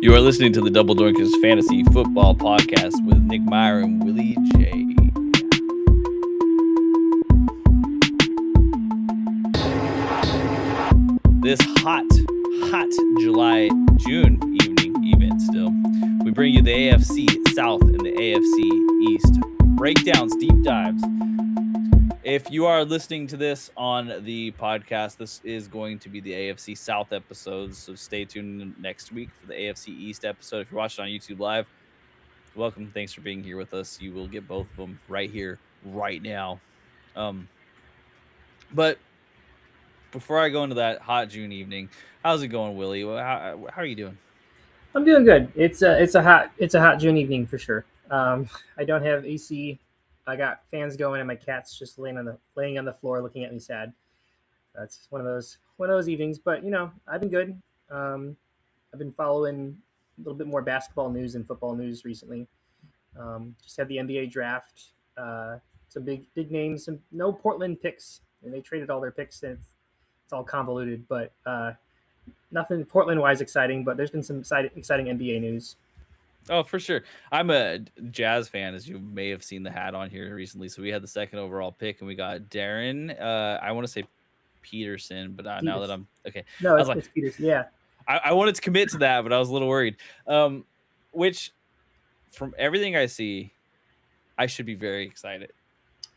You are listening to the Double Doinkers Fantasy Football Podcast with Nick Meyer and Willie J. This hot June evening, even still, we bring you the AFC South and the AFC East breakdowns, deep dives. If you are listening to this on the podcast, this is going to be the AFC South episodes, so stay tuned next week for the AFC East episode. If you're watching on YouTube Live, welcome. Thanks for being here with us. You will get both of them right here, right now. But before I go into that hot June evening, how's it going, Willie? How are you doing? I'm doing good. It's a hot June evening for sure. I don't have AC. I got fans going, and my cat's just laying on the floor, looking at me sad. That's one of those evenings. But I've been good. I've been following a little bit more basketball news and football news recently. Just had the NBA draft. Some big names. Some no Portland picks, and they traded all their picks. And it's all convoluted, but nothing Portland-wise exciting. But there's been some exciting NBA news. Oh, for sure. I'm a Jazz fan, as you may have seen the hat on here recently. So we had the second overall pick, and we got Darren. I want to say Peterson, but now that I'm okay, no, it's Peterson. Yeah, I wanted to commit to that, but I was a little worried. Which, from everything I see, I should be very excited.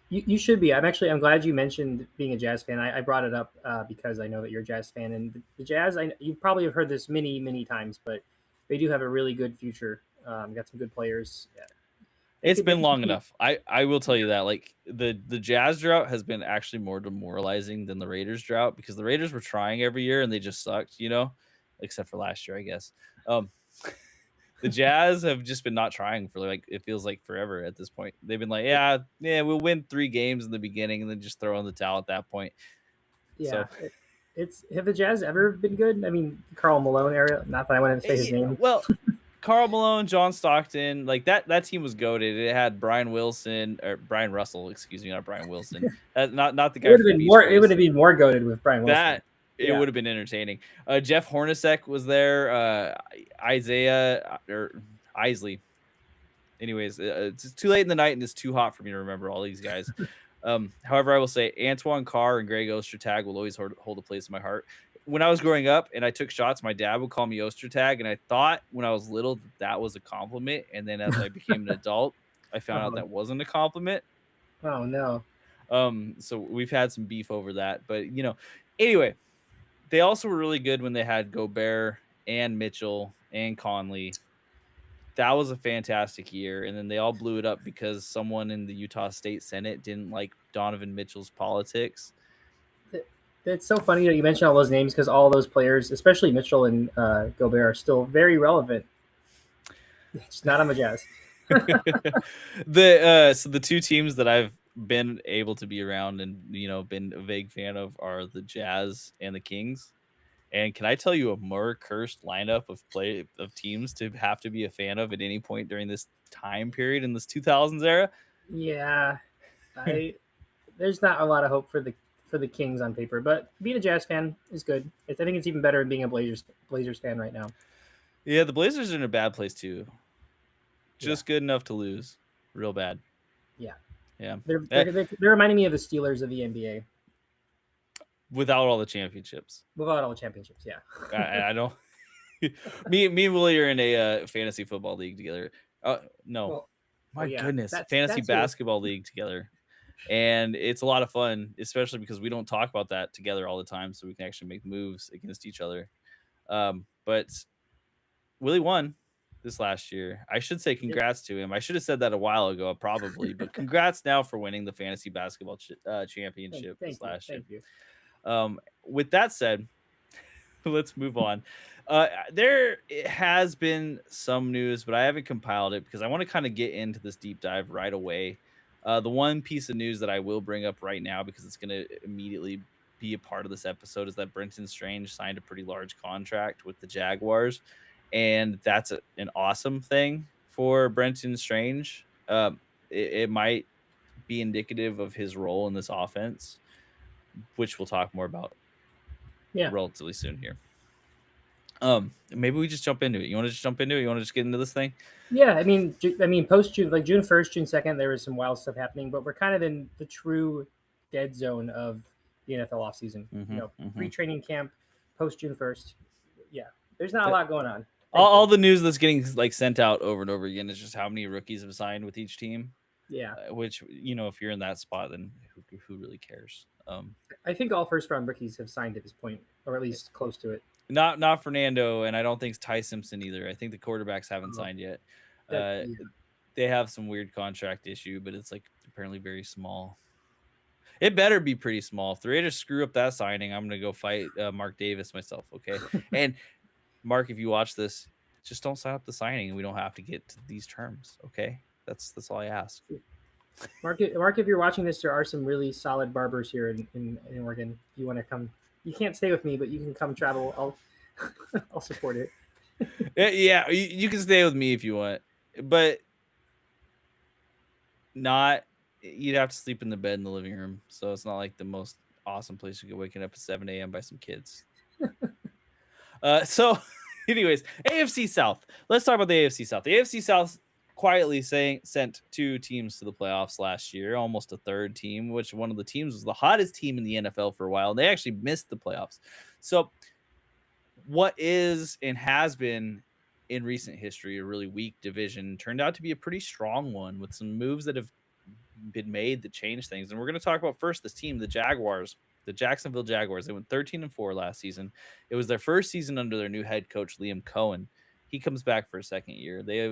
You should be. I'm glad you mentioned being a Jazz fan. I brought it up because I know that you're a Jazz fan, and the Jazz. You probably have heard this many times, but they do have a really good future. Got some good players. Yeah. It's been long enough. I will tell you that. Like the Jazz drought has been actually more demoralizing than the Raiders drought, because the Raiders were trying every year and they just sucked, except for last year, I guess. The Jazz have just been not trying for it feels like forever at this point. They've been like, yeah, we'll win 3 games in the beginning and then just throw in the towel at that point. Yeah. So. Have the Jazz ever been good? I mean, Karl Malone era. Not that I want to say his name. Well, Karl Malone, John Stockton, like that team was goated. It had Brian Russell, excuse me, not Brian Wilson. Not the guy. It would have been more goated with Brian Wilson. It would have been entertaining. Jeff Hornacek was there. Isaiah or Isley. Anyways, it's too late in the night and it's too hot for me to remember all these guys. However, I will say Antoine Carr and Greg Ostertag will always hold a place in my heart. When I was growing up and I took shots, my dad would call me Ostertag, and I thought when I was little that was a compliment. And then as I became an adult, I found out that wasn't a compliment. Oh no. So we've had some beef over that, but anyway, they also were really good when they had Gobert and Mitchell and Conley. That was a fantastic year. And then they all blew it up because someone in the Utah State Senate didn't like Donovan Mitchell's politics. It's so funny that you mentioned all those names, because all those players, especially Mitchell and Gobert, are still very relevant. It's not on the Jazz. So the 2 teams that I've been able to be around and been a vague fan of are the Jazz and the Kings. And can I tell you a more cursed lineup of teams to have to be a fan of at any point during this time period in this 2000s era? Yeah, there's not a lot of hope for the Kings on paper, but being a Jazz fan is good. I think it's even better than being a Blazers fan right now. Yeah, the Blazers are in a bad place too. Just good enough to lose, real bad. Yeah. They're reminding me of the Steelers of the NBA. Without all the championships. Yeah. I don't. me and Willie are in a fantasy football league together. Goodness, fantasy basketball league together. And it's a lot of fun, especially because we don't talk about that together all the time, so we can actually make moves against each other. But Willie won this last year. I should say congrats to him. I should have said that a while ago, probably, but congrats now for winning the fantasy basketball championship this last year. Thank you. With that said, let's move on. There has been some news, but I haven't compiled it because I want to kind of get into this deep dive right away. The one piece of news that I will bring up right now, because it's going to immediately be a part of this episode, is that Brenton Strange signed a pretty large contract with the Jaguars. And that's an awesome thing for Brenton Strange. It might be indicative of his role in this offense, which we'll talk more about relatively soon here. Maybe we just jump into it. You want to just jump into it? You want to just get into this thing? Yeah, I mean, post June, like June 1st, June 2nd, there was some wild stuff happening, but we're kind of in the true dead zone of the NFL offseason. Mm-hmm, mm-hmm. Pre-training camp, post June 1st. Yeah, there's not a The, lot going on, all thankfully. the news that's getting like sent out over and over again is just how many rookies have signed with each team. Yeah, Which if you're in that spot, then who really cares? I think all first-round rookies have signed at this point, or at least close to it. Not Fernando, and I don't think Ty Simpson either. I think the quarterbacks haven't Um, signed yet. that Uh, yeah. they have some weird contract issue, but it's like apparently very small. It better be pretty small. If the Raiders screw up that signing, I'm gonna go fight Mark Davis myself. Okay, and Mark, if you watch this, just don't sign up the signing, and we don't have to get to these terms. Okay, that's all I ask. Mark, if you're watching this, there are some really solid barbers here in Oregon. If you want to come, you can't stay with me, but you can come travel. I'll support it. Yeah, you can stay with me if you want, but not. You'd have to sleep in the bed in the living room, so it's not like the most awesome place to get waking up at 7 a.m. by some kids. So, anyways, AFC South. Let's talk about the AFC South. The AFC South quietly sent two teams to the playoffs last year, almost a third team, which one of the teams was the hottest team in the NFL for a while. And they actually missed the playoffs. So, what is and has been in recent history a really weak division turned out to be a pretty strong one with some moves that have been made that change things. And we're going to talk about first this team, the Jaguars, the Jacksonville Jaguars. They went 13-4 last season. It was their first season under their new head coach, Liam Cohen. He comes back for a second year. They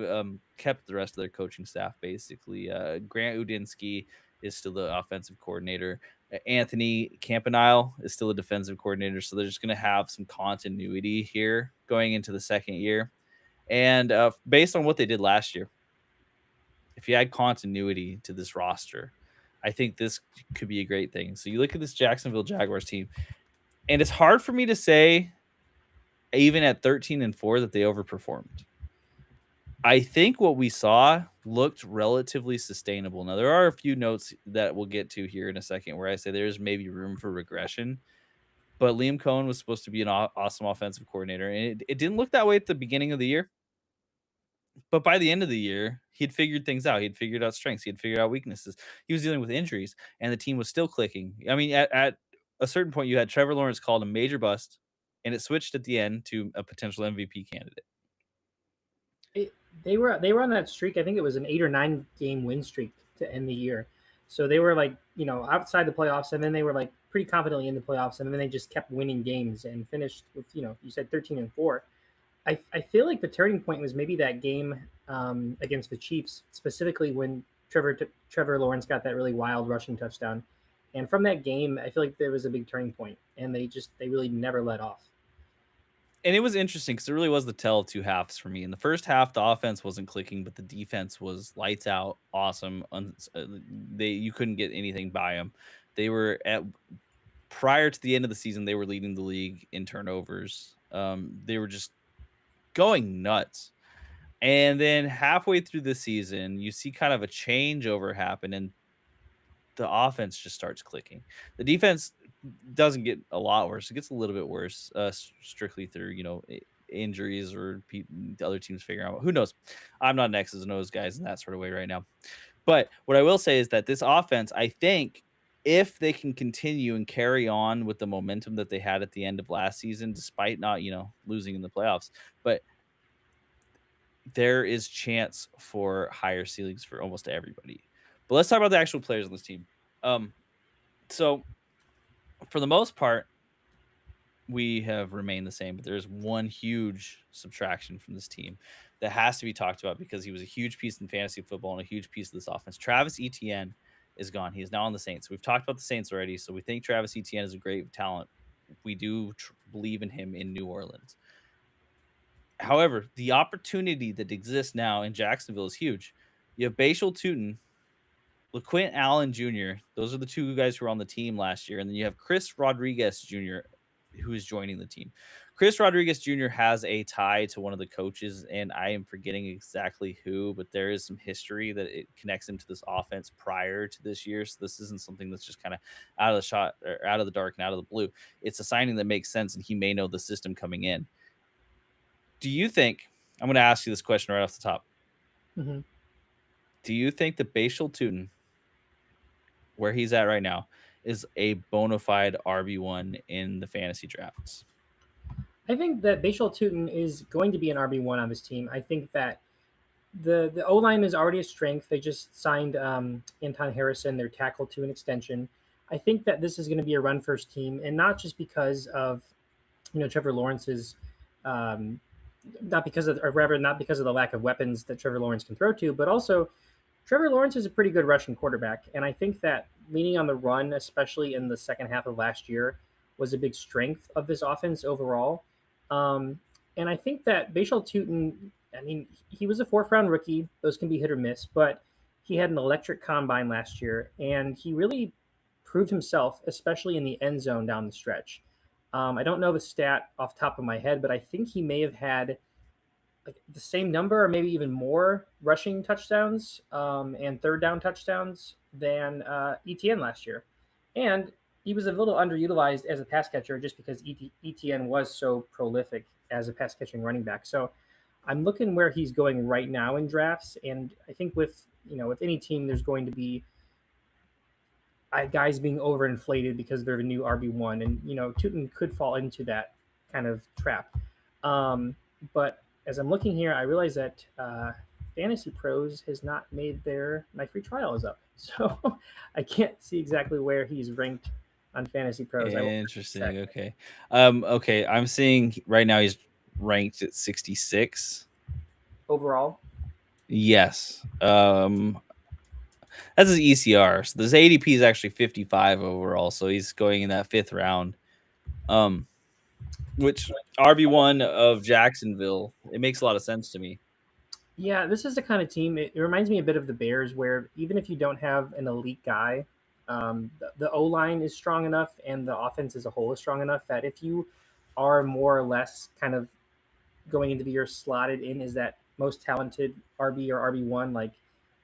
kept the rest of their coaching staff basically. Grant Udinsky is still the offensive coordinator. Anthony Campanile is still a defensive coordinator. So they're just going to have some continuity here going into the second year. And based on what they did last year, if you add continuity to this roster, I think this could be a great thing. So you look at this Jacksonville Jaguars team, and it's hard for me to say, even at 13-4, that they overperformed. I think what we saw looked relatively sustainable. Now, there are a few notes that we'll get to here in a second where I say there's maybe room for regression, but Liam Cohen was supposed to be an awesome offensive coordinator, and it didn't look that way at the beginning of the year. But by the end of the year, he had figured things out. He had figured out strengths. He had figured out weaknesses. He was dealing with injuries, and the team was still clicking. I mean, at a certain point, you had Trevor Lawrence called a major bust, and it switched at the end to a potential MVP candidate. It, they were on that streak. I think it was an 8 or 9 game win streak to end the year. So they were like outside the playoffs, and then they were like pretty confidently in the playoffs, and then they just kept winning games and finished with you said 13-4. I feel like the turning point was maybe that game against the Chiefs, specifically when Trevor Lawrence got that really wild rushing touchdown, and from that game, I feel like there was a big turning point, and they really never let off. And it was interesting because it really was the tell of two halves for me. In the first half, the offense wasn't clicking, but the defense was lights out, awesome. You couldn't get anything by them. They were at prior to the end of the season, they were leading the league in turnovers. They were just going nuts. And then halfway through the season, you see kind of a changeover happen, and the offense just starts clicking. The defense doesn't get a lot worse; it gets a little bit worse, strictly through injuries or the other teams figuring out. Who knows? I'm not an X's and O's guys in that sort of way right now. But what I will say is that this offense, I think, if they can continue and carry on with the momentum that they had at the end of last season, despite not losing in the playoffs, but there is chance for higher ceilings for almost everybody. But let's talk about the actual players on this team. So for the most part, we have remained the same, but there's one huge subtraction from this team that has to be talked about because he was a huge piece in fantasy football and a huge piece of this offense. Travis Etienne is gone. He is now on the Saints. We've talked about the Saints already, so we think Travis Etienne is a great talent. We do believe in him in New Orleans. However, the opportunity that exists now in Jacksonville is huge. You have Bashal Tutin, LaQuint Allen Jr. Those are the two guys who were on the team last year. And then you have Chris Rodriguez Jr., who is joining the team. Chris Rodriguez Jr. has a tie to one of the coaches, and I am forgetting exactly who, but there is some history that it connects him to this offense prior to this year. So this isn't something that's just kind of out of the shot or out of the dark and out of the blue. It's a signing that makes sense, and he may know the system coming in. Do you think I'm going to ask you this question right off the top? Hmm. Do you think that Bashal Tutin, where he's at right now, is a bona fide RB1 in the fantasy drafts? I think that Bashal Tutin is going to be an RB1 on this team. I think that the O line is already a strength. They just signed Anton Harrison, their tackle, to an extension. I think that this is going to be a run first team, and not just because of Trevor Lawrence's, um, not because of, or rather, not because of the lack of weapons that Trevor Lawrence can throw to, but also Trevor Lawrence is a pretty good rushing quarterback, and I think that leaning on the run, especially in the second half of last year, was a big strength of this offense overall. Um, and I think that Bashal Tutin, I mean, he was a fourth round rookie. Those can be hit or miss, but he had an electric combine last year, and he really proved himself, especially in the end zone down the stretch. I don't know the stat off the top of my head, but I think he may have had like the same number or maybe even more rushing touchdowns and third down touchdowns than ETN last year. And he was a little underutilized as a pass catcher just because ETN was so prolific as a pass catching running back. So I'm looking where he's going right now in drafts, and I think with any team, there's going to be guys being overinflated because they're the new RB1, and Tootin could fall into that kind of trap. But as I'm looking here, I realize that Fantasy Pros has not made my free trial is up, so I can't see exactly where he's ranked on Fantasy Pros. I will check Interesting. Okay. Okay. I'm seeing right now he's ranked at 66. overall. Yes. That's his ECR. So this ADP is actually 55 overall. So he's going in that fifth round. Um, which RB1 of Jacksonville, it makes a lot of sense to me. Yeah, this is the kind of team. It reminds me a bit of the Bears, where even if you don't have an elite guy, the O line is strong enough, and the offense as a whole is strong enough that if you are more or less kind of going into the year slotted in as that most talented RB or RB1, like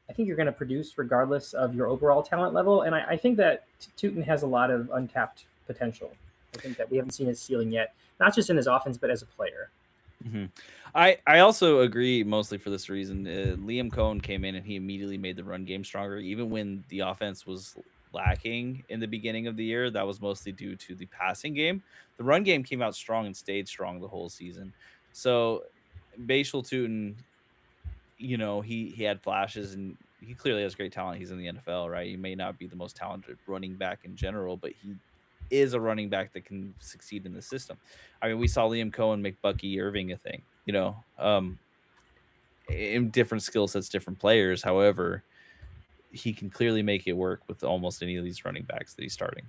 I think you're going to produce regardless of your overall talent level. And I think that Tootin has a lot of untapped potential. I think that we haven't seen his ceiling yet, not just in his offense, but as a player. Mm-hmm. I also agree mostly for this reason. Liam Cohen came in and he immediately made the run game stronger, even when the offense was lacking in the beginning of the year. That was mostly due to the passing game. The run game came out strong and stayed strong the whole season. So Bashal Tutin, he had flashes and he clearly has great talent. He's in the NFL, right? He may not be the most talented running back in general, but he is a running back that can succeed in the system. I mean, we saw Liam Cohen make Bucky Irving a thing, in different skill sets, different players. However, he can clearly make it work with almost any of these running backs that he's starting.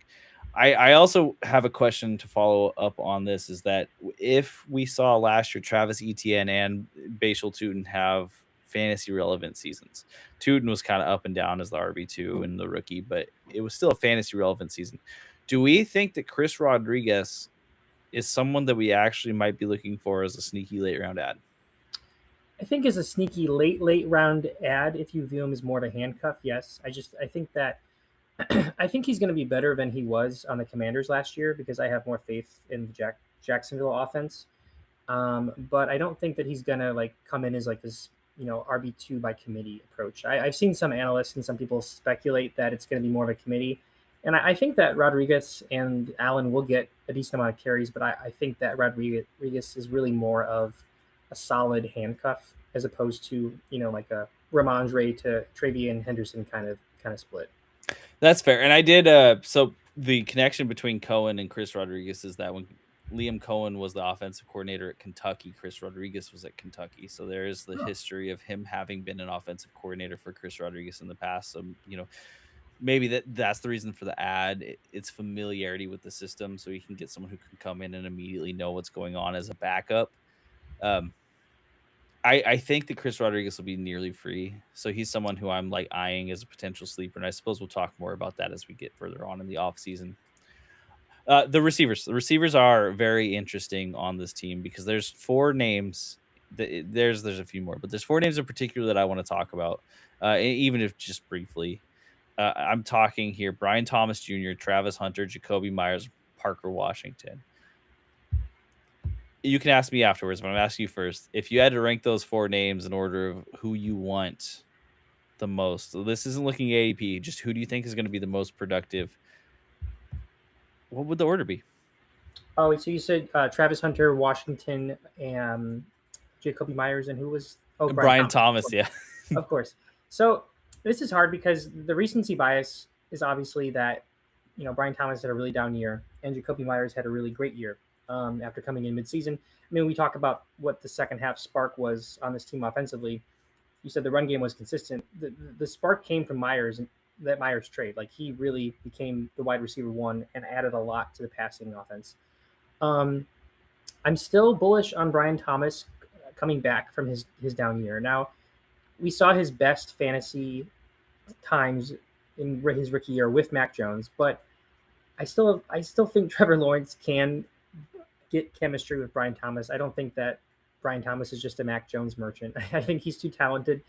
I also have a question to follow up on this is that if we saw last year Travis Etienne and Bashal Tutin have fantasy relevant seasons, Tutin was kind of up and down as the RB2 and the rookie, but it was still a fantasy relevant season. Do we think that Chris Rodriguez is someone that we actually might be looking for as a sneaky late round ad? I think as a sneaky late round ad, if you view him as more of a handcuff, yes. I think that I think he's going to be better than he was on the Commanders last year because I have more faith in the Jacksonville offense. But I don't think that he's going to like come in as like this RB2 by committee approach. I've seen some analysts and some people speculate that it's going to be more of a committee. And I think that Rodriguez and Allen will get a decent amount of carries, but I think that Rodriguez is really more of a solid handcuff as opposed to like a Ramondre to Travian Henderson kind of split. That's fair. And I did so the connection between Cohen and Chris Rodriguez is that when Liam Cohen was the offensive coordinator at Kentucky, Chris Rodriguez was at Kentucky. So there is the history of him having been an offensive coordinator for Chris Rodriguez in the past. So, maybe that's the reason for the ad. It's familiarity with the system, so you can get someone who can come in and immediately know what's going on as a backup. Um, I think that Chris Rodriguez will be nearly free, so he's someone who I'm like eyeing as a potential sleeper, and I suppose we'll talk more about that as we get further on in the off season. The receivers are very interesting on this team because there's four names. There's a few more, but there's four names in particular that I want to talk about, even if just briefly. I'm talking here: Brian Thomas Jr., Travis Hunter, Jacoby Myers, Parker Washington. You can ask me afterwards, but I'm asking you first. If you had to rank those 4 names in order of who you want the most, so this isn't looking at ADP, just who do you think is gonna be the most productive? What would the order be? Oh, so you said Travis Hunter, Washington, and Jacoby Myers, and who was? Oh, Brian Brian Thomas, of Thomas, course. yeah. Of course. So this is hard because the recency bias is obviously that Brian Thomas had a really down year and Jacoby Myers had a really great year after coming in midseason. I mean, we talk about what the second half spark was on this team offensively. You said the run game was consistent. The spark came from Myers and that Myers trade. Like he really became the wide receiver one and added a lot to the passing offense. Um, I'm still bullish on Brian Thomas coming back from his down year. Now we saw his best fantasy times in his rookie year with Mac Jones, but I still think Trevor Lawrence can get chemistry with Brian Thomas. I don't think that Brian Thomas is just a Mac Jones merchant. I think he's too talented.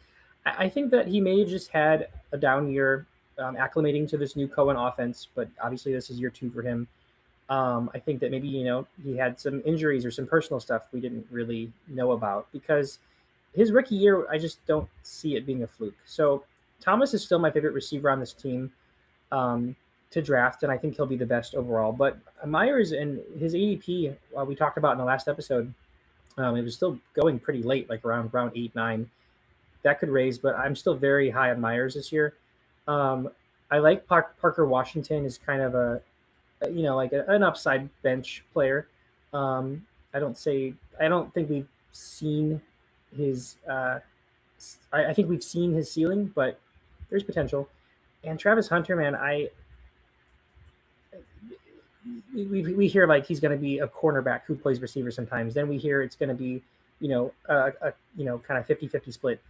I think that he may have just had a down year acclimating to this new Cohen offense, but obviously this is year 2 for him. I think that maybe he had some injuries or some personal stuff we didn't really know about because his rookie year I just don't see it being a fluke. So Thomas is still my favorite receiver on this team um, to draft, and I think he'll be the best overall. But Myers and his ADP, we talked about in the last episode, it was still going pretty late, like around round 8, 9. That could raise, but I'm still very high on Myers this year. Um, I like Parker Washington is kind of like an upside bench player. Um, I don't think we've seen his. I think we've seen his ceiling, but there's potential. And Travis Hunter, man, we hear like he's going to be a cornerback who plays receiver sometimes. Then we hear it's going to be kind of 50-50 split.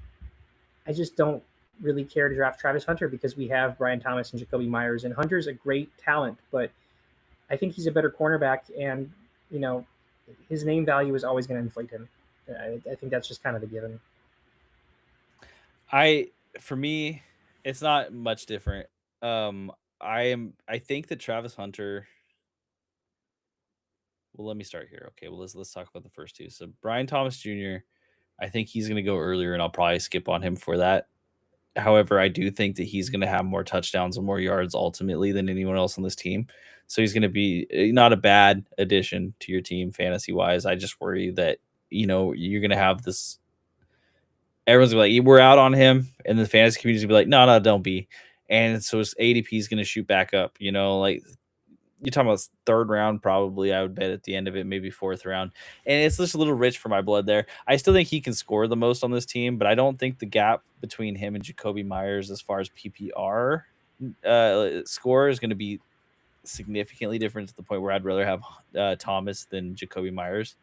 I just don't really care to draft Travis Hunter because we have Brian Thomas and Jacoby Myers, and Hunter's a great talent, but I think he's a better cornerback, and you know his name value is always going to inflate him. I think that's just kind of a given. I For me, it's not much different. Um, I think that Travis Hunter. Well, let me start here. Okay, well let's talk about the first two. So Brian Thomas Jr. I think he's going to go earlier, and I'll probably skip on him for that. However, I do think that he's going to have more touchdowns and more yards ultimately than anyone else on this team. So he's going to be not a bad addition to your team fantasy wise. I just worry that you're going to have this. Everyone's gonna be like, we're out on him, and the fantasy community will be like, no, no, don't be. And so his ADP is going to shoot back up. Like you're talking about third round, probably. I would bet at the end of it, maybe fourth round, and it's just a little rich for my blood there. I still think he can score the most on this team, but I don't think the gap between him and Jacoby Myers, as far as PPR score, is going to be significantly different to the point where I'd rather have Thomas than Jacoby Myers.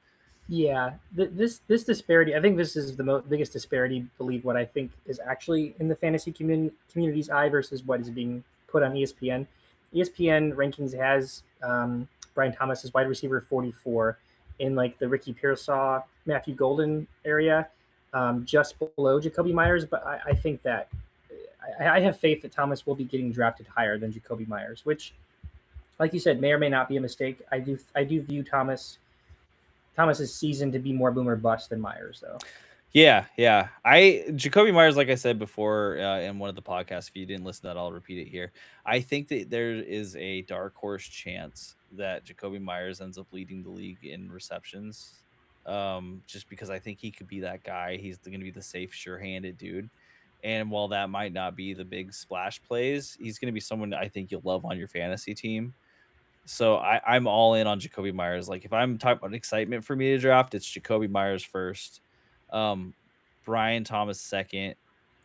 Yeah, this disparity. I think this is the biggest disparity. Believe what I think is actually in the fantasy community's eye versus what is being put on ESPN. ESPN rankings has Brian Thomas as wide receiver 44 in like the Ricky Pearsall, Matthew Golden area, just below Jacoby Myers. But I think that I have faith that Thomas will be getting drafted higher than Jacoby Myers, which, like you said, may or may not be a mistake. I do view Thomas's season to be more boomer bust than Myers, though. Yeah, yeah. I Jacoby Myers, like I said before in one of the podcasts, if you didn't listen to that, I'll repeat it here. I think that there is a dark horse chance that Jacoby Myers ends up leading the league in receptions. Just because I think he could be that guy. He's going to be the safe, sure-handed dude. And while that might not be the big splash plays, he's going to be someone I think you'll love on your fantasy team. So I'm all in on Jacoby Myers. Like if I'm talking about excitement for me to draft, it's Jacoby Myers first, um, Brian Thomas second,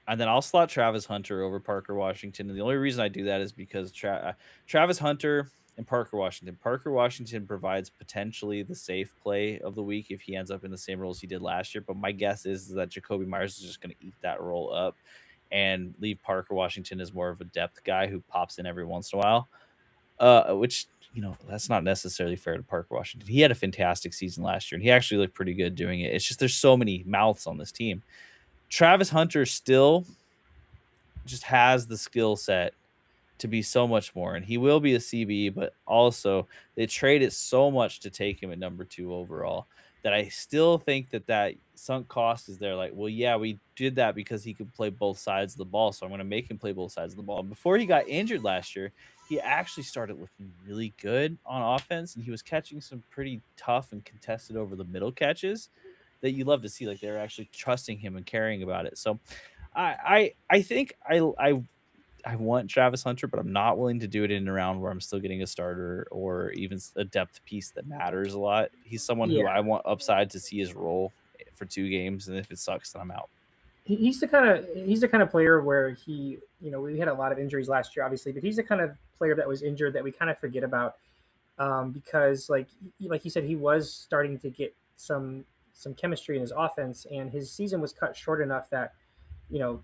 and then I'll slot Travis Hunter over Parker Washington. And the only reason I do that is because Travis Hunter and Parker Washington. Parker Washington provides potentially the safe play of the week if he ends up in the same roles he did last year. But my guess is that Jacoby Myers is just going to eat that role up and leave Parker Washington as more of a depth guy who pops in every once in a while. Which that's not necessarily fair to Parker Washington. He had a fantastic season last year, and he actually looked pretty good doing it. It's just there's so many mouths on this team. Travis Hunter still just has the skill set to be so much more, and he will be a CB. But also, they traded so much to take him at number 2 overall that I still think that sunk cost is there. Like, well, yeah, we did that because he could play both sides of the ball, so I'm going to make him play both sides of the ball. And before he got injured last year, he actually started looking really good on offense, and he was catching some pretty tough and contested over the middle catches that you love to see. Like they're actually trusting him and caring about it. So I think I want Travis Hunter, but I'm not willing to do it in a round where I'm still getting a starter or even a depth piece that matters a lot. He's someone who Yeah, I want upside to see his role for 2 games, and if it sucks, then I'm out. he's the kind of player where we had a lot of injuries last year, obviously, but he's the kind of player that was injured that we kind of forget about because like you said, he was starting to get some chemistry in his offense, and his season was cut short enough that you know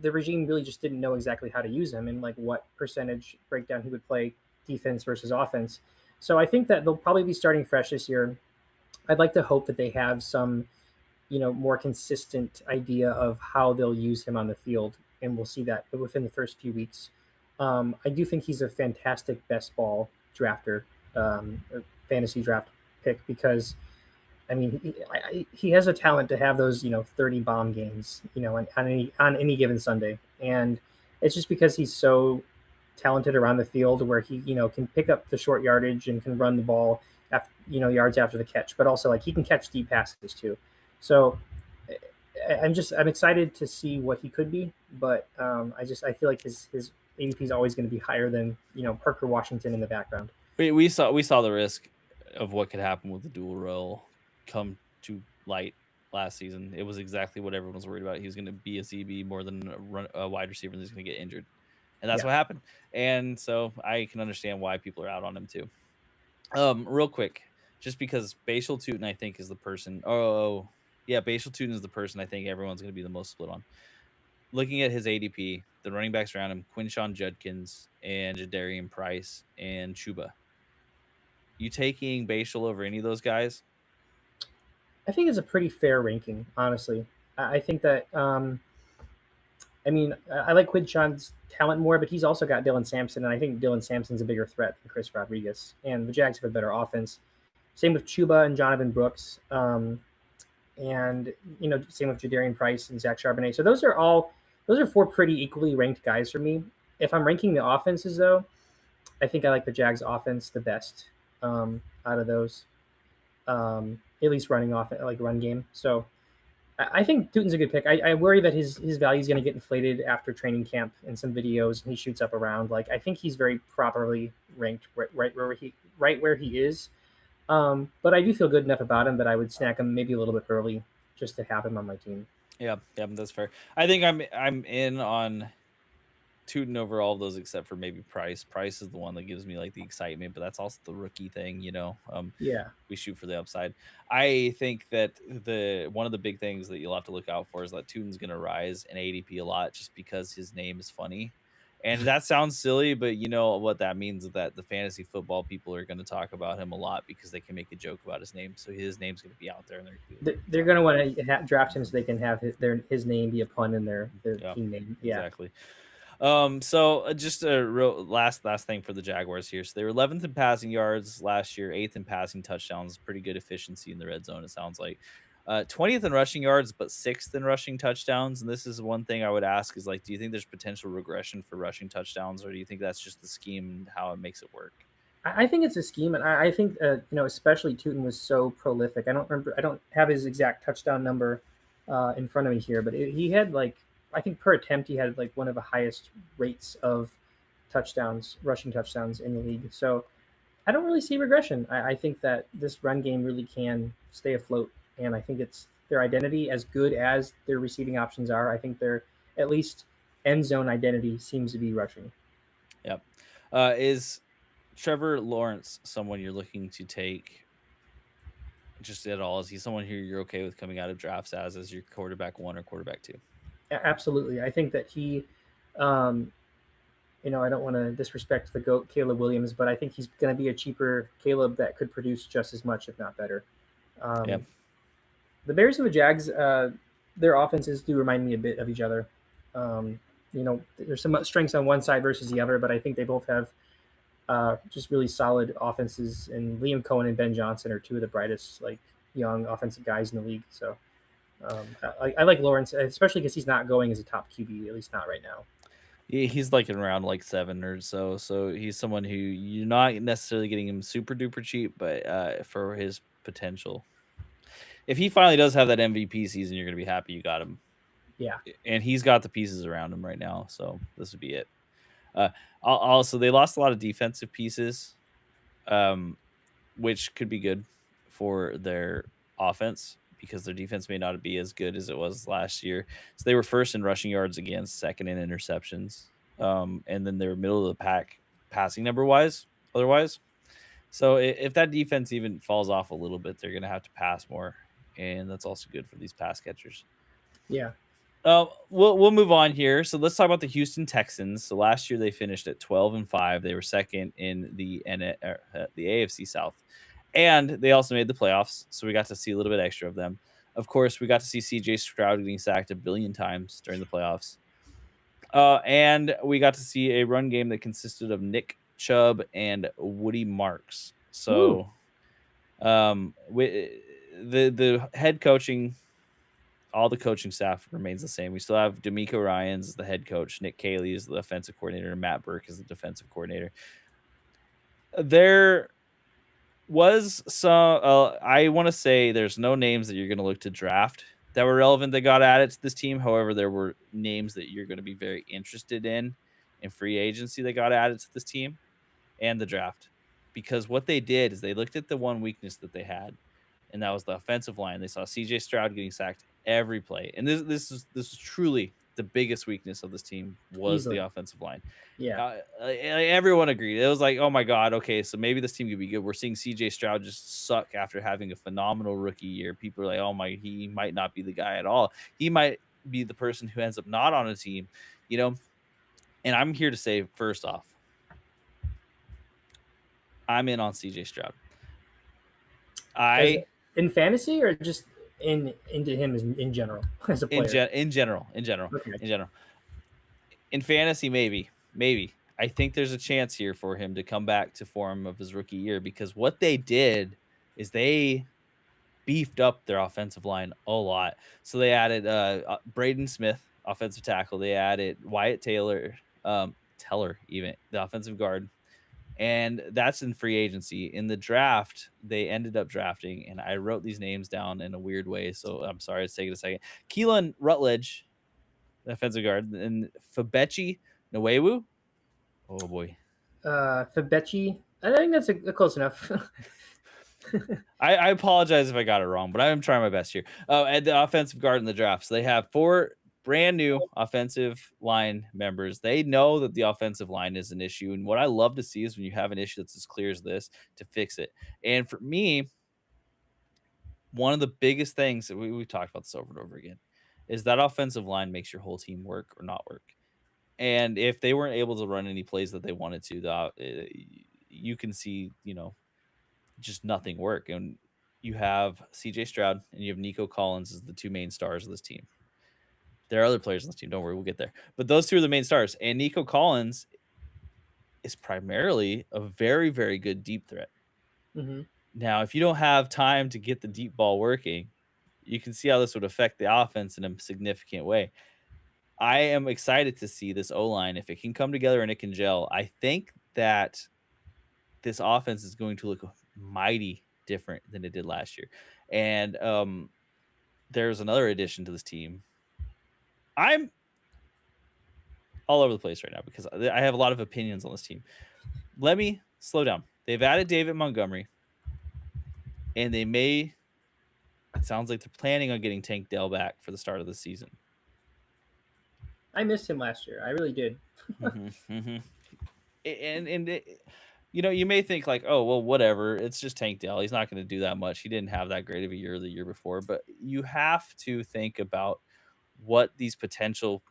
the regime really just didn't know exactly how to use him and like what percentage breakdown he would play defense versus offense. So I think that they'll probably be starting fresh this year. I'd like to hope that they have some more consistent idea of how they'll use him on the field, and we'll see that within the first few weeks. I do think he's a fantastic best ball drafter, or fantasy draft pick because I mean he has a talent to have those 30 bomb games on any given Sunday, and it's just because he's so talented around the field where he can pick up the short yardage and can run the ball after, yards after the catch, but also like he can catch deep passes too. So I'm excited to see what he could be, but I feel like his ADP is always going to be higher than Parker Washington in the background. We saw the risk of what could happen with the dual role come to light last season. It was exactly what everyone was worried about. He was going to be a CB more than a wide receiver, and he's going to get injured, and that's Yeah, what happened. And so I can understand why people are out on him too. Real quick, just because Bashal Tootin, I think, is the person. Oh, yeah, Bashal Tootin is the person I think everyone's going to be the most split on. Looking at his ADP, the running backs around him, Quinshawn Judkins and Jadarian Price and Chuba. You taking Bashal over any of those guys? I think it's a pretty fair ranking, honestly. I think that I mean I like Quidshon's talent more, but he's also got Dylan Sampson, and I think Dylan Sampson's a bigger threat than Chris Rodriguez, and the Jags have a better offense. Same with Chuba and Jonathan Brooks. And same with Jadarian Price and Zach Charbonnet. So those are four pretty equally ranked guys for me. If I'm ranking the offenses though, I think I like the Jags offense the best out of those. At least running off like run game. So I think Tootin's a good pick. I worry that his value is going to get inflated after training camp in some videos and he shoots up around. Like I think he's very properly ranked right where he is. But I do feel good enough about him that I would snack him maybe a little bit early just to have him on my team. Yeah, yeah, that's fair. I think I'm in on Tootin over all of those except for maybe Price. Price is the one that gives me like the excitement, but that's also the rookie thing, you know. Yeah, We shoot for the upside. I think that the one of the big things that you'll have to look out for is that Tootin's going to rise in ADP a lot just because his name is funny. And that sounds silly, but you know what that means is that the fantasy football people are going to talk about him a lot because they can make a joke about his name. So his name's going to be out there, and they're going to be they're going to want to draft him so they can have his name be a pun in their yeah, team name. Yeah, exactly. So just a real last thing for the Jaguars here. So they were 11th in passing yards last year, 8th in passing touchdowns. Pretty good efficiency in the red zone, it sounds like. 20th in rushing yards, but 6th in rushing touchdowns. And this is one thing I would ask is like, do you think there's potential regression for rushing touchdowns, or do you think that's just the scheme and how it makes it work? I think it's a scheme, and I think especially Tootin was so prolific. I don't have his exact touchdown number in front of me here, but he had like I think per attempt he had like one of the highest rates of rushing touchdowns in the league. So I don't really see regression. I think that this run game really can stay afloat, and I think it's their identity as good as their receiving options are. I think their at least end zone identity seems to be rushing. Yep. Is Trevor Lawrence someone you're looking to take just at all? Is he someone who you're okay with coming out of drafts as your quarterback one or quarterback two? Absolutely, I think that he. Um, I don't want to disrespect the GOAT, Caleb Williams, but I think he's going to be a cheaper Caleb that could produce just as much, if not better. Yeah. Um, the Bears and the Jags, their offenses do remind me a bit of each other. There's some strengths on one side versus the other, but I think they both have just really solid offenses. And Liam Cohen and Ben Johnson are two of the brightest, young offensive guys in the league. So I like Lawrence, especially because he's not going as a top QB, at least not right now. He's like in around like 7 or so. So he's someone who you're not necessarily getting him super duper cheap, but for his potential. If he finally does have that MVP season, you're gonna be happy you got him. Yeah. And he's got the pieces around him right now, so this would be it. Uh, also, they lost a lot of defensive pieces, um, which could be good for their offense because their defense may not be as good as it was last year. So they were first in rushing yards against, second in interceptions, and then they were middle of the pack passing number wise. Otherwise, so if that defense even falls off a little bit, they're going to have to pass more, and that's also good for these pass catchers. Yeah. We'll move on here. So let's talk about the Houston Texans. So last year they finished at 12-5. They were second in the AFC South, and they also made the playoffs. So we got to see a little bit extra of them. Of course, we got to see CJ Stroud getting sacked 1 billion times during the playoffs, and we got to see a run game that consisted of Nick Chubb and Woody Marks. Woo. So, the head coaching, all the coaching staff remains the same. We still have D'Amico Ryans as the head coach, Nick Caley is the offensive coordinator, and Matt Burke is the defensive coordinator. There was some, I want to say there's no names that you're going to look to draft that were relevant that got added to this team. However, there were names that you're going to be very interested in free agency that got added to this team and the draft. Because what they did is they looked at the one weakness that they had, and that was the offensive line. They saw CJ Stroud getting sacked every play, and this is truly the biggest weakness of this team was the Easily. offensive line. Yeah. Everyone agreed. It was like, oh my god, okay, so maybe this team could be good. We're seeing CJ Stroud just suck after having a phenomenal rookie year. People are like, oh my, he might not be the guy at all. He might be the person who ends up not on a team, you know. And I'm here to say, first off, I'm in on CJ Stroud. As I in fantasy or just into him in general as a player. in general, Okay. in fantasy, maybe. I think there's a chance here for him to come back to form of his rookie year because what they did is they beefed up their offensive line a lot. So they added Braden Smith, offensive tackle. They added Wyatt Taylor, Teller, even the offensive guard. And that's in free agency. In the draft, they ended up drafting, and I wrote these names down in a weird way. So I'm sorry, it's taking a second. Keelan Rutledge, the offensive guard, and Fabechi Nwewu. Oh boy. Fabechi. I think that's close enough. I apologize if I got it wrong, but I'm trying my best here. And the offensive guard in the draft. So they have 4 brand new offensive line members. They know that the offensive line is an issue. And what I love to see is when you have an issue that's as clear as this to fix it. And for me, one of the biggest things that we've talked about this over and over again is that offensive line makes your whole team work or not work. And if they weren't able to run any plays that they wanted to, you can see, just nothing work. And you have CJ Stroud and you have Nico Collins as the 2 main stars of this team. There are other players on this team. Don't worry, we'll get there. But those 2 are the main stars. And Nico Collins is primarily a very, very good deep threat. Mm-hmm. Now, if you don't have time to get the deep ball working, you can see how this would affect the offense in a significant way. I am excited to see this O-line. If it can come together and it can gel, I think that this offense is going to look mighty different than it did last year. And there's another addition to this team. I'm all over the place right now because I have a lot of opinions on this team. Let me slow down. They've added David Montgomery, and it sounds like they're planning on getting Tank Dell back for the start of the season. I missed him last year. I really did. And you may think like, oh, well, whatever. It's just Tank Dell. He's not going to do that much. He didn't have that great of a year the year before. But you have to think about what the potential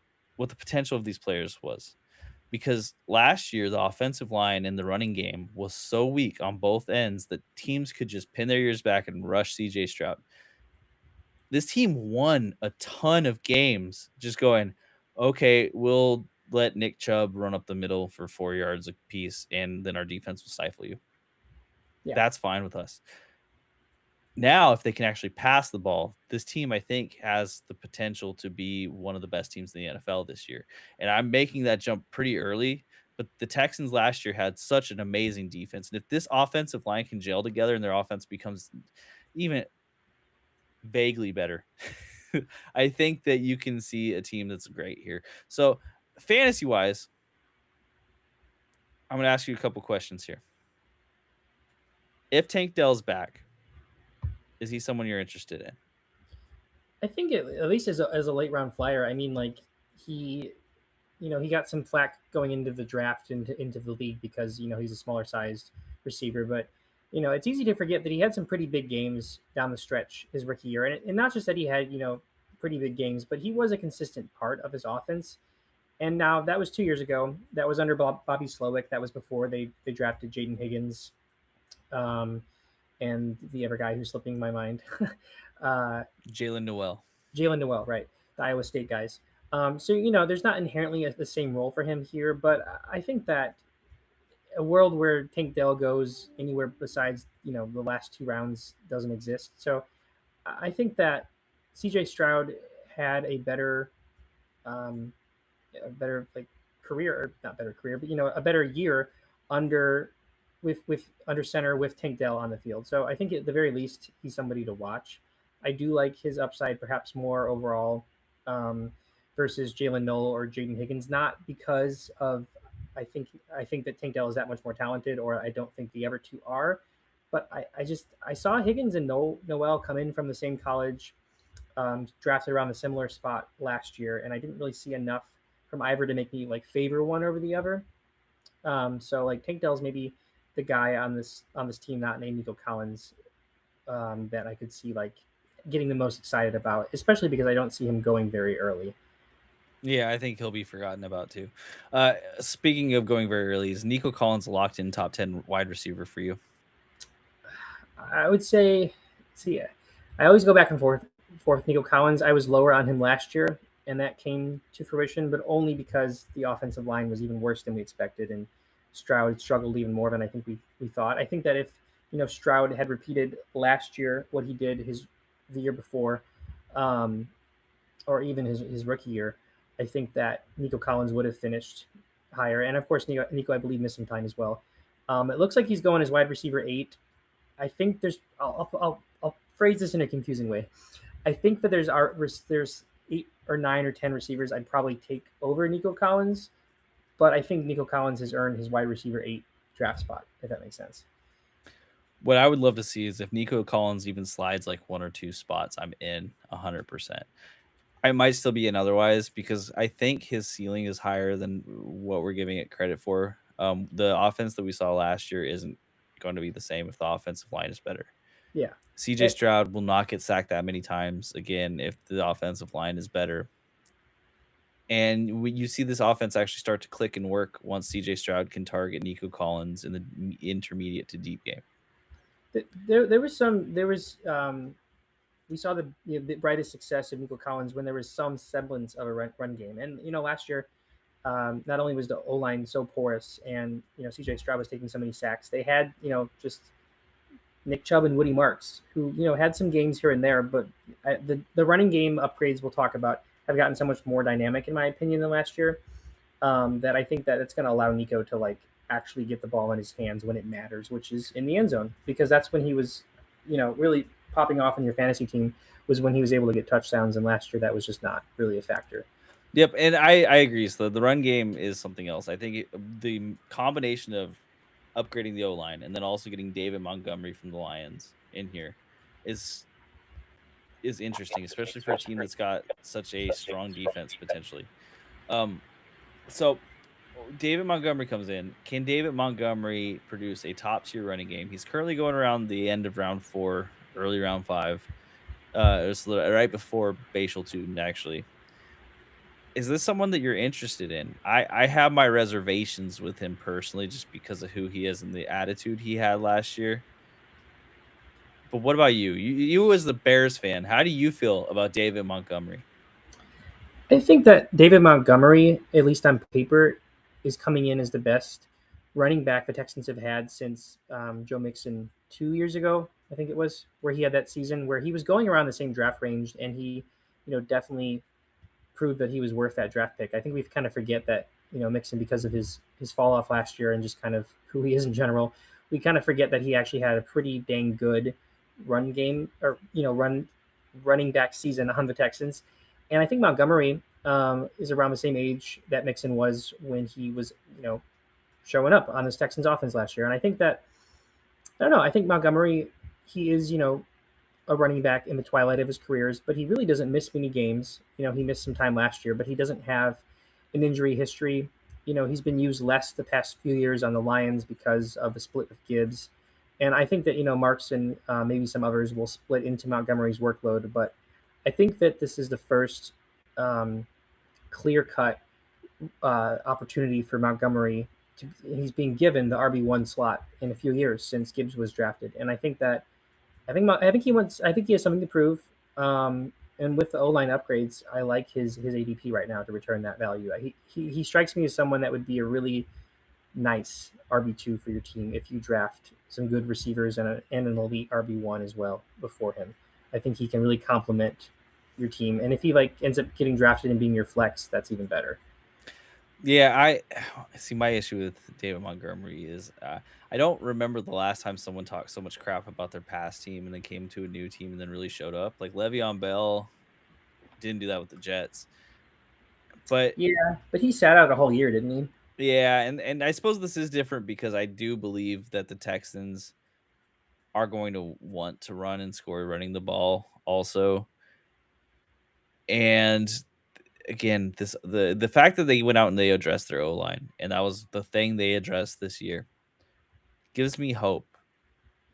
of these players was. Because last year, the offensive line and the running game was so weak on both ends that teams could just pin their ears back and rush CJ Stroud. This team won a ton of games just going, okay, we'll let Nick Chubb run up the middle for 4 yards a piece, and then our defense will stifle you. Yeah. That's fine with us. Now, if they can actually pass the ball, this team, I think, has the potential to be one of the best teams in the NFL this year. And I'm making that jump pretty early, but the Texans last year had such an amazing defense. And if this offensive line can gel together and their offense becomes even vaguely better, I think that you can see a team that's great here. So, fantasy wise, I'm going to ask you a couple questions here. If Tank Dell's back, is he someone you're interested in? I think at least as a late round flyer. I mean, like he, he got some flack going into the draft into the league because he's a smaller sized receiver, but it's easy to forget that he had some pretty big games down the stretch his rookie year, and not just that he had pretty big games, but he was a consistent part of his offense. And now that was 2 years ago. That was under Bobby Slowick. That was before they drafted Jaden Higgins, um, and the other guy who's slipping my mind, uh, Jalen Noel. Jalen Noel, right? The Iowa State guys. So there's not inherently the same role for him here, but I think that a world where Tank Dell goes anywhere besides the last 2 rounds doesn't exist. So I think that C.J. Stroud had um, a better like career, or not better career, but a better year under with under center with Tank Dell on the field. So I think at the very least he's somebody to watch. I do like his upside perhaps more overall, um, versus Jalen Noel or Jaden Higgins, not because of I think that Tank Dell is that much more talented, or I don't think the other two are. But I saw Higgins and Noel come in from the same college, drafted around a similar spot last year, and I didn't really see enough from either to make me like favor one over the other. So like Tank Dell's maybe the guy on this team not named Nico Collins, that I could see like getting the most excited about, especially because I don't see him going very early. Yeah, I think he'll be forgotten about too. Speaking of going very early, is Nico Collins locked in top 10 wide receiver for you? I would say, see, I always go back and forth. Nico Collins, I was lower on him last year, and that came to fruition, but only because the offensive line was even worse than we expected, and Stroud struggled even more than I think we thought. I think that if Stroud had repeated last year what he did the year before, um, or even his rookie year, I think that Nico Collins would have finished higher. And of course, Nico I believe missed some time as well. It looks like he's going as wide receiver 8. I think I'll phrase this in a confusing way. I think that there's 8 or 9 or 10 receivers I'd probably take over Nico Collins, but I think Nico Collins has earned his wide receiver 8 draft spot, if that makes sense. What I would love to see is if Nico Collins even slides like one or two spots, I'm in 100%. I might still be in otherwise because I think his ceiling is higher than what we're giving it credit for. The offense that we saw last year isn't going to be the same if the offensive line is better. Yeah. CJ Eh, Stroud will not get sacked that many times again if the offensive line is better. And you see this offense actually start to click and work once CJ Stroud can target Nico Collins in the intermediate to deep game. there was we saw the brightest success of Nico Collins when there was some semblance of a run game. And last year, not only was the O line so porous, and CJ Stroud was taking so many sacks, they had just Nick Chubb and Woody Marks, who had some games here and there, but the running game upgrades we'll talk about have gotten so much more dynamic in my opinion than last year, that I think that it's going to allow Nico to like actually get the ball in his hands when it matters, which is in the end zone, because that's when he was, really popping off in your fantasy team, was when he was able to get touchdowns. And last year that was just not really a factor. Yep, and I agree. So the run game is something else. I think the combination of upgrading the O line and then also getting David Montgomery from the Lions in here is interesting, especially for a team that's got such a strong defense potentially. Um, so David Montgomery comes in. Can David Montgomery produce a top tier running game? He's currently going around the end of round 4, early round 5. It was right before Bashal Tootin, actually. Is this someone that you're interested in? I have my reservations with him personally just because of who he is and the attitude he had last year. But what about you? You as the Bears fan, how do you feel about David Montgomery? I think that David Montgomery, at least on paper, is coming in as the best running back the Texans have had since Joe Mixon 2 years ago. I think it was, where he had that season where he was going around the same draft range, and he, definitely proved that he was worth that draft pick. I think we kind of forget that, Mixon, because of his fall off last year and just kind of who he is in general, we kind of forget that he actually had a pretty dang good run game, or running back season on the Texans. And I think Montgomery is around the same age that Mixon was when he was, showing up on this Texans offense last year. And I think that, I don't know, I think Montgomery, he is, a running back in the twilight of his careers, but he really doesn't miss many games. He missed some time last year, but he doesn't have an injury history. He's been used less the past few years on the Lions because of the split with Gibbs. And I think that, Marks and maybe some others will split into Montgomery's workload. But I think that this is the first clear cut opportunity for Montgomery. He's being given the RB1 slot in a few years since Gibbs was drafted. And I think that I think he has something to prove. And with the O line upgrades, I like his ADP right now to return that value. He strikes me as someone that would be a really nice RB2 for your team if you draft some good receivers and an elite RB1 as well before him. I think he can really complement your team. And if he ends up getting drafted and being your flex, that's even better. Yeah, I see. My issue with David Montgomery is I don't remember the last time someone talked so much crap about their past team and then came to a new team and then really showed up. Like Le'Veon Bell didn't do that with the Jets, but Yeah, but he sat out a whole year, didn't he? yeah, and I suppose this is different because I do believe that the Texans are going to want to run and score running the ball also. And again, the fact that they went out and they addressed their O line and that was the thing they addressed this year gives me hope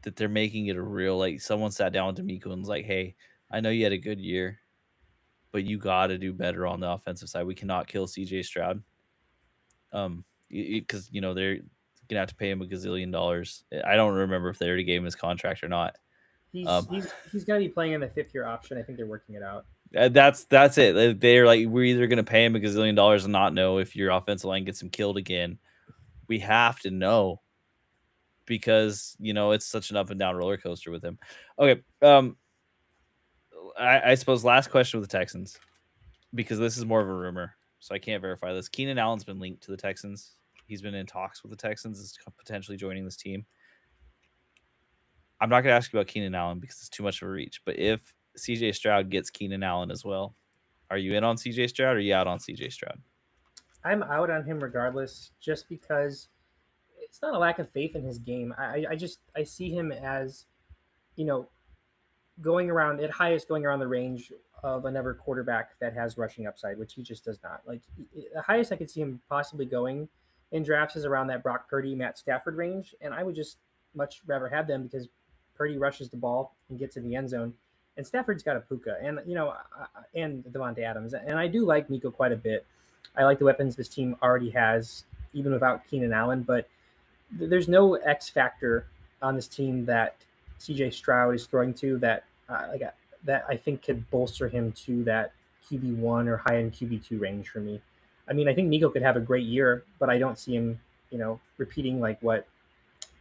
that they're making it a real, like someone sat down with D'Amico and was like, "Hey, I know you had a good year, but you got to do better on the offensive side. We cannot kill CJ Stroud, because they're gonna have to pay him a gazillion dollars. I don't remember if they already gave him his contract or not. He's Um, he's he's going to be playing in the fifth year option. I think they're working it out. that's it. They're like, we're either gonna pay him a gazillion dollars and not know if your offensive line gets him killed again. We have to know because it's such an up and down roller coaster with him. Okay, I suppose last question with the Texans, because this is more of a rumor, so I can't verify this. Keenan Allen's been linked to the Texans. He's been in talks with the Texans as potentially joining this team. I'm not going to ask you about Keenan Allen because it's too much of a reach. But if CJ Stroud gets Keenan Allen as well, are you in on CJ Stroud or are you out on CJ Stroud? I'm out on him regardless, just because it's not a lack of faith in his game. I see him as, you know, going around at highest, going around the range of another quarterback that has rushing upside, which he just does not. Like, the highest I could see him possibly going in drafts is around that Brock Purdy, Matt Stafford range, and I would just much rather have them because Purdy rushes the ball and gets in the end zone, and Stafford's got a Puka, and and Devontae Adams, and I do like Nico quite a bit. I like the weapons this team already has, even without Keenan Allen, but there's no X factor on this team that CJ Stroud is throwing to that I think could bolster him to that QB1 or high end QB2 range for me. I mean, I think Nico could have a great year, but I don't see him, repeating like what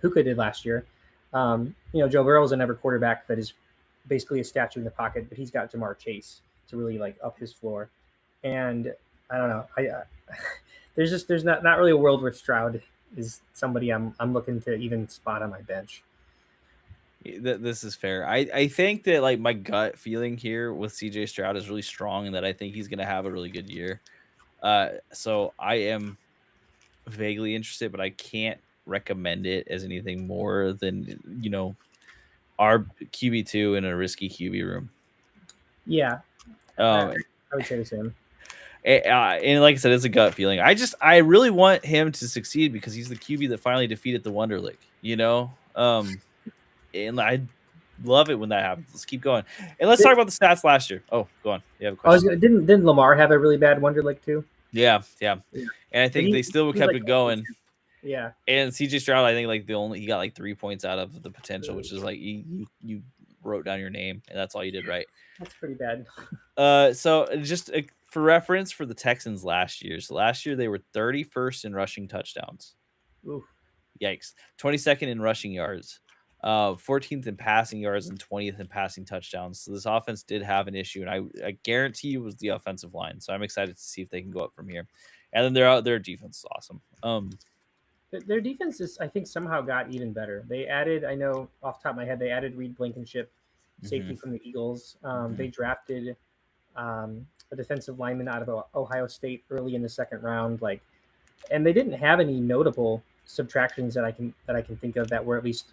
Puka did last year. Joe Burrow is another quarterback that is basically a statue in the pocket, but he's got Jamar Chase to really like up his floor. And I don't know. There's not really a world where Stroud is somebody I'm looking to even spot on my bench. This is fair. I think that like my gut feeling here with CJ Stroud is really strong and that I think he's going to have a really good year. So I am vaguely interested, but I can't recommend it as anything more than our QB2 in a risky QB room. Yeah, I, Um, I would say the same. and like I said, it's a gut feeling. I really want him to succeed because he's the QB that finally defeated the Wonderlick. And I love it when that happens. Let's keep going, and let's talk about the stats last year. Oh, go on. You have a question? Didn't Lamar have a really bad Wonderlick too? Yeah, yeah. Yeah. And I But think they still he's kept like, it going. yeah, And CJ Stroud, I think like he got like 3 points out of the potential, which is like you wrote down your name and that's all you did right. that's pretty bad. So just for reference for the Texans last year. So last year they were 31st in rushing touchdowns. Oof. Yikes. 22nd in rushing yards. 14th in passing yards and 20th in passing touchdowns. So this offense did have an issue, and I guarantee you it was the offensive line. So I'm excited to see if they can go up from here. And then their defense is awesome. Their defense is, I think, somehow got even better. They added, I know off the top of my head, they added Reed Blankenship, safety Mhm, from the Eagles. They mhm. drafted a defensive lineman out of Ohio State early in the second round. Like, and they didn't have any notable subtractions that I can think of that were at least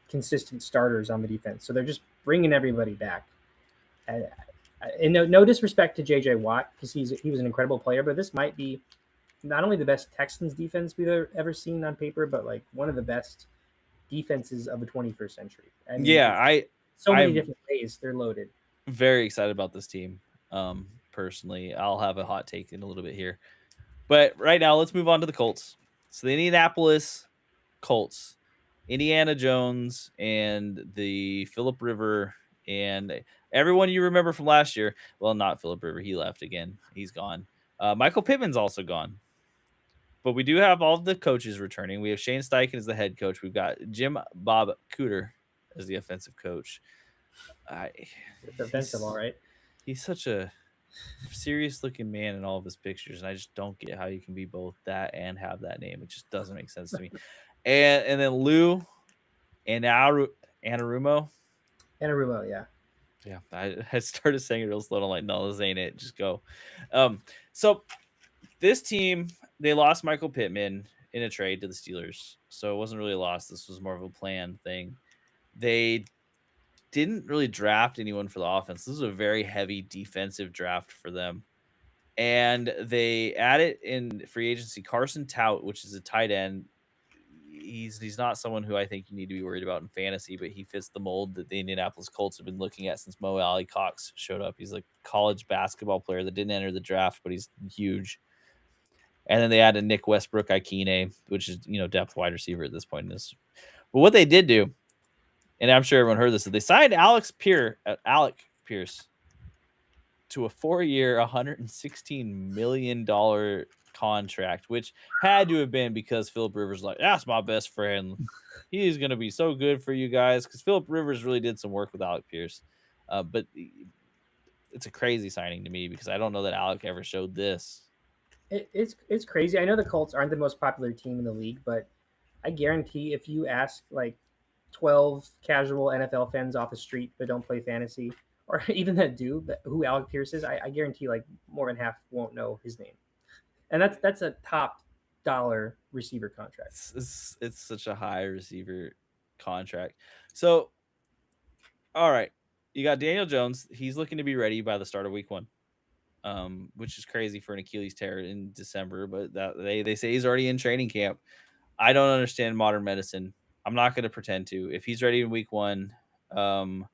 consistent starters on the defense. So they're just bringing everybody back. And, and no disrespect to J.J. Watt because he was an incredible player, but this might be not only the best Texans defense we've ever seen on paper, but like one of the best defenses of the 21st century. I mean, Yeah, it's I so many I'm different ways they're loaded. very excited about this team. Personally, I'll have a hot take in a little bit here. But right now, let's move on to the Colts. So the Indianapolis Colts, Indiana Jones, and the Philip River, and everyone you remember from last year. Well, not Philip River. He left again. He's gone. Michael Pittman's also gone. But we do have all of the coaches returning. We have Shane Steichen as the head coach. We've got Jim Bob Cooter as the offensive coach. I, It's offensive, all he's right. he's such a serious looking man in all of his pictures, and I just don't get how you can be both that and have that name. It just doesn't make sense to me. And then Lou and Anarumo. Anarumo, yeah. Yeah, I started saying it real slow. I'm like, no, this ain't it. Just go. Um, so this team, they lost Michael Pittman in a trade to the Steelers. So it wasn't really a loss. This was more of a planned thing. They didn't really draft anyone for the offense. This was a very heavy defensive draft for them. And they added in free agency Carson Tout, which is a tight end. He's not someone who I think you need to be worried about in fantasy, but he fits the mold that the Indianapolis Colts have been looking at since Mo Alley Cox showed up. He's a college basketball player that didn't enter the draft, but he's huge. And then they added Nick Westbrook Ikine, which is depth wide receiver at this point in this. But what they did do, and I'm sure everyone heard this, is they signed Alec Pierce to a 4-year, $116 million contract, which had to have been because Philip Rivers like, that's my best friend. He's going to be so good for you guys because Philip Rivers really did some work with Alec Pierce. But it's a crazy signing to me because I don't know that Alec ever showed this. It's crazy. I know the Colts aren't the most popular team in the league, but I guarantee if you ask like 12 casual NFL fans off the street that don't play fantasy, or even that do, who Alec Pierce is, I guarantee like more than half won't know his name. And that's a top dollar receiver contract. It's such a high receiver contract. So, all right, you got Daniel Jones. He's looking to be ready by the start of week one, which is crazy for an Achilles tear in December. But that they say he's already in training camp. I don't understand modern medicine. I'm not going to pretend to. If he's ready in week one, um,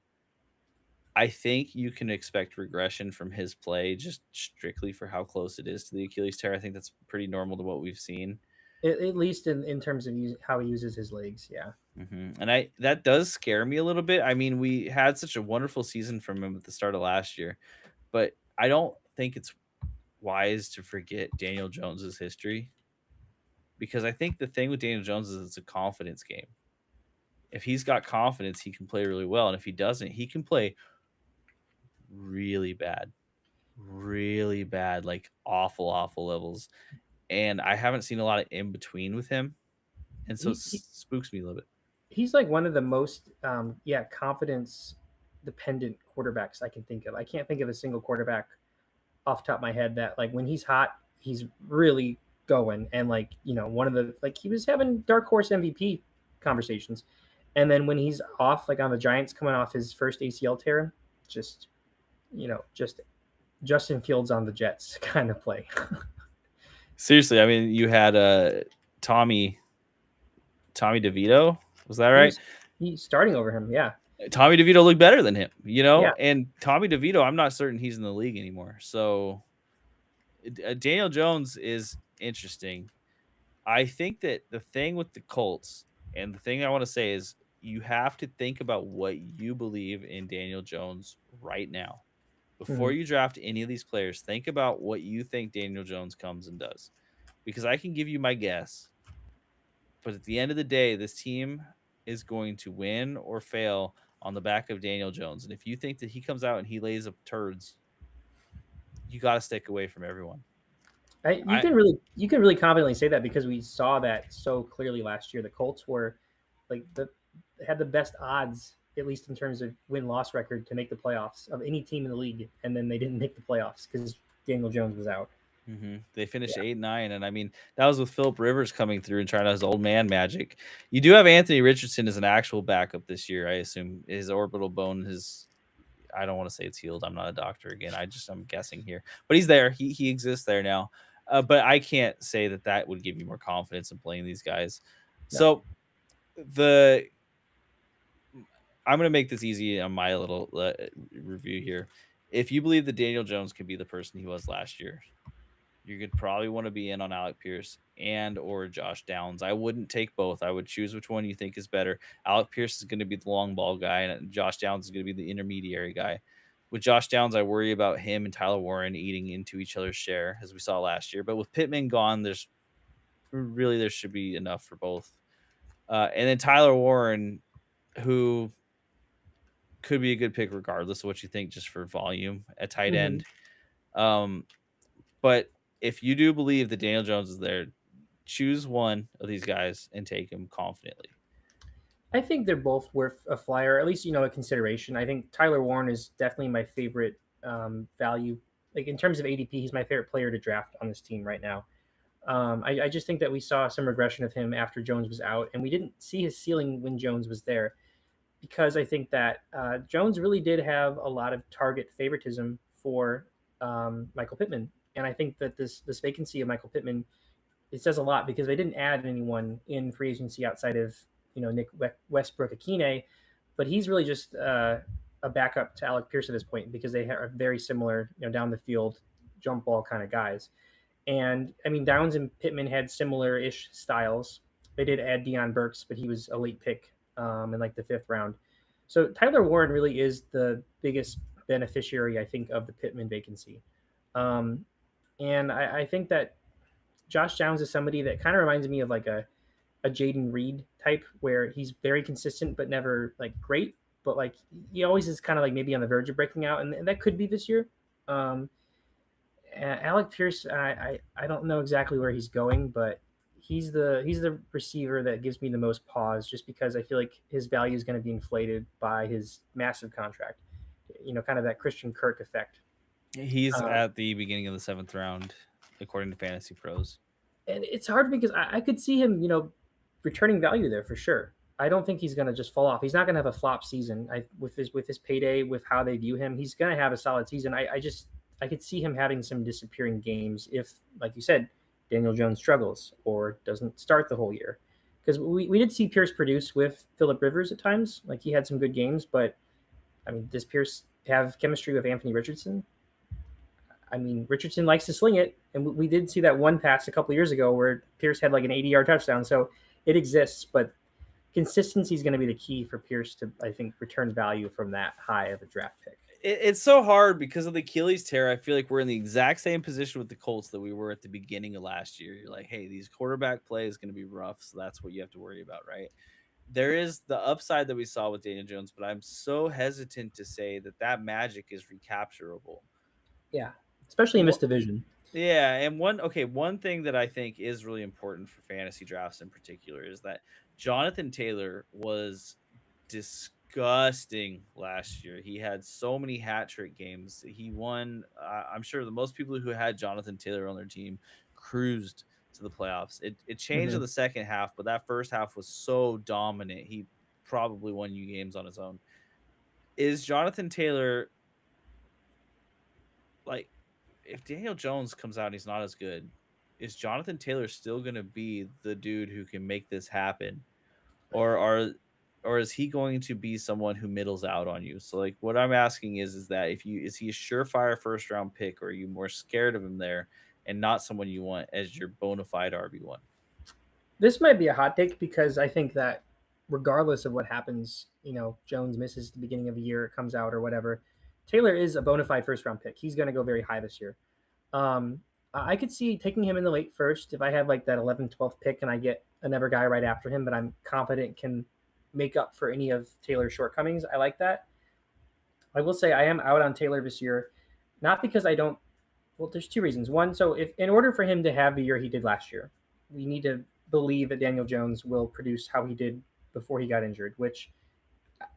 I think you can expect regression from his play just strictly for how close it is to the Achilles tear. I think that's pretty normal to what we've seen. At least in terms of how he uses his legs, yeah. And that does scare me a little bit. I mean, we had such a wonderful season from him at the start of last year, but I don't think it's wise to forget Daniel Jones's history because I think the thing with Daniel Jones is it's a confidence game. If he's got confidence, he can play really well, and if he doesn't, he can play really bad, really bad, like awful, awful levels. And I haven't seen a lot of in between with him, and so it He, he spooks me a little bit. he's like one of the most confidence dependent quarterbacks I can think of. I can't think of a single quarterback off the top of my head that like when he's hot, he's really going. And like, one of the like he was having dark horse MVP conversations. And then when he's off, like on the Giants coming off his first ACL tear, just just Justin Fields on the Jets kind of play. Seriously, I mean, you had Tommy Tommy DeVito, was that he right? was he's starting over him, yeah. Tommy DeVito looked better than him, Yeah. and Tommy DeVito, I'm not certain he's in the league anymore. So Daniel Jones is interesting. I think that the thing with the Colts, and the thing I want to say is you have to think about what you believe in Daniel Jones right now. Before Mhm. you draft any of these players, think about what you think Daniel Jones comes and does. Because I can give you my guess, but at the end of the day, this team is going to win or fail on the back of Daniel Jones. And if you think that he comes out and he lays up turds, you got to stick away from everyone. You I can really confidently say that because we saw that so clearly last year. The Colts were like the had the best odds, at least in terms of win loss record, to make the playoffs of any team in the league, and then they didn't make the playoffs because Daniel Jones was out. They finished Yeah, 8-9, and I mean that was with Philip Rivers coming through and trying out his old man magic. You do have Anthony Richardson as an actual backup this year. I assume his orbital bone has. I don't want to say it's healed. I'm not a doctor again. I'm guessing here, but he's there. He exists there now. But I can't say that that would give you more confidence in playing these guys. no, So the I'm gonna make this easy on my little review here. If you believe that Daniel Jones can be the person he was last year, you could probably want to be in on Alec Pierce and or Josh Downs. I wouldn't take both. I would choose which one you think is better. Alec Pierce is going to be the long ball guy, and Josh Downs is going to be the intermediary guy. With Josh Downs, I worry about him and Tyler Warren eating into each other's share, as we saw last year. But with Pittman gone, there should be enough for both. And then Tyler Warren, who could be a good pick regardless of what you think, just for volume at tight hmm end. Um, but if you do believe that Daniel Jones is there, choose one of these guys and take him confidently. I think they're both worth a flyer, at least a consideration. I think Tyler Warren is definitely my favorite value. Like in terms of ADP, he's my favorite player to draft on this team right now. I just think that we saw some regression of him after Jones was out, and we didn't see his ceiling when Jones was there because I think that Jones really did have a lot of target favoritism for Michael Pittman, and I think that this vacancy of Michael Pittman, it says a lot because they didn't add anyone in free agency outside of Nick Westbrook Akine, but he's really just a backup to Alec Pierce at this point because they are very similar, down the field jump ball kind of guys. And I mean, Downs and Pittman had similar-ish styles. They did add Deion Burks, but he was a late pick in like the fifth round. So Tyler Warren really is the biggest beneficiary, I think, of the Pittman vacancy. Um, and I think that Josh Downs is somebody that kind of reminds me of like a Jaden Reed type, where he's very consistent but never like great, but like he always is kind of like maybe on the verge of breaking out, and that could be this year. Um, Alec Pierce, I don't know exactly where he's going, but he's the receiver that gives me the most pause, just because I feel like his value is going to be inflated by his massive contract. Kind of that Christian Kirk effect. He's Um, at the beginning of the seventh round, according to Fantasy Pros. and it's hard because I could see him, returning value there for sure. I don't think he's going to just fall off. He's not going to have a flop season. With his payday, with how they view him, he's going to have a solid season. I could see him having some disappearing games if, like you said, Daniel Jones struggles or doesn't start the whole year. Because we did see Pierce produce with Philip Rivers at times. Like he had some good games, but I mean, does Pierce have chemistry with Anthony Richardson? I mean, Richardson likes to sling it, and we did see that one pass a couple years ago where Pierce had like an 80-yard touchdown. So it exists, but consistency is going to be the key for Pierce to, I think, return value from that high of a draft pick. It's so hard because of the Achilles tear. I feel like we're in the exact same position with the Colts that we were at the beginning of last year. You're like, hey, these quarterback play is going to be rough, so that's what you have to worry about, right? There is the upside that we saw with Daniel Jones, but I'm so hesitant to say that that magic is recapturable. Yeah, especially in this division. Yeah, and one thing that I think is really important for fantasy drafts in particular is that Jonathan Taylor was disgusting last year. He had so many hat trick games. He won. I'm sure the most people who had Jonathan Taylor on their team cruised to the playoffs. It changed in Mm-hmm. the second half, but that first half was so dominant. He probably won you games on his own. Is Jonathan Taylor like if Daniel Jones comes out and he's not as good, is Jonathan Taylor still going to be the dude who can make this happen, or is he going to be someone who middles out on you? So like what I'm asking is that if you is he a surefire first round pick, or are you more scared of him there and not someone you want as your bona fide RB1? This might be a hot take because I think that regardless of what happens, Jones misses the beginning of the year, it comes out or whatever. Taylor is a bona fide first round pick. He's going to go very high this year. I could see taking him in the late first if I have like that 11th, 12th pick and I get another guy right after him, but I'm confident can make up for any of Taylor's shortcomings. I like that. I will say I am out on Taylor this year, not because I don't. Well, there's two reasons. One, so if in order for him to have the year he did last year, we need to believe that Daniel Jones will produce how he did before he got injured, which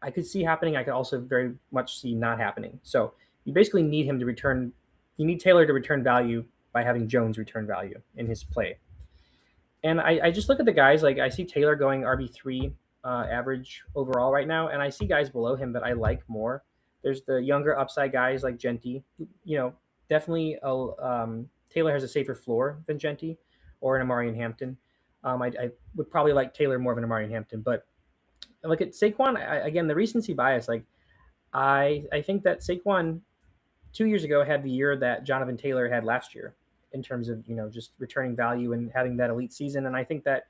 I could see happening. I could also very much see not happening. So you basically need him to return. You need Taylor to return value by having Jones return value in his play. And I just look at the guys like I see Taylor going RB3 average overall right now, and I see guys below him that I like more. There's the younger upside guys like Genty. Definitely Taylor has a safer floor than Genty or an Amari and Hampton. I would probably like Taylor more than Amari and Hampton, but look at Saquon again. The recency bias, like I think that Saquon 2 years ago had the year that Jonathan Taylor had last year in terms of just returning value and having that elite season. And I think that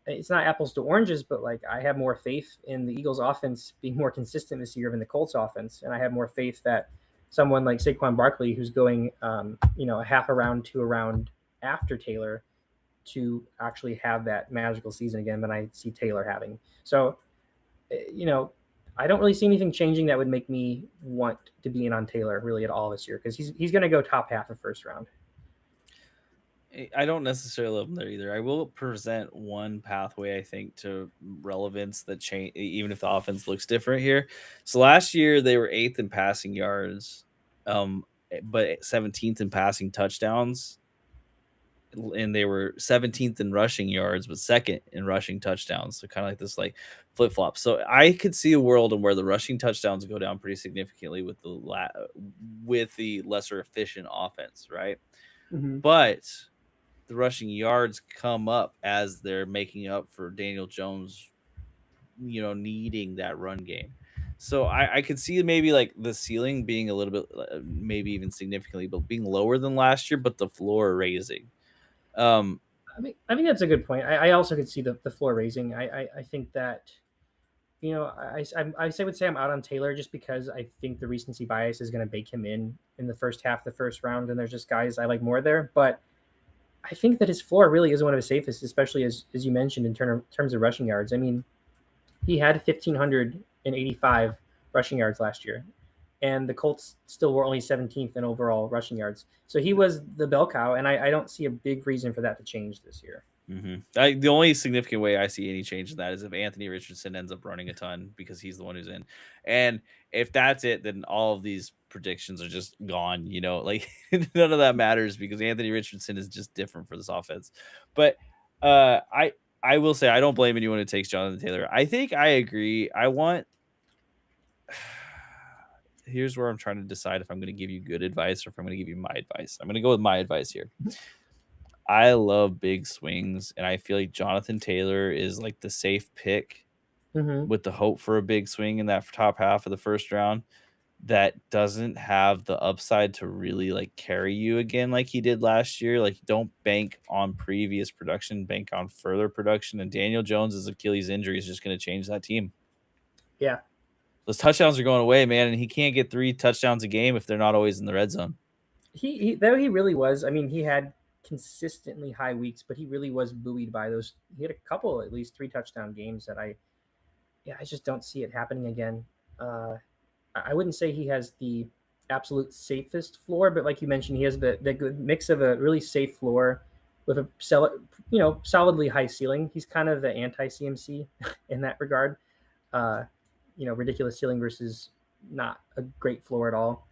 it's not apples to oranges, but like I have more faith in the Eagles offense being more consistent this year than the Colts offense, and I have more faith that someone like Saquon Barkley, who's going a half a round to a round after Taylor, to actually have that magical season again than I see Taylor having. So, I don't really see anything changing that would make me want to be in on Taylor really at all this year because he's going to go top half of first round. I don't necessarily love them there either. I will present one pathway I think to relevance that change, even if the offense looks different here. So last year they were eighth in passing yards, but 17th in passing touchdowns, and they were 17th in rushing yards, but second in rushing touchdowns. So kind of like this like flip flop. So I could see a world in where the rushing touchdowns go down pretty significantly with the lesser efficient offense, right? Mm-hmm. But the rushing yards come up as they're making up for Daniel Jones, needing that run game. So I could see maybe like the ceiling being a little bit, maybe even significantly, but being lower than last year, but the floor raising. Um, I think that's a good point. I also could see the floor raising. I think that I would say I'm out on Taylor just because I think the recency bias is going to bake him in the first half, the first round, and there's just guys I like more there. But I think that his floor really is one of his safest, especially as you mentioned in terms of rushing yards. I mean, he had 1,585 rushing yards last year, and the Colts still were only 17th in overall rushing yards. So he was the bell cow, and I don't see a big reason for that to change this year. the only significant way I see any change in that is if Anthony Richardson ends up running a ton because he's the one who's in. And if that's it, then all of these predictions are just gone. Like none of that matters because Anthony Richardson is just different for this offense. But I will say I don't blame anyone who takes Jonathan Taylor. I think I agree. I want here's where I'm trying to decide if I'm going to give you good advice or if I'm going to give you my advice. I'm going to go with my advice here. I love big swings, and I feel like Jonathan Taylor is like the safe pick Mm-hmm. with the hope for a big swing in that top half of the first round that doesn't have the upside to really like carry you again like he did last year. Like don't bank on previous production, bank on further production. And Daniel Jones's Achilles injury is just going to change that team. Yeah, Those touchdowns are going away, man, and he can't get 3 touchdowns a game if they're not always in the red zone. he really was. I mean, he had consistently high weeks, but he really was buoyed by those. He had a couple, at least 3 touchdown games that I just don't see it happening again. I wouldn't say he has the absolute safest floor, but like you mentioned, he has the good mix of a really safe floor with a solidly high ceiling. He's kind of the anti CMC in that regard. Uh, ridiculous ceiling versus not a great floor at all.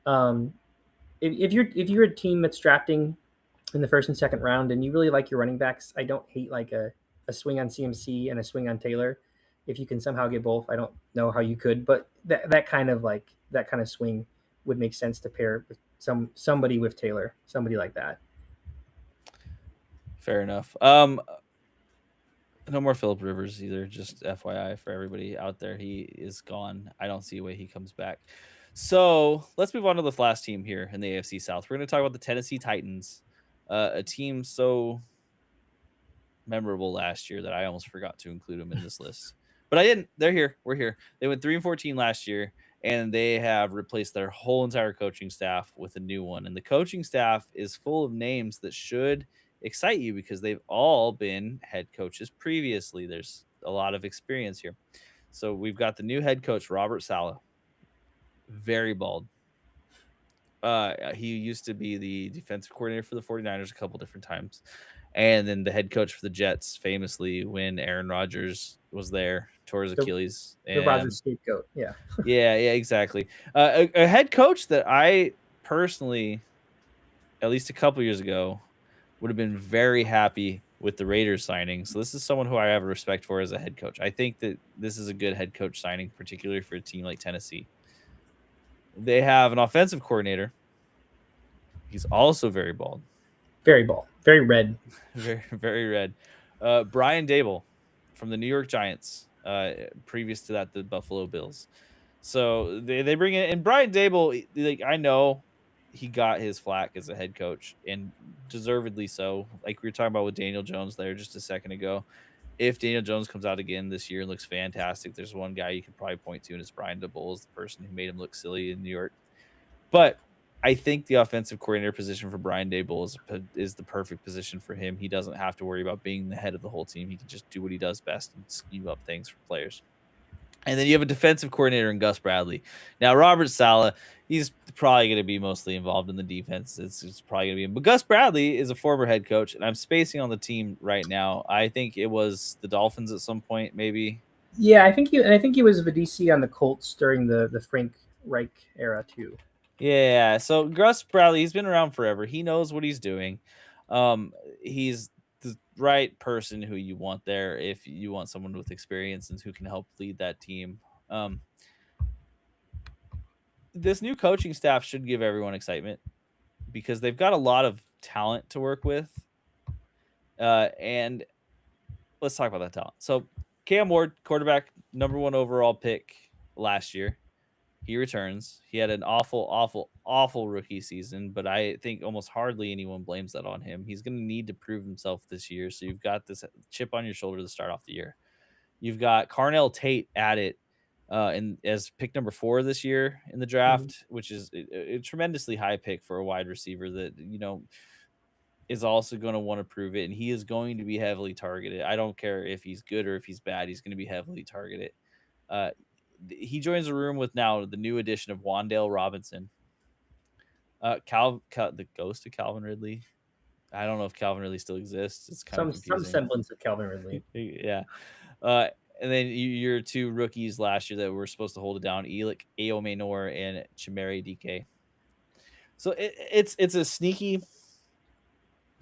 Um, if you're a team that's drafting in the first and second round and you really like your running backs, I don't hate like a swing on CMC and a swing on Taylor. If you can somehow get both, I don't know how you could, but that kind of swing would make sense to pair with somebody with Taylor, somebody like that. Fair enough. No more Philip Rivers either. Just FYI for everybody out there, he is gone. I don't see a way he comes back. So let's move on to the last team here in the AFC South. We're going to talk about the Tennessee Titans, a team so memorable last year that I almost forgot to include them in this list. But I didn't. They're here. We're here. They went 3-14 last year, and they have replaced their whole entire coaching staff with a new one. And the coaching staff is full of names that should excite you because they've all been head coaches previously. There's a lot of experience here. So we've got the new head coach, Robert Saleh, very bald. He used to be the defensive coordinator for the 49ers a couple different times, and then the head coach for the Jets, famously when Aaron Rodgers was there, tore his The Achilles. the And Rogers scapegoat. Yeah. yeah, exactly. A head coach that I personally, at least a couple years ago, would have been very happy with the Raiders signing. So this is someone who I have a respect for as a head coach. I think that this is a good head coach signing, particularly for a team like Tennessee. They have an offensive coordinator. He's also very bald. Very bald. Very red. Very, very red. Brian Dable from the New York Giants. Previous to that, the Buffalo Bills. So they bring in and Brian Dable. Like, I know he got his flack as a head coach, and deservedly so. Like we were talking about with Daniel Jones there just a second ago. If Daniel Jones comes out again this year and looks fantastic, there's one guy you could probably point to, and it's Brian Dable is the person who made him look silly in New York. But I think the offensive coordinator position for Brian Dable is the perfect position for him. He doesn't have to worry about being the head of the whole team. He can just do what he does best and scheme up things for players. And then you have a defensive coordinator in Gus Bradley. Now, Robert Saleh, he's probably going to be mostly involved in the defense. It's probably going to be him. But Gus Bradley is a former head coach, and I'm spacing on the team right now. I think it was the Dolphins at some point, maybe. Yeah, I think he was the DC on the Colts during the Frank Reich era too. Yeah, so Gus Bradley, he's been around forever. He knows what he's doing. Um, he's the right person who you want there if you want someone with experience and who can help lead that team. Um, this new coaching staff should give everyone excitement because they've got a lot of talent to work with. And let's talk about that talent. So Cam Ward, quarterback, number one overall pick last year. He returns. He had an awful, awful, awful rookie season, but I think almost hardly anyone blames that on him. He's going to need to prove himself this year. So you've got this chip on your shoulder to start off the year. You've got Carnell Tate at it in as pick number 4 this year in the Mhm. draft, which is a tremendously high pick for a wide receiver that is also going to want to prove it, and he is going to be heavily targeted. I don't care if he's good or if he's bad; he's going to be heavily targeted. Uh, he joins the room with now the new addition of Wandale Robinson, the ghost of Calvin Ridley. I don't know if Calvin Ridley still exists. It's kind of Some confusing. semblance of Calvin Ridley. Yeah. Uh, and then your two rookies last year that were supposed to hold it down, Elik Aomenor and Chimere DK. So it's a sneaky.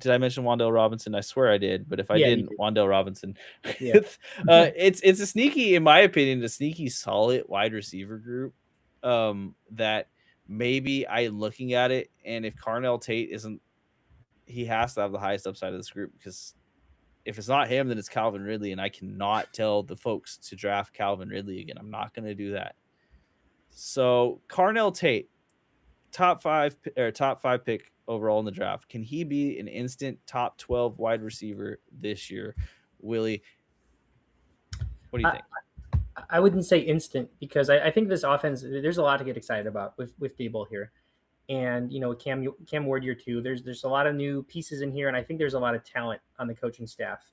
Did I mention Wandale Robinson? I swear I did, but if I Yeah, you didn't, did. Wandale Robinson. Yeah. It's a sneaky, in my opinion, a sneaky solid wide receiver group. That maybe I'm looking at it, and if Carnell Tate isn't, he has to have the highest upside of this group because if it's not him, then it's Calvin Ridley, and I cannot tell the folks to draft Calvin Ridley again. I'm not going to do that. So Carnell Tate, top five pick overall in the draft. Can he be an instant top 12 wide receiver this year? Willie, what do you I, think? I wouldn't say instant because I think this offense there's a lot to get excited about with Dable here. And Cam Ward year 2, there's a lot of new pieces in here, and I think there's a lot of talent on the coaching staff.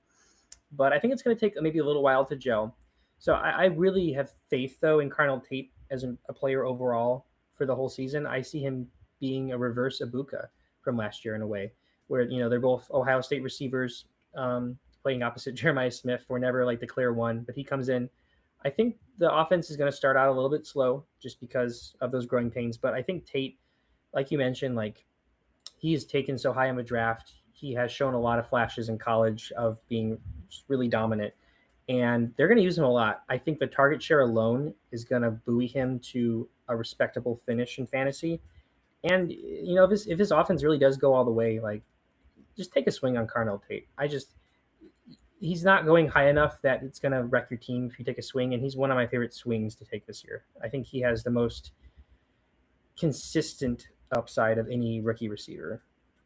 But I think it's going to take maybe a little while to gel. So I really have faith though in Carnell Tate as a player overall for the whole season. I see him being a reverse Ibuka from last year in a way, where they're both Ohio State receivers playing opposite Jeremiah Smith. We're never like the clear one, but he comes in. I think the offense is going to start out a little bit slow just because of those growing pains. But I think Tate, like you mentioned, like he is taken so high in the draft. He has shown a lot of flashes in college of being really dominant, and they're going to use him a lot. I think the target share alone is going to buoy him to a respectable finish in fantasy. And if his offense really does go all the way, like just take a swing on Carnell Tate. He's not going high enough that it's going to wreck your team if you take a swing, and he's one of my favorite swings to take this year. I think he has the most consistent upside of any rookie receiver,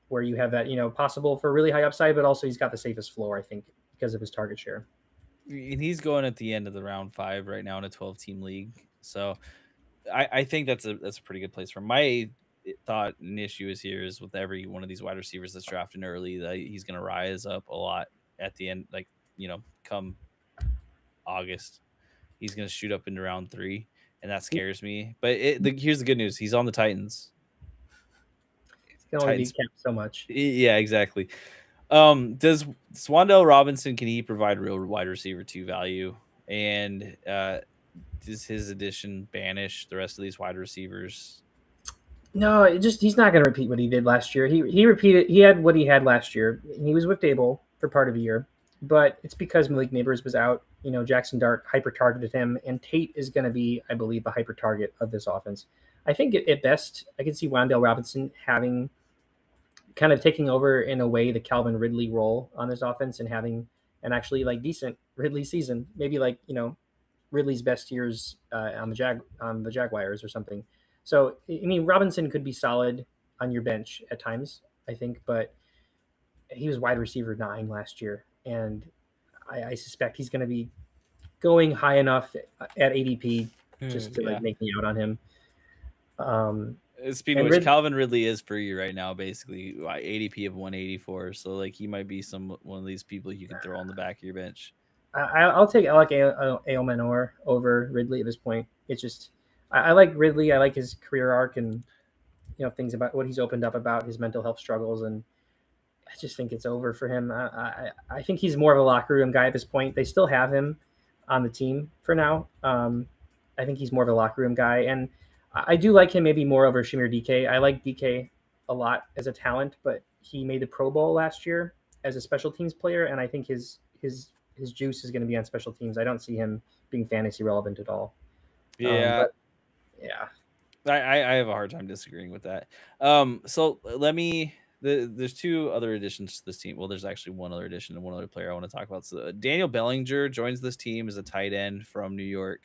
where you have that possible for really high upside, but also he's got the safest floor, I think, because of his target share. And he's going at the end of the round 5 right now in a 12-team league. So I think that's a pretty good place for him. My thought and issue is here is with every one of these wide receivers that's drafted early that he's going to rise up a lot at the end, like come August. He's going to shoot up into round 3, and that scares me. But here's the good news: he's on the Titans. It can only be Titans, kept so much. yeah, exactly. Does Swandell Robinson, can he provide real wide receiver 2 value? And does his addition banish the rest of these wide receivers? No, he's not going to repeat what he did last year. He had what he had last year, and he was with Dable for part of a year. But it's because Malik Neighbors was out. Jackson Dart hyper targeted him, and Tate is going to be, I believe, the hyper target of this offense. I think at best, I can see Wan'Dale Robinson having kind of taking over in a way the Calvin Ridley role on this offense and having an actually like decent Ridley season, maybe like Ridley's best years on the Jaguars or something. So I mean, Robinson could be solid on your bench at times, I think, but he was wide receiver 9 last year, and I suspect he's going to be going high enough at ADP just to Yeah. like make me out on him. Speaking of And which, Calvin Ridley is for you right now, basically ADP of 184. So like he might be one of these people you can throw on the back of your bench. I'll take Alec Ailmanor over Ridley at this point. It's just I like Ridley. I like his career arc and things about what he's opened up about his mental health struggles, and I just think it's over for him. I think he's more of a locker room guy at this point. They still have him on the team for now. I think he's more of a locker room guy, and I do like him maybe more over Shamir DK. I like DK a lot as a talent, but he made the Pro Bowl last year as a special teams player, and I think his juice is going to be on special teams. I don't see him being fantasy relevant at all. Yeah. But yeah, I have a hard time disagreeing with that. So there's 2 other additions to this team. Well, there's actually one other addition and one other player I want to talk about. So Daniel Bellinger joins this team as a tight end from New York,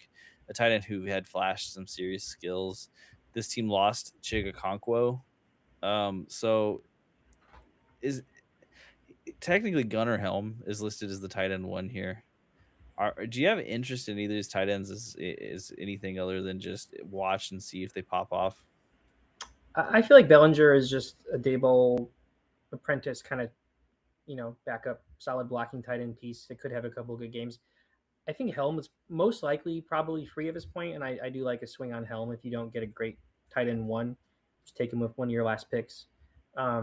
a tight end who had flashed some serious skills. This team lost Chigakonkwo. So is technically Gunnar Helm is listed as the tight end 1 here. Do you have interest in either of these tight ends is anything other than just watch and see if they pop off? I feel like Bellinger is just a Dable apprentice kind of backup solid blocking tight end piece that could have a couple of good games. I think Helm is most likely probably free at this point, and I do like a swing on Helm if you don't get a great tight end 1. Just take him with one of your last picks,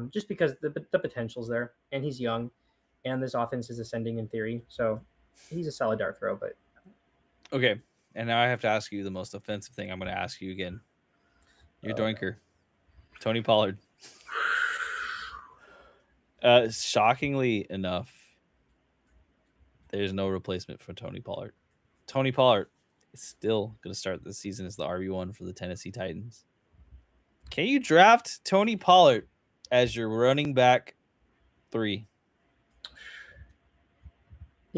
just because the potential's there, and he's young, and this offense is ascending in theory. So he's a solid dart throw. But Okay, and now I have to ask you the most offensive thing I'm going to ask you again. Your Doinker, Tony Pollard. Shockingly enough, there's no replacement for Tony Pollard. Tony Pollard is still going to start this season as the RB1 for the Tennessee Titans. Can you draft Tony Pollard as your running back 3?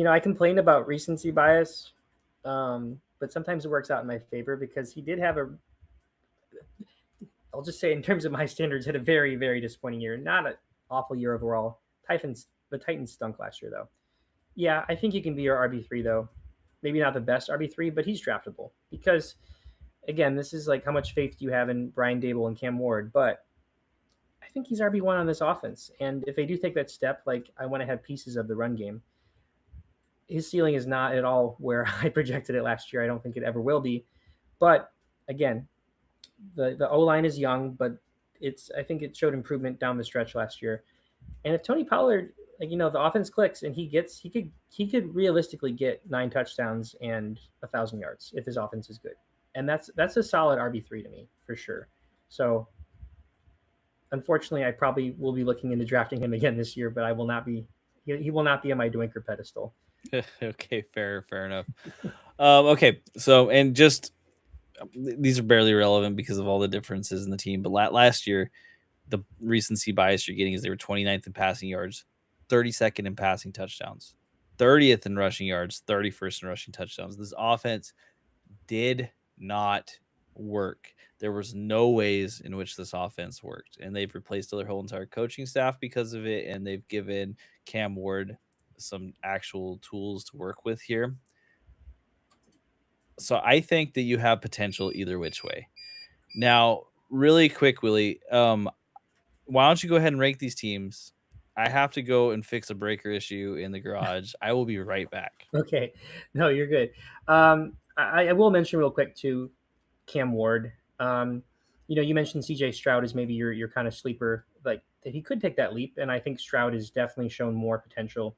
I complain about recency bias, but sometimes it works out in my favor because he did have I'll just say in terms of my standards, had a very, very disappointing year. Not an awful year overall. The Titans stunk last year, though. Yeah, I think he can be your RB3, though. Maybe not the best RB3, but he's draftable because, again, this is like how much faith do you have in Brian Dable and Cam Ward? But I think he's RB1 on this offense. And if they do take that step, like I want to have pieces of the run game, his ceiling is not at all where I projected it last year. I don't think it ever will be. But again, the O line is young, but I think it showed improvement down the stretch last year. And if Tony Pollard, the offense clicks and he could realistically get 9 touchdowns and 1,000 yards if his offense is good, and that's a solid RB3 to me for sure. So unfortunately, I probably will be looking into drafting him again this year, but I will not be. He will not be on my Doinker pedestal. Okay, fair enough. Okay, so and just these are barely relevant because of all the differences in the team. But last year, the recency bias you're getting is they were 29th in passing yards, 32nd in passing touchdowns, 30th in rushing yards, 31st in rushing touchdowns. This offense did not work. There was no ways in which this offense worked, and they've replaced their whole entire coaching staff because of it, and they've given Cam Ward some actual tools to work with here. So I think that you have potential either which way. Now, really quick, Willie, why don't you go ahead and rank these teams I have to go and fix a breaker issue in the garage. I will be right back. Okay, no, you're good. I will mention real quick too, Cam Ward. You mentioned CJ Stroud is maybe your kind of sleeper, like that he could take that leap, and I think Stroud has definitely shown more potential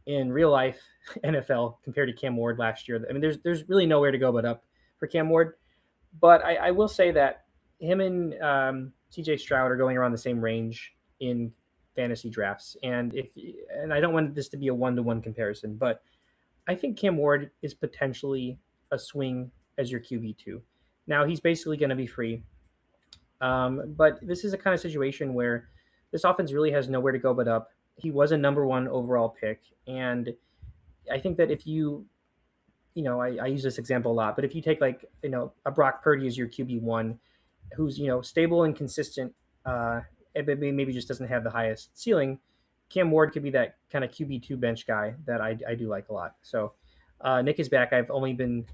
in real life NFL compared to Cam Ward last year. I mean, there's really nowhere to go but up for Cam Ward. But I will say that him and CJ Stroud are going around the same range in fantasy drafts, and I don't want this to be a 1-to-1 comparison, but I think Cam Ward is potentially a swing as your QB2. Now he's basically going to be free, but this is a kind of situation where this offense really has nowhere to go but up. He was a number one overall pick, and I think that if I use this example a lot, but if you take like a Brock Purdy as your QB1, who's stable and consistent, but maybe just doesn't have the highest ceiling, Cam Ward could be that kind of QB2 bench guy that I do like a lot. So Nick is back. I've only been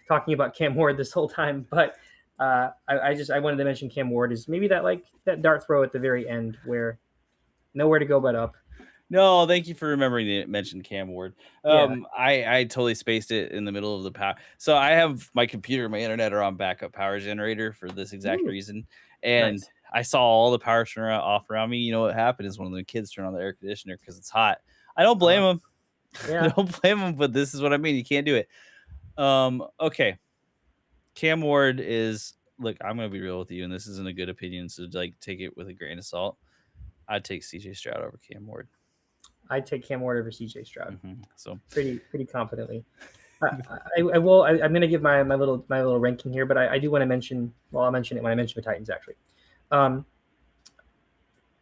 talking about Cam Ward this whole time, but I wanted to mention Cam Ward is maybe that dart throw at the very end where nowhere to go but up. No, thank you for remembering to mention Cam Ward. Yeah. I totally spaced it in the middle of the power. So I have my computer and my internet are on backup power generator for this exact Ooh, reason. And nice. I saw all the power turn off around me. You know what happened is one of the kids turned on the air conditioner because it's hot. I don't blame them. Yeah. Don't blame them, but this is what I mean. You can't do it. Okay. Cam Ward is look, I'm gonna be real with you, and this isn't a good opinion, so like take it with a grain of salt. I'd take CJ Stroud over Cam Ward. I'd take Cam Ward over CJ Stroud So pretty confidently. I will. I'm going to give my little ranking here, but I do want to mention. Well, I'll mention it when I mention the Titans. Actually, um,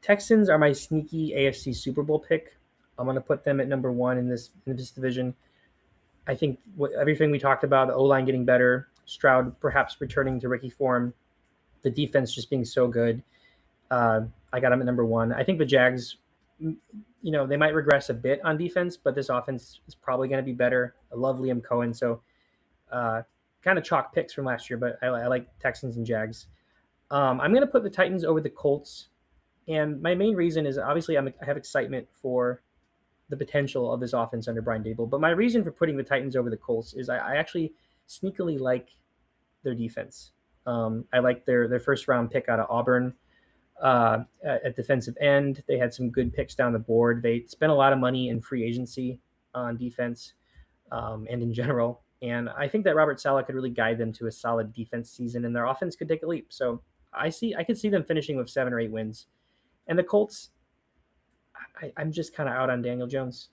Texans are my sneaky AFC Super Bowl pick. I'm going to put them at number one in this division. I think everything we talked about, the O line getting better, Stroud perhaps returning to rookie form, the defense just being so good. I got them at number one. I think the Jags, they might regress a bit on defense, but this offense is probably going to be better. I love Liam Cohen, so kind of chalk picks from last year, but I like Texans and Jags. I'm going to put the Titans over the Colts, and my main reason is obviously I have excitement for the potential of this offense under Brian Dable, but my reason for putting the Titans over the Colts is I actually sneakily like their defense. I like their first round pick out of Auburn at defensive end. They had some good picks down the board. They spent a lot of money in free agency on defense and in general. And I think that Robert Saleh could really guide them to a solid defense season, and their offense could take a leap. So I could see them finishing with 7 or 8 wins. And the Colts, I'm just kind of out on Daniel Jones,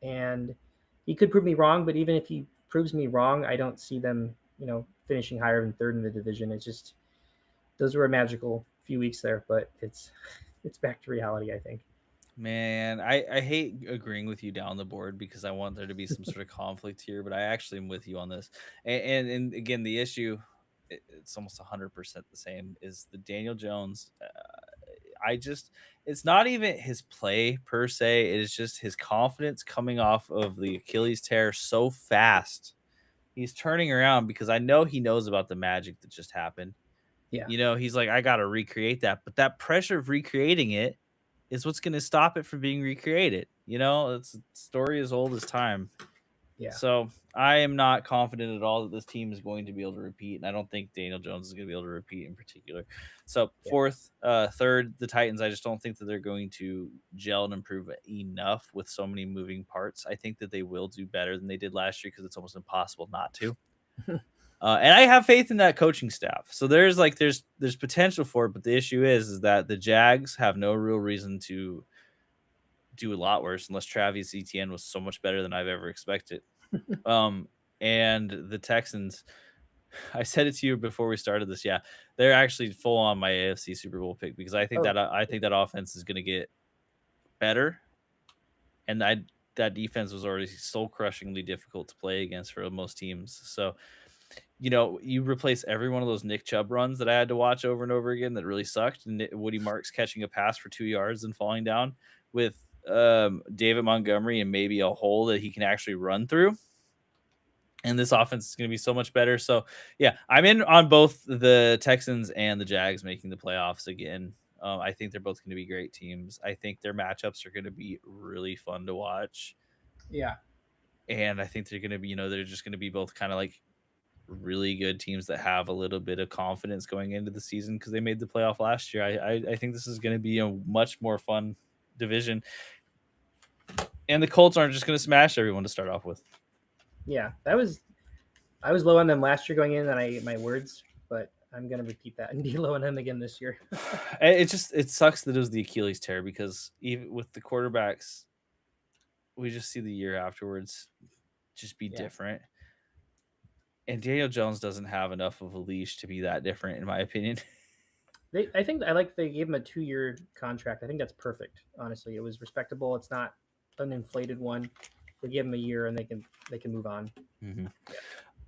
and he could prove me wrong. But even if he proves me wrong, I don't see them, finishing higher than third in the division. It's just those were a magical few weeks there, but it's back to reality, I think. man, I hate agreeing with you down the board because I want there to be some sort of conflict here, but I actually am with you on this. And again, the issue, it's almost 100% the same, is the Daniel Jones. It's not even his play per se. It is just his confidence coming off of the Achilles tear so fast. He's turning around because I know he knows about the magic that just happened. Yeah, He's like, I got to recreate that. But that pressure of recreating it is what's going to stop it from being recreated. It's a story as old as time. yeah, So I am not confident at all that this team is going to be able to repeat, and I don't think Daniel Jones is going to be able to repeat in particular. So yeah. third, the Titans. I just don't think that they're going to gel and improve enough with so many moving parts. I think that they will do better than they did last year because it's almost impossible not to. And I have faith in that coaching staff. So there's potential for it, but the issue is that the Jags have no real reason to do a lot worse unless Travis Etienne was so much better than I've ever expected. Um, and the Texans, I said it to you before we started this. Yeah, they're actually full on my AFC Super Bowl pick because Oh, I think that offense is going to get better, and that defense was already soul crushingly difficult to play against for most teams. So you replace every one of those Nick Chubb runs that I had to watch over and over again that really sucked, and Woody Marks catching a pass for 2 yards and falling down with David Montgomery and maybe a hole that he can actually run through. And this offense is going to be so much better. So, yeah, I'm in on both the Texans and the Jags making the playoffs again. I think they're both going to be great teams. I think their matchups are going to be really fun to watch, Yeah. and I think they're going to be, they're just going to be both kind of like really good teams that have a little bit of confidence going into the season because they made the playoff last year. I think this is going to be a much more fun division, and the Colts aren't just going to smash everyone to start off with. Yeah. I was low on them last year going in, and I ate my words, but I'm gonna repeat that and be low on them again this year. It sucks that it was the Achilles tear because even with the quarterbacks, we just see the year afterwards just be Yeah. different. And Daniel Jones doesn't have enough of a leash to be that different, in my opinion. I think I like they gave him a 2-year contract. I think that's perfect. Honestly, it was respectable. It's not an inflated one. They give him a year and they can move on. Mhm. Yeah.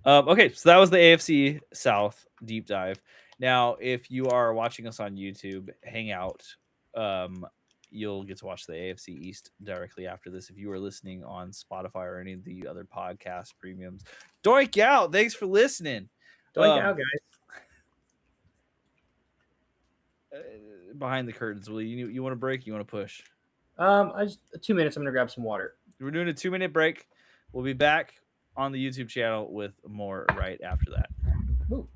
Okay, so that was the AFC South deep dive. Now, if you are watching us on YouTube Hangout, you'll get to watch the AFC East directly after this. If you are listening on Spotify or any of the other podcast premiums, doink out. Thanks for listening. Doink out, guys. Behind the curtains, Will you want to break? You want to push? I just 2 minutes. I'm gonna grab some water. We're doing a 2-minute break. We'll be back on the YouTube channel with more right after that. Ooh.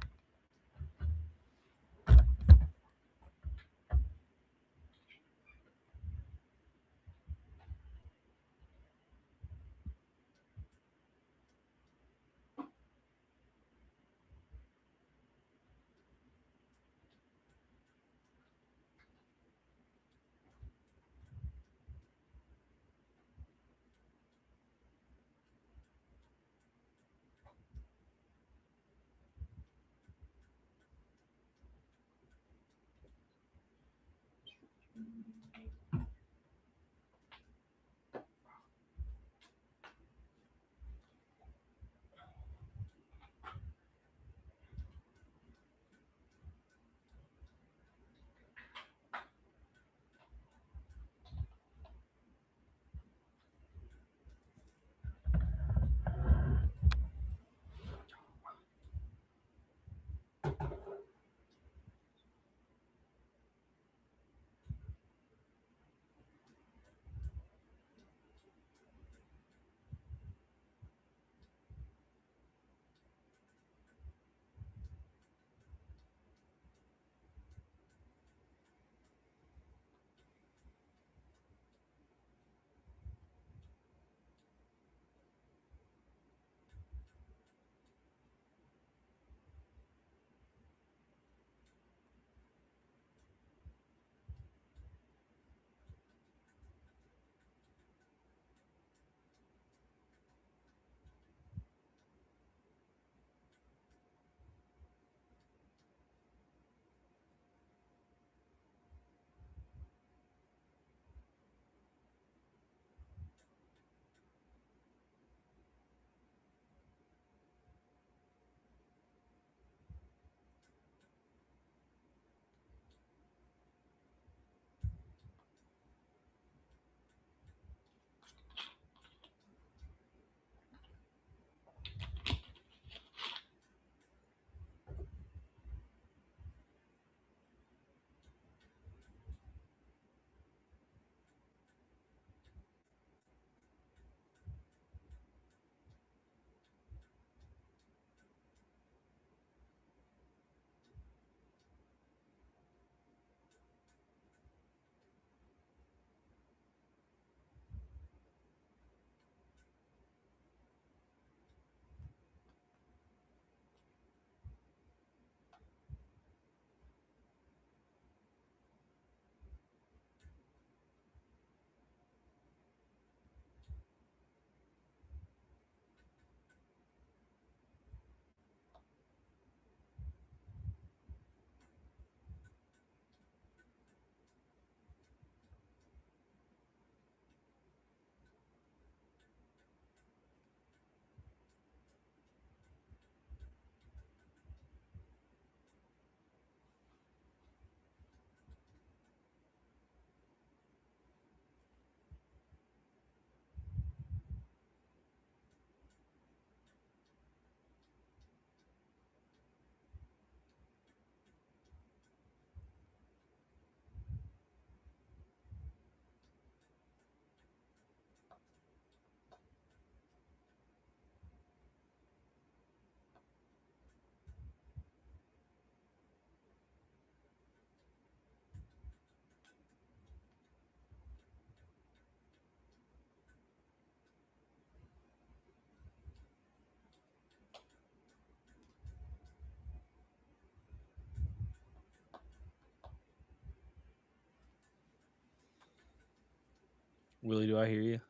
Willie, do I hear you?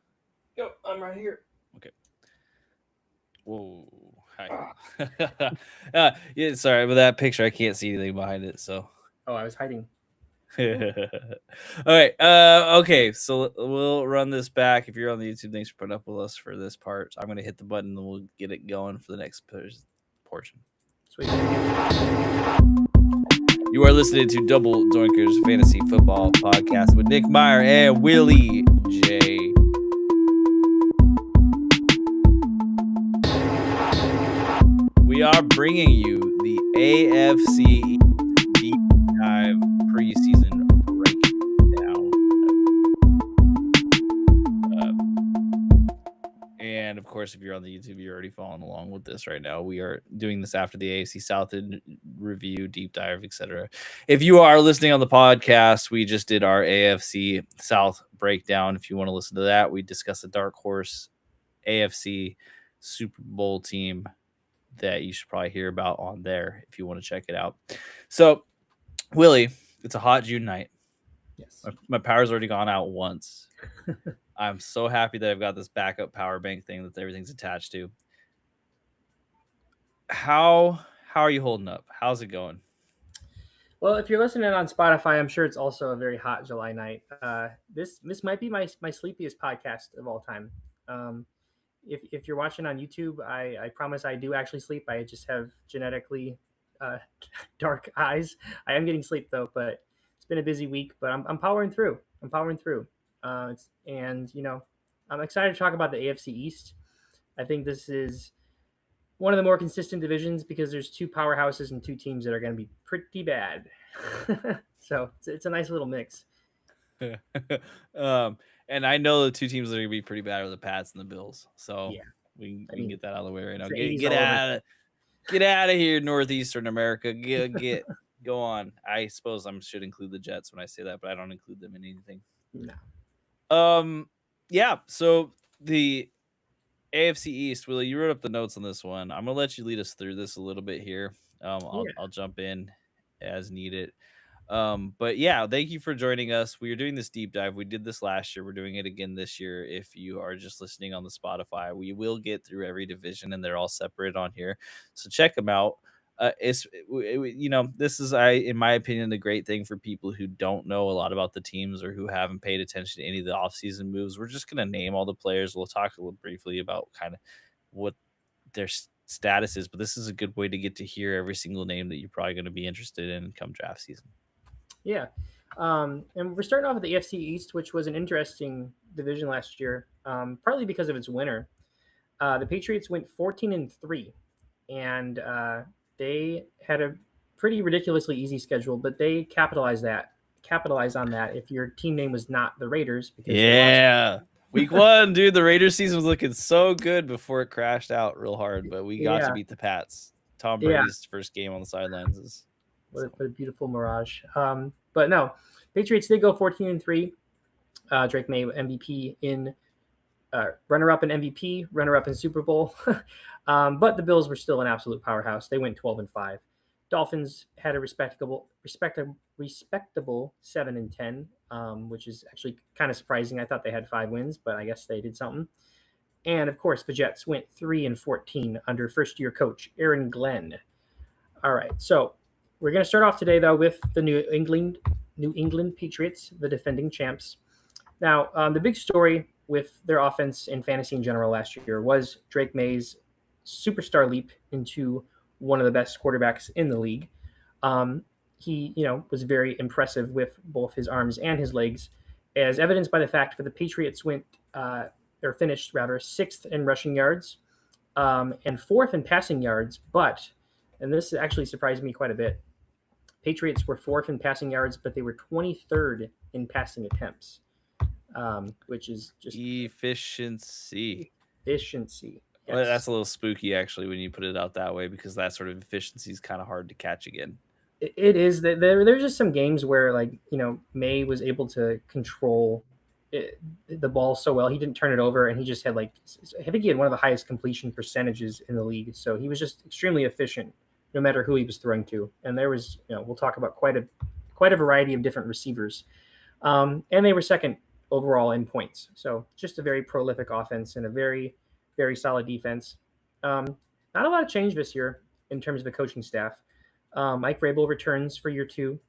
Yep, I'm right here. Okay. Whoa. Hi. Ah. Yeah, sorry, but that picture I can't see anything behind it, so Oh, I was hiding. all right. Okay. So we'll run this back. If you're on the YouTube, thanks for putting up with us for this part. I'm gonna hit the button and we'll get it going for the next portion. Sweet. You are listening to Double Doinkers Fantasy Football Podcast with Nick Meyer and Willie J. We are bringing you the AFC Deep Dive preseason breakdown. And of course, if you're on the YouTube, you're already following along with this right now. We are doing this after the AFC South review, deep dive, etc. If you are listening on the podcast, we just did our AFC South breakdown. If you want to listen to that, we discussed the dark horse AFC Super Bowl team that you should probably hear about on there if you want to check it out. So, Willie, it's a hot June night. Yes. My power's already gone out once. I'm so happy that I've got this backup power bank thing that everything's attached to. How are you holding up? How's it going? Well, if you're listening on Spotify, I'm sure it's also a very hot July night. This might be my sleepiest podcast of all time. If you're watching on YouTube, I promise I do actually sleep. I just have genetically uh, dark eyes. I am getting sleep though, but it's been a busy week. But I'm powering through. I'm powering through. And I'm excited to talk about the AFC East. I think this is one of the more consistent divisions because there's two powerhouses and two teams that are going to be pretty bad. So it's a nice little mix. And I know the two teams that are gonna be pretty bad are the Pats and the Bills. So Yeah, we I can mean, get that out of the way right now. it's the Get 80s get all over. out of get out of here, Northeastern America. Get go on. I suppose I should include the Jets when I say that, but I don't include them in anything. No. Yeah. So the AFC East, Willie, you wrote up the notes on this one. I'm gonna let you lead us through this a little bit here. Yeah. I'll jump in as needed. But yeah, thank you for joining us. We are doing this deep dive. We did this last year. We're doing it again this year. If you are just listening on the Spotify, we will get through every division, and they're all separate on here. So check them out. This is, in my opinion, the great thing for people who don't know a lot about the teams or who haven't paid attention to any of the offseason moves. We're just gonna name all the players. We'll talk a little briefly about kind of what their status is, but this is a good way to get to hear every single name that you're probably going to be interested in come draft season. Yeah. And we're starting off with the AFC East, which was an interesting division last year, partly because of its winner. The Patriots went 14-3, and they had a pretty ridiculously easy schedule, but they capitalized on that. If your team name was not the Raiders, because yeah, week 1, dude, the Raiders season was looking so good before it crashed out real hard, but we got to beat the Pats. Tom Brady's first game on the sidelines is what a beautiful mirage. But no, Patriots did go 14-3. Drake May MVP in runner-up in MVP, runner-up in Super Bowl. But the Bills were still an absolute powerhouse. They went 12-5. Dolphins had a respectable 7-10, which is actually kind of surprising. I thought they had 5 wins, but I guess they did something. And of course, the Jets went 3-14 under first-year coach Aaron Glenn. All right, so we're going to start off today though with the New England Patriots, the defending champs. Now, the big story with their offense and fantasy in general last year was Drake May's superstar leap into one of the best quarterbacks in the league. He, was very impressive with both his arms and his legs, as evidenced by the fact that the Patriots finished 6th in rushing yards and 4th in passing yards. But, and this actually surprised me quite a bit, Patriots were 4th in passing yards, but they were 23rd in passing attempts, which is just efficiency. Yes. Well, that's a little spooky, actually, when you put it out that way, because that sort of efficiency is kind of hard to catch again. It is. There's just some games where, May was able to control the ball so well. He didn't turn it over, and he just had, I think he had one of the highest completion percentages in the league. So he was just extremely efficient, no matter who he was throwing to. And there was, we'll talk about quite a variety of different receivers. And they were second overall in points. So just a very prolific offense and a very, very solid defense. Um, Not a lot of change this year in terms of the coaching staff. Mike Vrabel returns for year two.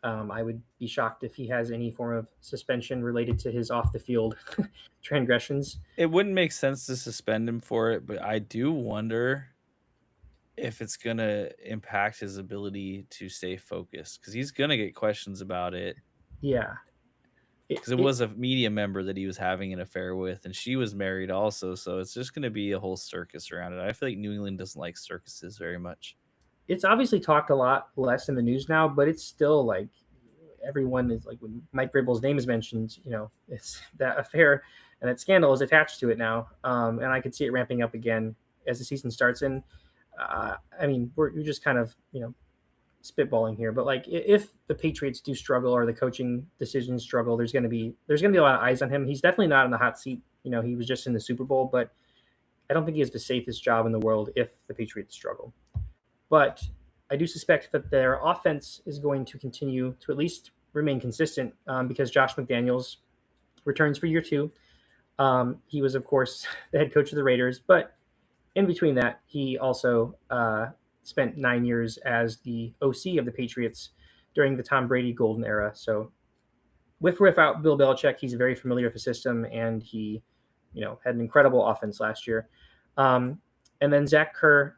I would be shocked if he has any form of suspension related to his off the field transgressions. It wouldn't make sense to suspend him for it, but I do wonder if it's gonna impact his ability to stay focused because he's gonna get questions about it. Yeah, it, Because it it was a media member that he was having an affair with, and she was married also, so it's just gonna be a whole circus around it. I feel like New England doesn't like circuses very much. it's obviously talked a lot less in the news now, but it's still like everyone is like when Mike Vrabel's name is mentioned, it's that affair and that scandal is attached to it now, and I could see it ramping up again as the season starts. And I mean, we're just kind of spitballing here, but like if the Patriots do struggle or the coaching decisions struggle, there's gonna be a lot of eyes on him. He's definitely not in the hot seat. He was just in the Super Bowl, but I don't think he has the safest job in the world if the Patriots struggle. But I do suspect that their offense is going to continue to at least remain consistent because Josh McDaniels returns for year two. He was, of course, the head coach of the Raiders, but in between that, he also spent 9 years as the OC of the Patriots during the Tom Brady golden era. So, with or without Bill Belichick, he's very familiar with the system, and he, had an incredible offense last year. Um, and then Zach Kerr,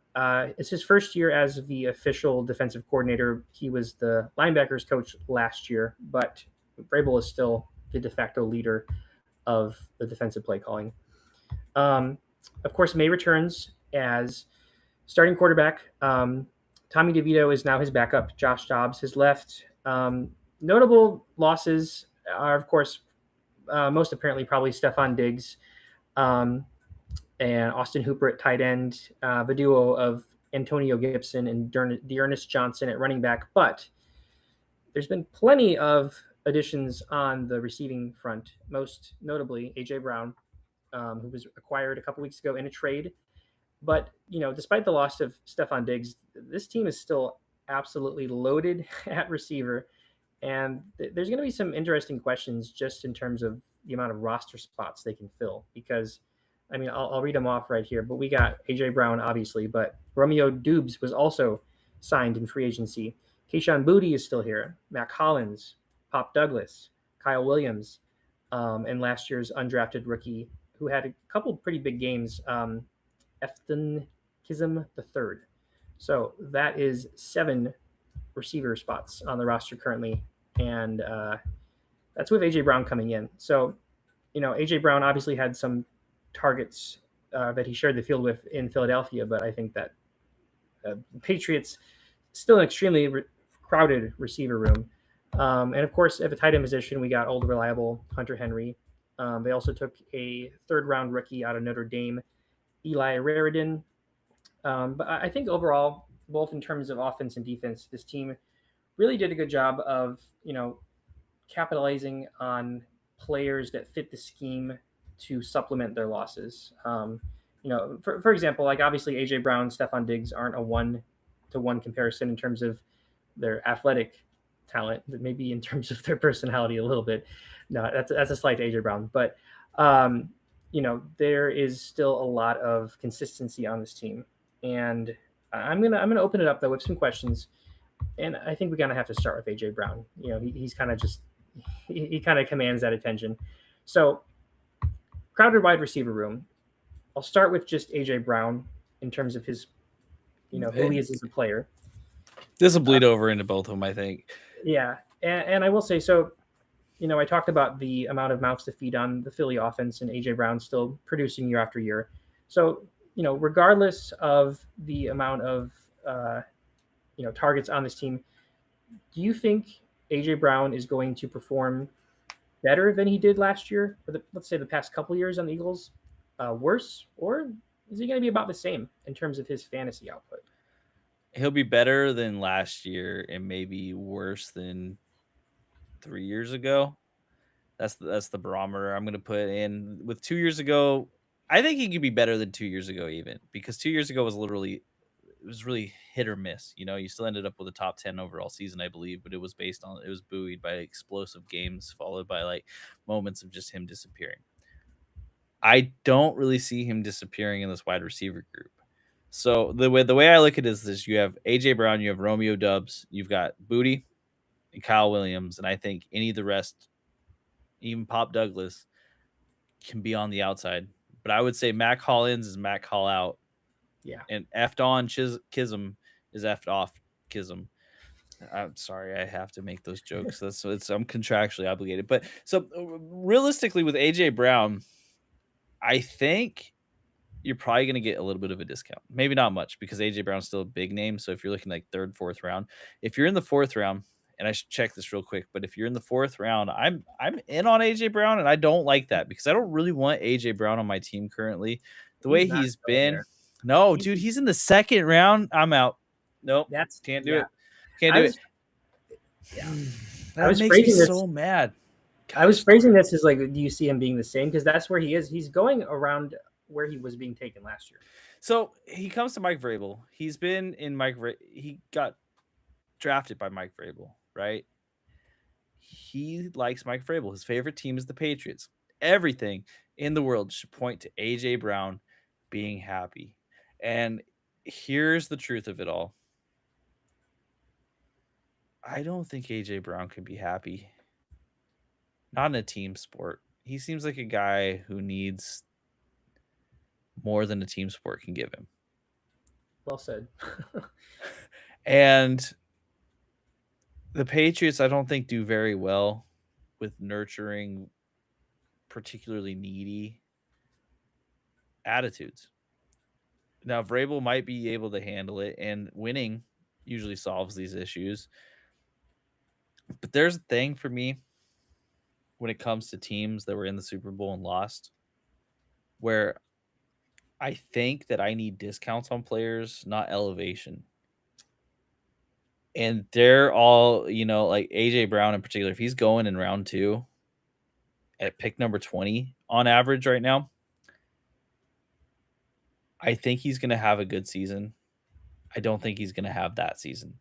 it's his first year as the official defensive coordinator. He was the linebackers coach last year, but Vrabel is still the de facto leader of the defensive play calling. Um, of course, May returns as starting quarterback. Tommy DeVito is now his backup. Josh Dobbs has left. Notable losses are, of course, most apparently probably Stephon Diggs um, and Austin Hooper at tight end, the duo of Antonio Gibson and Dearness Johnson at running back. But there's been plenty of additions on the receiving front, most notably A.J. Brown, who was acquired a couple weeks ago in a trade. But, despite the loss of Stephon Diggs, this team is still absolutely loaded at receiver. And there's going to be some interesting questions just in terms of the amount of roster spots they can fill. Because, I mean, I'll read them off right here. But we got A.J. Brown, obviously, but Romeo Dubes was also signed in free agency. Keyshawn Booty is still here. Mac Hollins, Pop Douglas, Kyle Williams, and last year's undrafted rookie who had a couple pretty big games, Efton Kism the third. So that is 7 receiver spots on the roster currently, and that's with AJ Brown coming in. So, AJ Brown obviously had some targets that he shared the field with in Philadelphia, but I think that Patriots still an extremely crowded receiver room. And of course, at the tight end position, we got old reliable Hunter Henry. They also took a third round rookie out of Notre Dame, Eli Raridan. But I think overall, both in terms of offense and defense, this team really did a good job of, capitalizing on players that fit the scheme to supplement their losses. For example, like obviously AJ Brown, Stephon Diggs aren't a 1-to-1 comparison in terms of their athletic talent, but maybe in terms of their personality a little bit. No, that's a slight to AJ Brown, but there is still a lot of consistency on this team, and I'm gonna open it up though with some questions, and I think we're gonna have to start with AJ Brown. He's kind of just he kind of commands that attention. So crowded wide receiver room. I'll start with just AJ Brown in terms of his, who he is as a player. This will bleed over into both of them, I think. Yeah, and I will say so. I talked about the amount of mouths to feed on the Philly offense, and AJ Brown still producing year after year. So, regardless of the amount of targets on this team, do you think AJ Brown is going to perform better than he did last year, or let's say the past couple years on the Eagles, worse, or is he going to be about the same in terms of his fantasy output? He'll be better than last year and maybe worse than 3 years ago. That's the barometer I'm gonna put in. With 2 years ago, I think he could be better than 2 years ago even, because 2 years ago was literally it was really hit or miss. You know, you still ended up with a top 10 overall season, I believe, but it was based on it was buoyed by explosive games followed by like moments of just him disappearing. I don't really see him disappearing in this wide receiver group. So the way I look at it is this: you have AJ Brown, you have Romeo Dubs, you've got Booty and Kyle Williams, and I think any of the rest, even Pop Douglas, can be on the outside. But I would say Mac Hollins is Mac Hall out, Yeah. and effed on Kism is effed off Kism. I'm sorry, I have to make those jokes. I'm contractually obligated. But so realistically, with AJ Brown, I think you're probably going to get a little bit of a discount. Maybe not much because AJ Brown's still a big name. So if you're looking like third, fourth round, if you're in the fourth round, and I should check this real quick, but if you're in the fourth round, I'm in on AJ Brown, and I don't like that because I don't really want AJ Brown on my team currently. The way He's not he's going been, there. no, He's dude, he's in the second round. I'm out. Nope, that's can't do yeah. it. Can't I do it. was yeah. I That was makes me phrasing this. so mad. I was Gosh phrasing darn it. this as like, do you see him being the same? Because that's where he is. He's going around where he was being taken last year. So he comes to Mike Vrabel. He's been in he got drafted by Mike Vrabel, right? He likes Mike Vrabel. His favorite team is the Patriots. Everything in the world should point to AJ Brown being happy. And here's the truth of it all. I don't think AJ Brown can be happy. Not in a team sport. He seems like a guy who needs more than a team sport can give him. Well said. And the Patriots, I don't think, do very well with nurturing particularly needy attitudes. Now, Vrabel might be able to handle it, and winning usually solves these issues. But there's a thing for me when it comes to teams that were in the Super Bowl and lost, where I think that I need discounts on players, not elevation. And they're all, like AJ Brown in particular, if he's going in round two at pick number 20 on average right now, I think he's going to have a good season. I don't think he's going to have that season.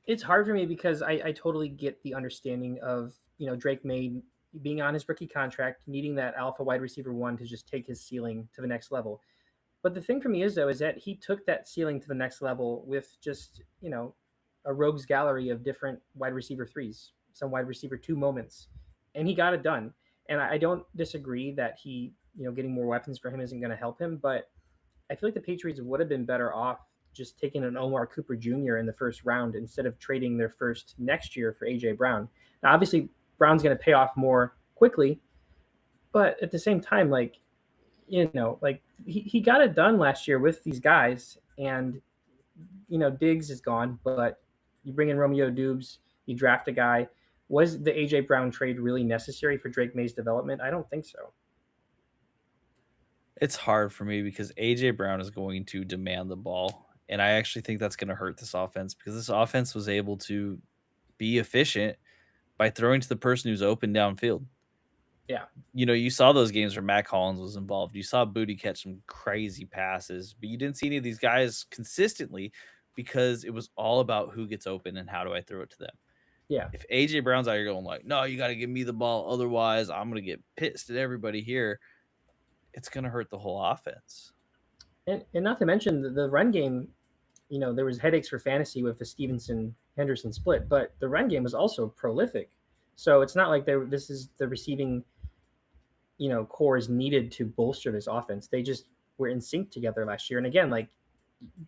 It's hard for me because I totally get the understanding of Drake May being on his rookie contract, needing that alpha wide receiver one to just take his ceiling to the next level. But the thing for me is though is that he took that ceiling to the next level with just a rogues gallery of different wide receiver threes, some wide receiver two moments, and he got it done. And I don't disagree that he getting more weapons for him isn't going to help him, but I feel like the Patriots would have been better off just taking an Omar Cooper Jr. in the first round instead of trading their first next year for AJ Brown. Now, obviously, Brown's going to pay off more quickly, but at the same time, like like he got it done last year with these guys, and Diggs is gone, but you bring in Romeo Dubes, you draft a guy. Was the AJ Brown trade really necessary for Drake May's development? I don't think so. It's hard for me because AJ Brown is going to demand the ball. And I actually think that's going to hurt this offense because this offense was able to be efficient by throwing to the person who's open downfield. Yeah. You saw those games where Mac Hollins was involved. You saw Booty catch some crazy passes, but you didn't see any of these guys consistently because it was all about who gets open and how do I throw it to them. Yeah. If AJ Brown's out here going like, no, you got to give me the ball. Otherwise, I'm going to get pissed at everybody here. It's going to hurt the whole offense. And not to mention the run game, there was headaches for fantasy with the Stevenson Henderson split, but the run game was also prolific. So it's not like this is the receiving, core is needed to bolster this offense. They just were in sync together last year. And again, like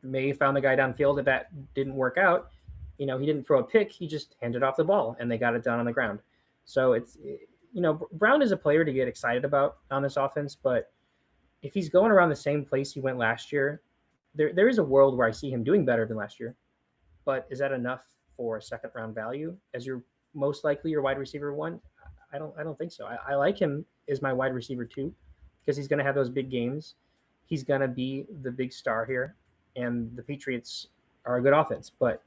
May found the guy downfield. If that didn't work out, he didn't throw a pick. He just handed off the ball and they got it done on the ground. So it's, Brown is a player to get excited about on this offense, but if he's going around the same place he went last year, there is a world where I see him doing better than last year. But is that enough for a second round value as your most likely your wide receiver one? I don't think so. I like him as my wide receiver two because he's going to have those big games. He's going to be the big star here, and the Patriots are a good offense, but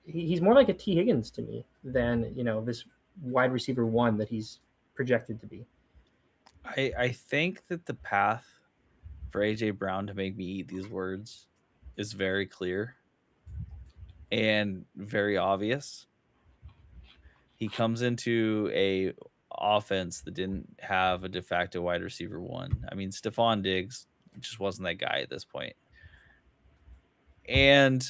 he's more like a T Higgins to me than this wide receiver one that he's projected to be. I think that the path for AJ Brown to make me eat these words is very clear and very obvious. He comes into a offense that didn't have a de facto wide receiver one. I mean, Stephon Diggs just wasn't that guy at this point. And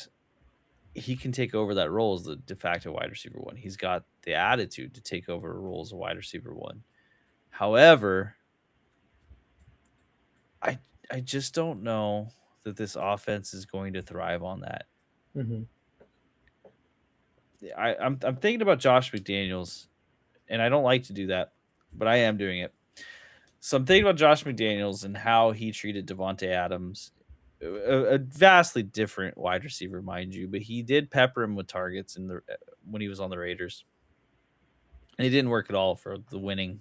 he can take over that role as the de facto wide receiver one. He's got the attitude to take over a role as a wide receiver one. However, I I just don't know that this offense is going to thrive on that. Mm-hmm. I'm thinking about Josh McDaniels, and I don't like to do that, but I am doing it. So I'm thinking about Josh McDaniels and how he treated Devontae Adams, a vastly different wide receiver, mind you, but he did pepper him with targets in the when he was on the Raiders, and it didn't work at all for the winning.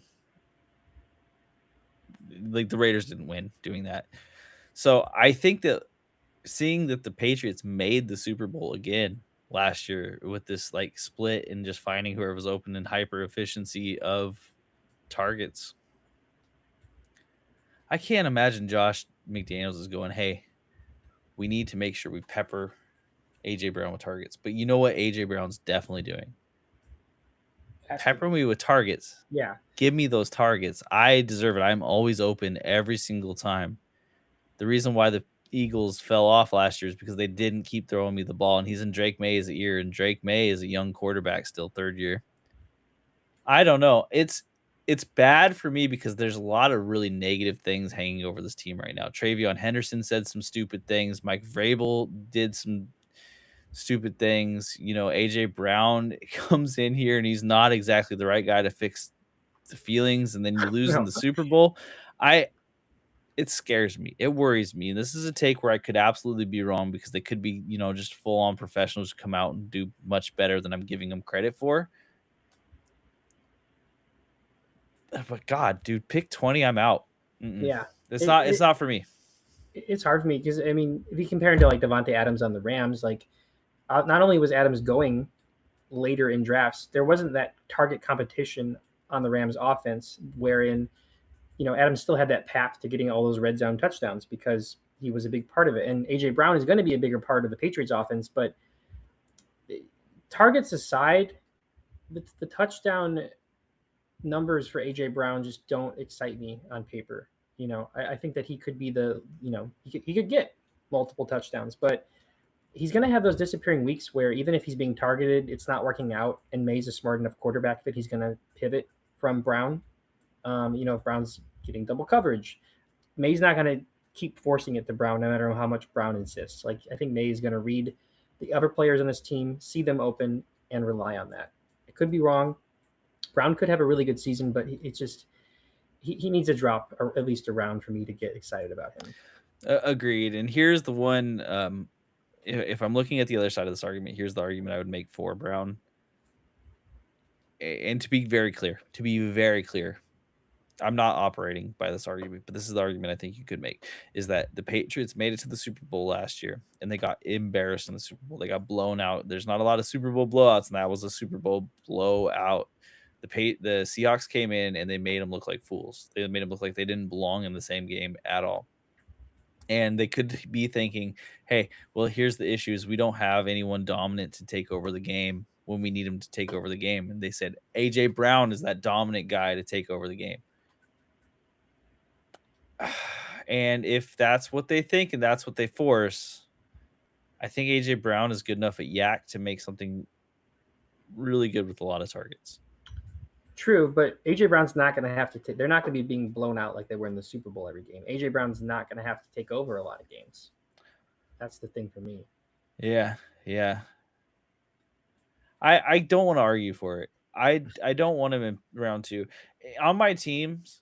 Like the Raiders didn't win doing that. So I think that seeing that the Patriots made the Super Bowl again last year with this like split and just finding whoever was open and hyper efficiency of targets, I can't imagine Josh McDaniels is going, "Hey, we need to make sure we pepper AJ Brown with targets." But you know what AJ Brown's definitely doing? Asking. Pepper me with targets. Yeah. Give me those targets. I deserve it. I'm always open every single time. The reason why the Eagles fell off last year is because they didn't keep throwing me the ball, and he's in Drake May's ear, and Drake May is a young quarterback still, third year. I don't know. It's bad for me because there's a lot of really negative things hanging over this team right now. Travion Henderson said some stupid things. Mike Vrabel did some stupid things. You know, AJ Brown comes in here and he's not exactly the right guy to fix the feelings, and then you lose in No. the Super Bowl. I It scares me. It worries me. This is a take where I could absolutely be wrong because they could be, just full on professionals who come out and do much better than I'm giving them credit for. But God, dude, pick 20. I'm out. Mm-mm. Yeah. It's It, not. It's it not for me. it's hard for me because I mean, if you compare him to like Devontae Adams on the Rams, like not only was Adams going later in drafts, there wasn't that target competition on the Rams offense, wherein Adams still had that path to getting all those red zone touchdowns because he was a big part of it. And AJ Brown is going to be a bigger part of the Patriots offense, but targets aside, the touchdown numbers for AJ Brown just don't excite me on paper. I think that he could be he could get multiple touchdowns, but he's going to have those disappearing weeks where even if he's being targeted, it's not working out. And May's a smart enough quarterback that he's going to pivot from Brown. If Brown's getting double coverage, May's not going to keep forcing it to Brown no matter how much Brown insists. Like I think May is going to read the other players on this team, see them open, and rely on that. It could be wrong. Brown could have a really good season, but it's just he needs a drop or at least a round for me to get excited about him. Agreed. And here's the one. If I'm looking at the other side of this argument, here's the argument I would make for Brown. And to be very clear, I'm not operating by this argument, but this is the argument I think you could make is that the Patriots made it to the Super Bowl last year and they got embarrassed in the Super Bowl. They got blown out. There's not a lot of Super Bowl blowouts, and that was a Super Bowl blowout. The Seahawks came in and they made them look like fools. They made them look like they didn't belong in the same game at all. And they could be thinking, hey, well, here's the issues. We don't have anyone dominant to take over the game when we need him to take over the game. And they said, AJ Brown is that dominant guy to take over the game. And if that's what they think and that's what they force, I think AJ Brown is good enough at yak to make something really good with a lot of targets. True, but AJ Brown's not going to have to. They're not going to be being blown out like they were in the Super Bowl every game. AJ Brown's not going to have to take over a lot of games. That's the thing for me. Yeah, yeah. I don't want to argue for it. I don't want him in round two. On my teams,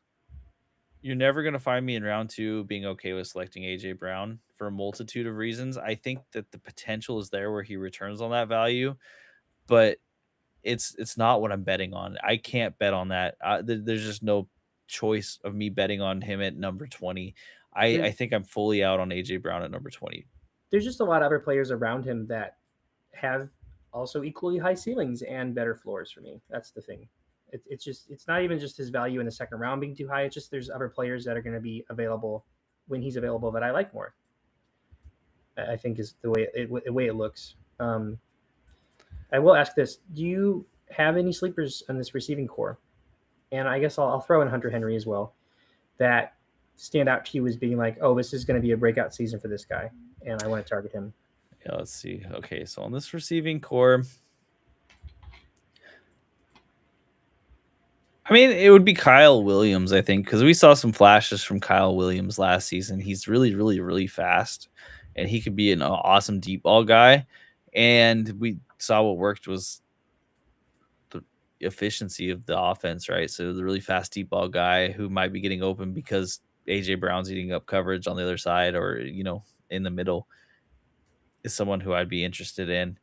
you're never going to find me in round two being okay with selecting AJ Brown for a multitude of reasons. I think that the potential is there where he returns on that value, but it's not what I'm betting on. I can't bet on that. There's just no choice of me betting on him at number 20. I There, think I'm fully out on AJ Brown at number 20. there's just a lot of other players around him that have also equally high ceilings and better floors for me. That's the thing. It's not even just his value in the second round being too high. It's just there's other players that are going to be available when he's available that I like more. I think is the way it looks. I will ask this: do you have any sleepers on this receiving core? And I guess I'll throw in Hunter Henry as well. That stand out to you as being like, oh, this is going to be a breakout season for this guy, and I want to target him. Yeah, let's see. Okay, so on this receiving core, I mean, it would be Kyle Williams, I think, because we saw some flashes from Kyle Williams last season. He's really, really, really fast, and he could be an awesome deep ball guy. And we saw what worked was the efficiency of the offense, right? So the really fast deep ball guy who might be getting open because AJ Brown's eating up coverage on the other side, or in the middle, is someone who I'd be interested in.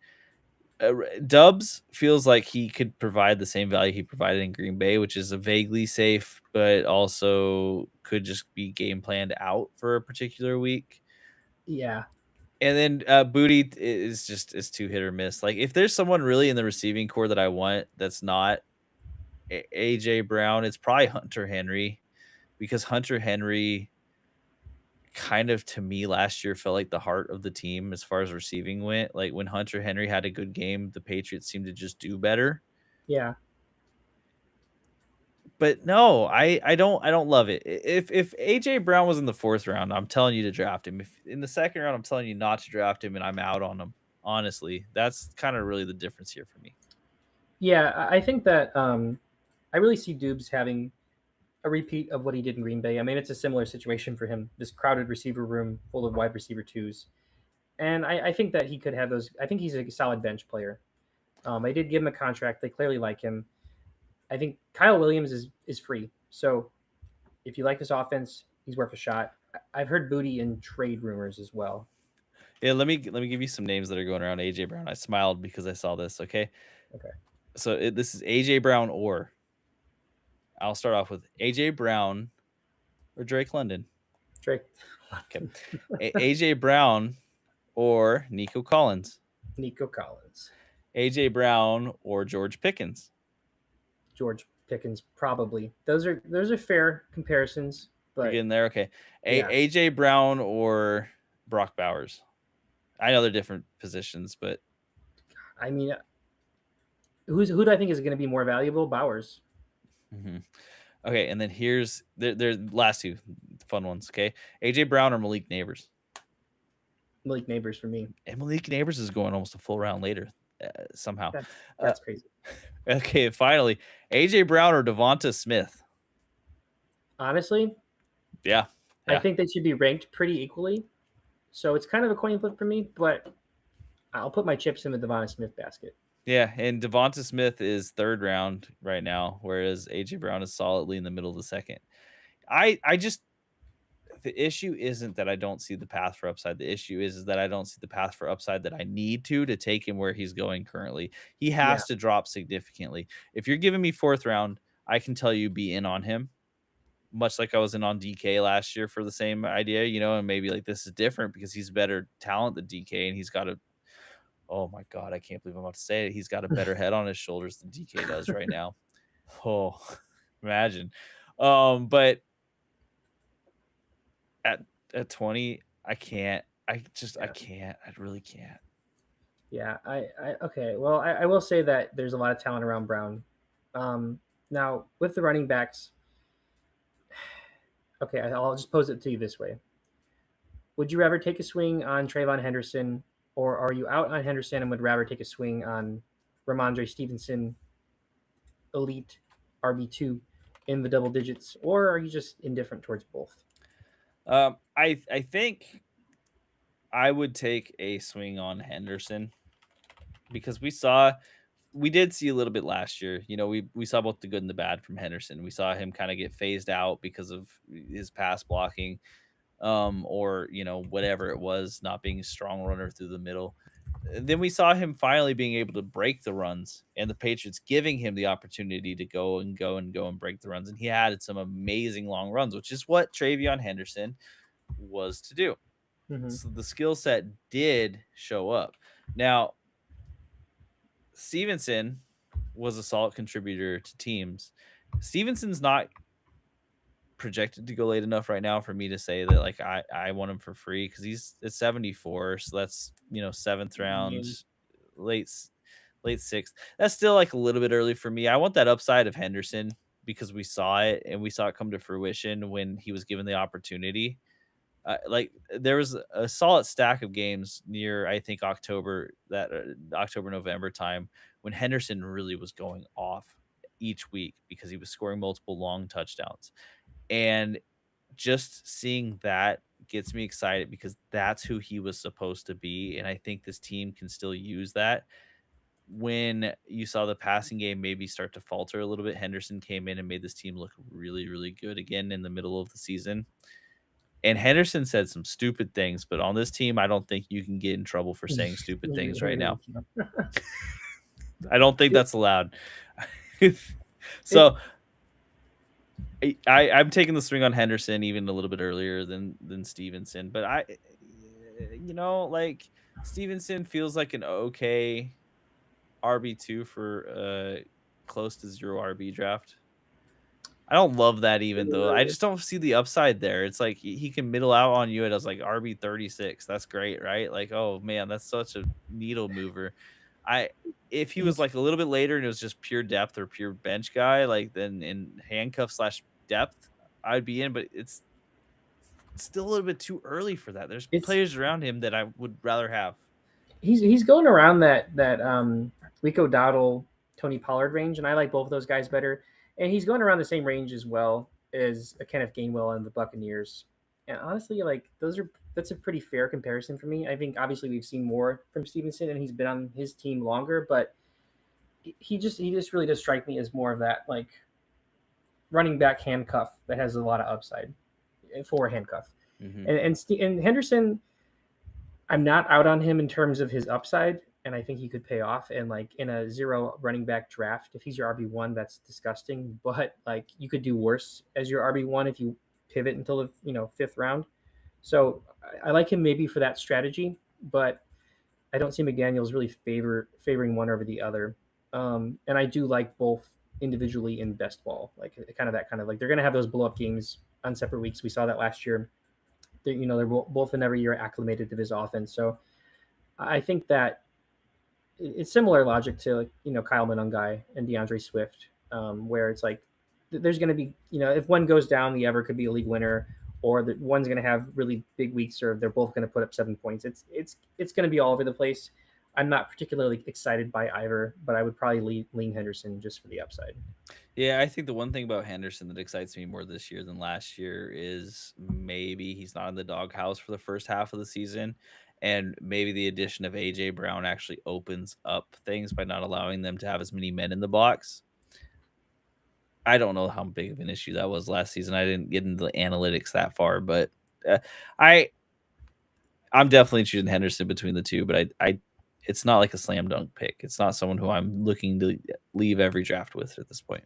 Dubs feels like he could provide the same value he provided in Green Bay, which is a vaguely safe, but also could just be game planned out for a particular week. Yeah, And then Booty is too hit or miss. Like if there's someone really in the receiving core that I want that's not AJ Brown, it's probably Hunter Henry, because Hunter Henry kind of to me last year felt like the heart of the team as far as receiving went. Like when Hunter Henry had a good game, the Patriots seemed to just do better. yeah, But no, I don't love it. If AJ Brown was in the fourth round, I'm telling you to draft him. If in the second round, I'm telling you not to draft him, and I'm out on him. Honestly, that's kind of really the difference here for me. yeah. I think that I really see Dubes having a repeat of what he did in Green Bay. I mean, it's a similar situation for him. This crowded receiver room full of wide receiver twos, and I think that he could have those. I think he's a solid bench player. They did give him a contract. They clearly like him. I think Kyle Williams is free. So if you like this offense, he's worth a shot. I've heard Booty in trade rumors as well. Yeah, let me give you some names that are going around AJ Brown. I smiled because I saw this. Okay, Okay, so this is AJ Brown, or I'll start off with AJ Brown or Drake London. Drake, Okay, AJ Brown or Nico Collins. Nico Collins, AJ Brown or George Pickens. George Pickens, probably. Those are fair comparisons, We're but getting there. Okay. yeah, AJ Brown or Brock Bowers. I know they're different positions, but I mean, who do I think is going to be more valuable? Bowers, mhm. Okay. And then here's their last two fun ones. Okay. AJ Brown or Malik Neighbors. Malik Neighbors for me. And Malik Neighbors is going almost a full round later somehow. That's Uh, that's crazy. okay. Finally, AJ Brown or Devonta Smith. Honestly, Yeah. I Yeah. think they should be ranked pretty equally. So it's kind of a coin flip for me, but I'll put my chips in the Devonta Smith basket. Yeah. And Devonta Smith is third round right now, whereas AJ Brown is solidly in the middle of the second. I just the issue isn't that I don't see the path for upside. The issue is that I don't see the path for upside that I need to take him where he's going currently. He Yeah. has to drop significantly. If you're giving me fourth round, I can tell you be in on him. Much like I was in on DK last year for the same idea, and maybe like this is different because he's better talent than DK and he's got a oh my god, I can't believe I'm about to say it. He's got a better head on his shoulders than DK does right now. Oh, imagine. But at 20, I can't. I Yeah. can't. I really can't. Yeah, okay. Well, I will say that there's a lot of talent around Brown. Now with the running backs, okay, I'll just pose it to you this way: would you rather take a swing on Trayvon Henderson, or are you out on Henderson and would rather take a swing on Ramondre Stevenson, elite RB2 in the double digits, or are you just indifferent towards both? I think I would take a swing on Henderson because we did see a little bit last year. We saw both the good and the bad from Henderson. We saw him kind of get phased out because of his pass blocking, or whatever it was, not being a strong runner through the middle. Then we saw him finally being able to break the runs, and the Patriots giving him the opportunity to go and go and go and break the runs. And he had some amazing long runs, which is what Travion Henderson was to do. Mm-hmm. So the skill set did show up. Now, Stevenson was a solid contributor to teams. Stevenson's not projected to go late enough right now for me to say that like I want him for free because he's at 74, so that's seventh round, Yeah. late late sixth. That's still like a little bit early for me. I want that upside of Henderson because we saw it and we saw it come to fruition when he was given the opportunity. Like there was a solid stack of games near I think October November time when Henderson really was going off each week because he was scoring multiple long touchdowns. And just seeing that gets me excited because that's who he was supposed to be, and I think this team can still use that. When you saw the passing game maybe start to falter a little bit, Henderson came in and made this team look really, really good again in the middle of the season. And Henderson said some stupid things, but on this team, I don't think you can get in trouble for saying stupid things right now. I don't think that's allowed. It, So I'm taking the swing on Henderson even a little bit earlier than Stevenson, but like Stevenson feels like an okay RB2 for close to zero RB draft. I don't love that even though. I just don't see the upside there. It's like he can middle out on you as like RB 36. That's great, right? Like, oh man, that's such a needle mover. I If he was he's like a little bit later and it was just pure depth or pure bench guy, like then in handcuff slash depth, I'd be in, but it's still a little bit too early for that. There's it's players around him that I would rather have. he's going around that Rico Dowdle, Tony Pollard range, and I like both of those guys better. And he's going around the same range as well as a Kenneth Gainwell and the Buccaneers. And honestly, like that's a pretty fair comparison for me. I think obviously we've seen more from Stevenson, and he's been on his team longer, but he just really does strike me as more of that like running back handcuff that has a lot of upside for a handcuff. Hmm. And Henderson, I'm not out on him in terms of his upside, and I think he could pay off. And like in a zero running back draft, if he's your RB1, that's disgusting. But like you could do worse as your RB1 if you pivot until the fifth round. So I like him maybe for that strategy, but I don't see McDaniel's really favoring one over the other. And I do like both individually in best ball, like kind of that kind of like they're going to have those blow up games on separate weeks. We saw that last year. They're both in every year acclimated to this offense. So I think that it's similar logic to like Kyle Monangai and DeAndre Swift, where it's like there's going to be if one goes down, the other could be a league winner, or that one's going to have really big weeks, or they're both going to put up 7 points. It's going to be all over the place. I'm not particularly excited by either, but I would probably lean Henderson just for the upside. Yeah, I think the one thing about Henderson that excites me more this year than last year is maybe he's not in the doghouse for the first half of the season. And maybe the addition of AJ Brown actually opens up things by not allowing them to have as many men in the box. I don't know how big of an issue that was last season. I didn't get into the analytics that far, but uh, I I'm definitely choosing Henderson between the two. But I it's not like a slam dunk pick. It's not someone who I'm looking to leave every draft with at this point.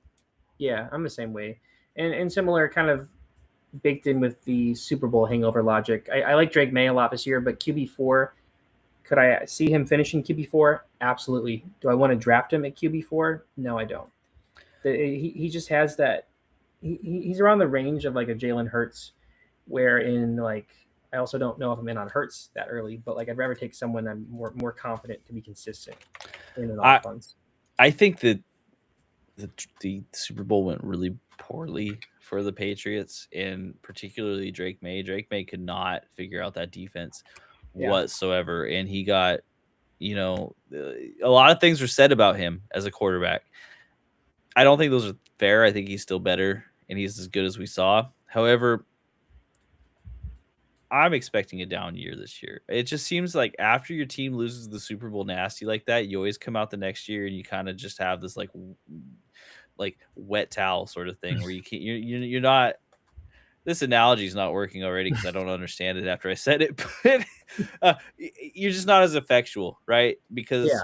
Yeah, I'm the same way, and similar kind of baked in with the Super Bowl hangover logic. I like Drake May a lot this year, but QB4, could I see him finishing QB4? Absolutely. Do I want to draft him at QB4? No, I don't. He just has that. He's around the range of like a Jalen Hurts, wherein like I also don't know if I'm in on Hurts that early, but like I'd rather take someone I'm more confident to be consistent in an I offense. I think that the Super Bowl went really poorly for the Patriots, and particularly Drake May. Drake May could not figure out that defense Yeah, whatsoever, and he got a lot of things were said about him as a quarterback. I don't think those are fair. I think he's still better, and he's as good as we saw. However, I'm expecting a down year this year. It just seems like after your team loses the Super Bowl nasty like that, you always come out the next year and you kind of just have this like wet towel sort of thing where you can't you're not this analogy is not working already because I don't understand it after I said it, but you're just not as effectual, right? Because yeah,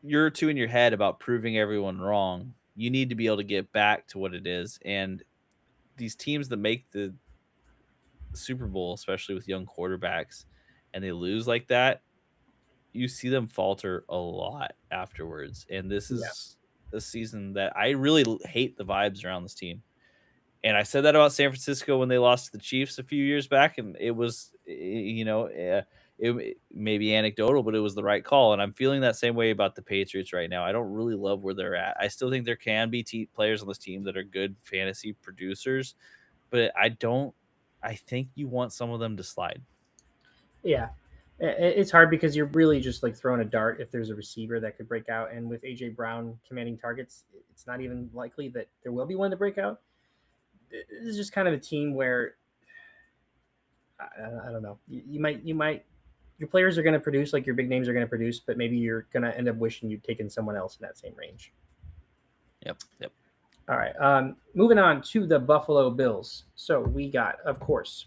you're too in your head about proving everyone wrong. You need to be able to get back to what it is. And these teams that make the Super Bowl, especially with young quarterbacks, and they lose like that, you see them falter a lot afterwards. And this yeah. is a season that I really hate the vibes around this team. And I said that about San Francisco when they lost to the Chiefs a few years back, and it was, it may be anecdotal, but it was the right call. And I'm feeling that same way about the Patriots right now. I don't really love where they're at. I still think there can be players on this team that are good fantasy producers, but I don't. I think you want some of them to slide. Yeah, it's hard because you're really just like throwing a dart if there's a receiver that could break out. And with AJ Brown commanding targets, it's not even likely that there will be one to break out. This is just kind of a team where I don't know. You might your players are going to produce like your big names are going to produce, but maybe you're going to end up wishing you'd taken someone else in that same range. Yep. Yep. All right. Moving on to the Buffalo Bills. So we got, of course,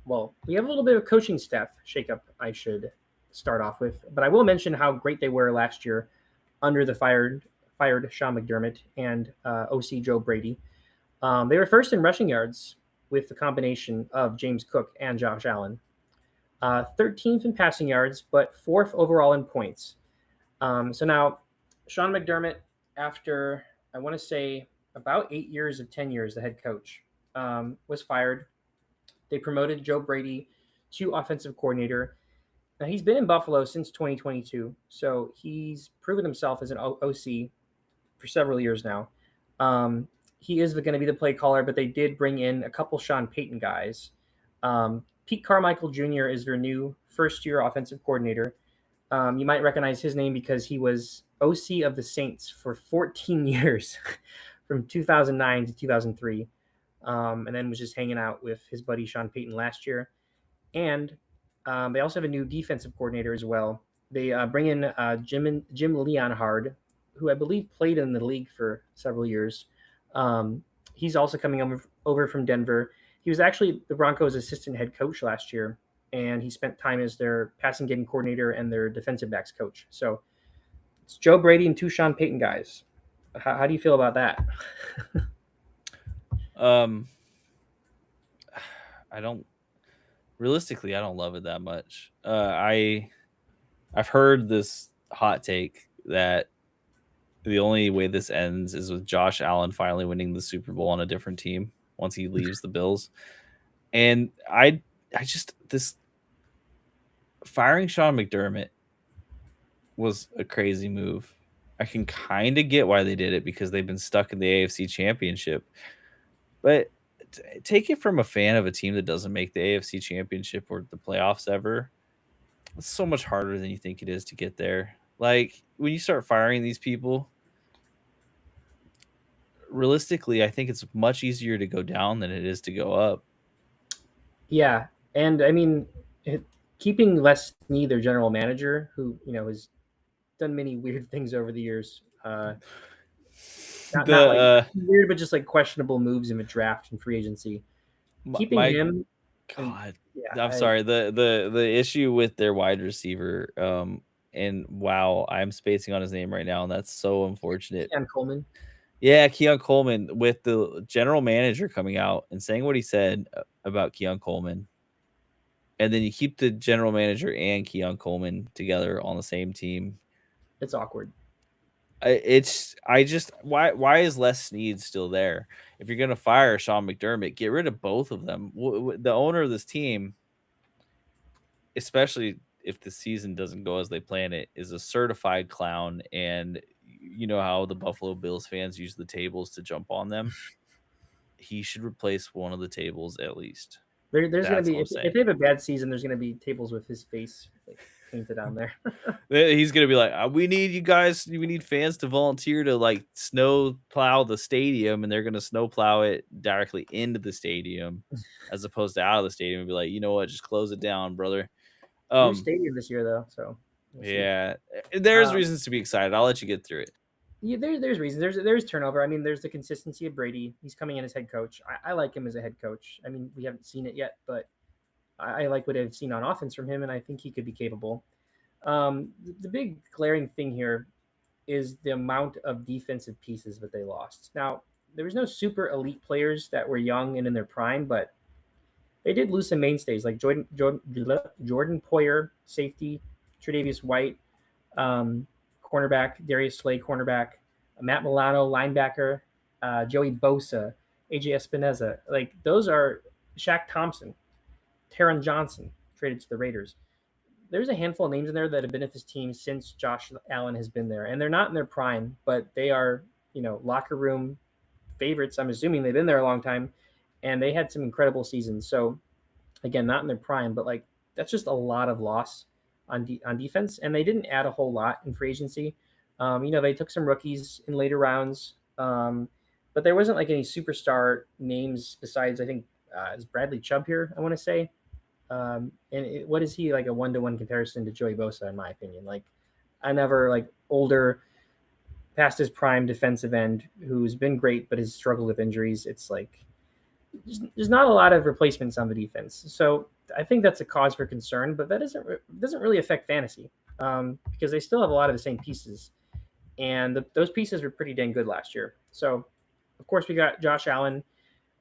well, we have a little bit of coaching staff shakeup. I should start off with, but I will mention how great they were last year under the fired Sean McDermott and OC Joe Brady. They were first in rushing yards with the combination of James Cook and Josh Allen. 13th in passing yards, but fourth overall in points. So now, Sean McDermott, after I want to say about 8 years of tenure as the head coach, was fired. They promoted Joe Brady to offensive coordinator. Now, he's been in Buffalo since 2022, so he's proven himself as an OC for several years now. He is going to be the play caller, but they did bring in a couple Sean Payton guys. Pete Carmichael Jr. is their new first-year offensive coordinator. You might recognize his name because he was OC of the Saints for 14 years, from 2009 to 2003, and then was just hanging out with his buddy Sean Payton last year. And they also have a new defensive coordinator as well. They bring in Jim Leonhard, who I believe played in the league for several years. He's also coming over from Denver. He was actually the Broncos' assistant head coach last year, and he spent time as their passing game coordinator and their defensive backs coach. So it's Joe Brady and two Sean Payton guys. How do you feel about that? Um, I don't realistically, I don't love it that much. I've heard this hot take that the only way this ends is with Josh Allen finally winning the Super Bowl on a different team once he leaves the Bills. And I just this firing Sean McDermott was a crazy move. I can kind of get why they did it because they've been stuck in the AFC Championship. But take it from a fan of a team that doesn't make the AFC Championship or the playoffs ever. It's so much harder than you think it is to get there. Like when you start firing these people, realistically, I think it's much easier to go down than it is to go up. Yeah, and I mean, keeping Les Snead, their general manager, who has done many weird things over the years. Not like The weird, but just like questionable moves in the draft and free agency. Keeping my him, and God, yeah, I'm sorry. The issue with their wide receiver, and wow, I'm spacing on his name right now, and that's so unfortunate. Ken Coleman. Yeah, Keon Coleman with the general manager coming out and saying what he said about Keon Coleman, and then you keep the general manager and Keon Coleman together on the same team. It's awkward. I just why is Les Snead still there? If you're gonna fire Sean McDermott, get rid of both of them. The owner of this team, especially if the season doesn't go as they plan it, is a certified clown, and you know how the Buffalo Bills fans use the tables to jump on them. He should replace one of the tables at least. There's going to That's be all I'm if saying. they have a bad season, there's going to be tables with his face like, painted on there. He's gonna be like, "We need you guys. We need fans to volunteer to like snow plow the stadium, and they're gonna snow plow it directly into the stadium, as opposed to out of the stadium." And be like, "You know what? Just close it down, brother." New Um, stadium this year though, so we'll see. yeah, there's Um, reasons to be excited. I'll let you get through it. yeah, there's reasons. There's turnover. I mean, there's the consistency of Brady. He's coming in as head coach. I like him as a head coach. I mean, we haven't seen it yet, but I like what I've seen on offense from him, and I think he could be capable. The big glaring thing here is the amount of defensive pieces that they lost. Now, there was no super elite players that were young and in their prime, but they did lose some mainstays like Jordan Poyer, safety, Tre'Davious White, cornerback, Darius Slay, cornerback, Matt Milano, linebacker, Joey Bosa, AJ Espinoza. Like those are Shaq Thompson, Taron Johnson traded to the Raiders. There's a handful of names in there that have been at this team since Josh Allen has been there, and they're not in their prime, but they are locker room favorites. I'm assuming they've been there a long time, and they had some incredible seasons. So again, not in their prime, but like that's just a lot of loss on defense, and they didn't add a whole lot in free agency. They took some rookies in later rounds, but there wasn't like any superstar names besides I think is Bradley Chubb here. I want to say, what is he like a 1-to-1 comparison to Joey Bosa in my opinion? Like I never like older past his prime defensive end who's been great but has struggled with injuries. It's like there's not a lot of replacements on the defense. So I think that's a cause for concern, but that doesn't really affect fantasy because they still have a lot of the same pieces, and those pieces were pretty dang good last year. So of course we got Josh Allen.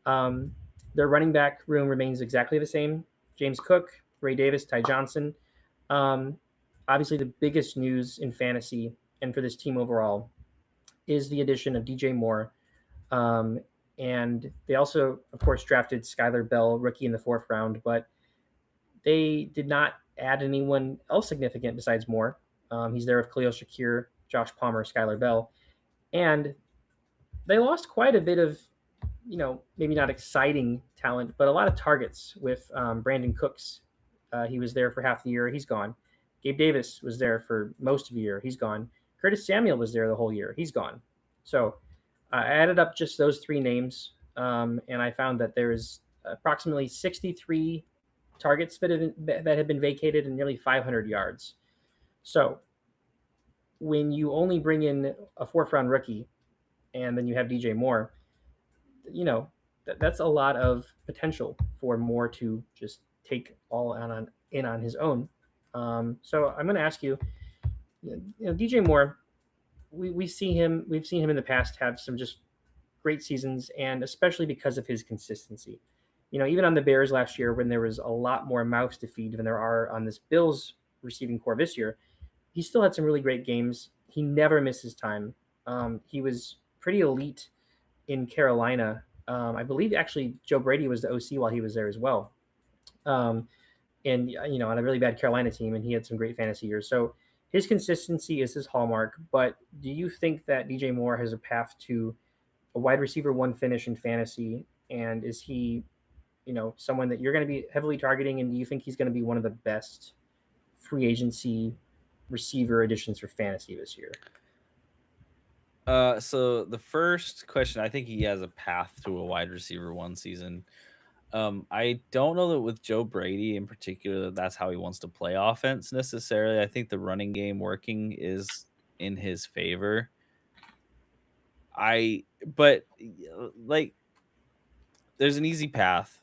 Um, their running back room remains exactly the same. James Cook, Ray Davis, Ty Johnson. Um, Obviously, the biggest news in fantasy and for this team overall is the addition of DJ Moore. Um, and they also, of course, drafted Skylar Bell, rookie in the fourth round, but they did not add anyone else significant besides Moore. He's there with Khalil Shakir, Josh Palmer, Skylar Bell. And they lost quite a bit of, maybe not exciting talent, but a lot of targets with Brandon Cooks. He was there for half the year. He's gone. Gabe Davis was there for most of the year. He's gone. Curtis Samuel was there the whole year. He's gone. So I added up just those three names, and I found that there's approximately 63 targets that have been vacated and nearly 500 yards. So when you only bring in a fourth round rookie and then you have DJ Moore, that's a lot of potential for Moore to just take all on his own. So I'm going to ask you, DJ Moore, we've seen him in the past have some just great seasons, and especially because of his consistency. Even on the Bears last year, when there was a lot more mouths to feed than there are on this Bills receiving core this year, he still had some really great games. He never missed his time. He was pretty elite in Carolina. I believe actually Joe Brady was the OC while he was there as well. Um, and on a really bad Carolina team, and he had some great fantasy years. So his consistency is his hallmark. But do you think that DJ Moore has a path to a wide receiver one finish in fantasy? And is he, someone that you're going to be heavily targeting? And do you think he's going to be one of the best free agency receiver additions for fantasy this year? So the first question, I think he has a path to a wide receiver one season. I don't know that with Joe Brady in particular, that's how he wants to play offense necessarily. I think the running game working is in his favor. Like, there's an easy path.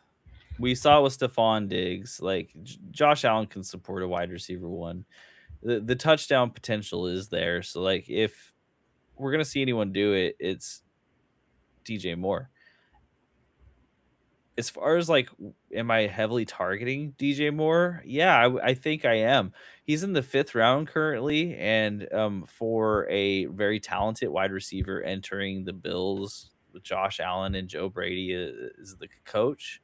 We saw it with Stephon Diggs. Like, Josh Allen can support a wide receiver one. The touchdown potential is there. So, like, if we're gonna see anyone do it, it's DJ Moore. As far as like, am I heavily targeting DJ Moore? Yeah, I think I am. He's in the fifth round currently, and for a very talented wide receiver entering the Bills with Josh Allen and Joe Brady is the coach,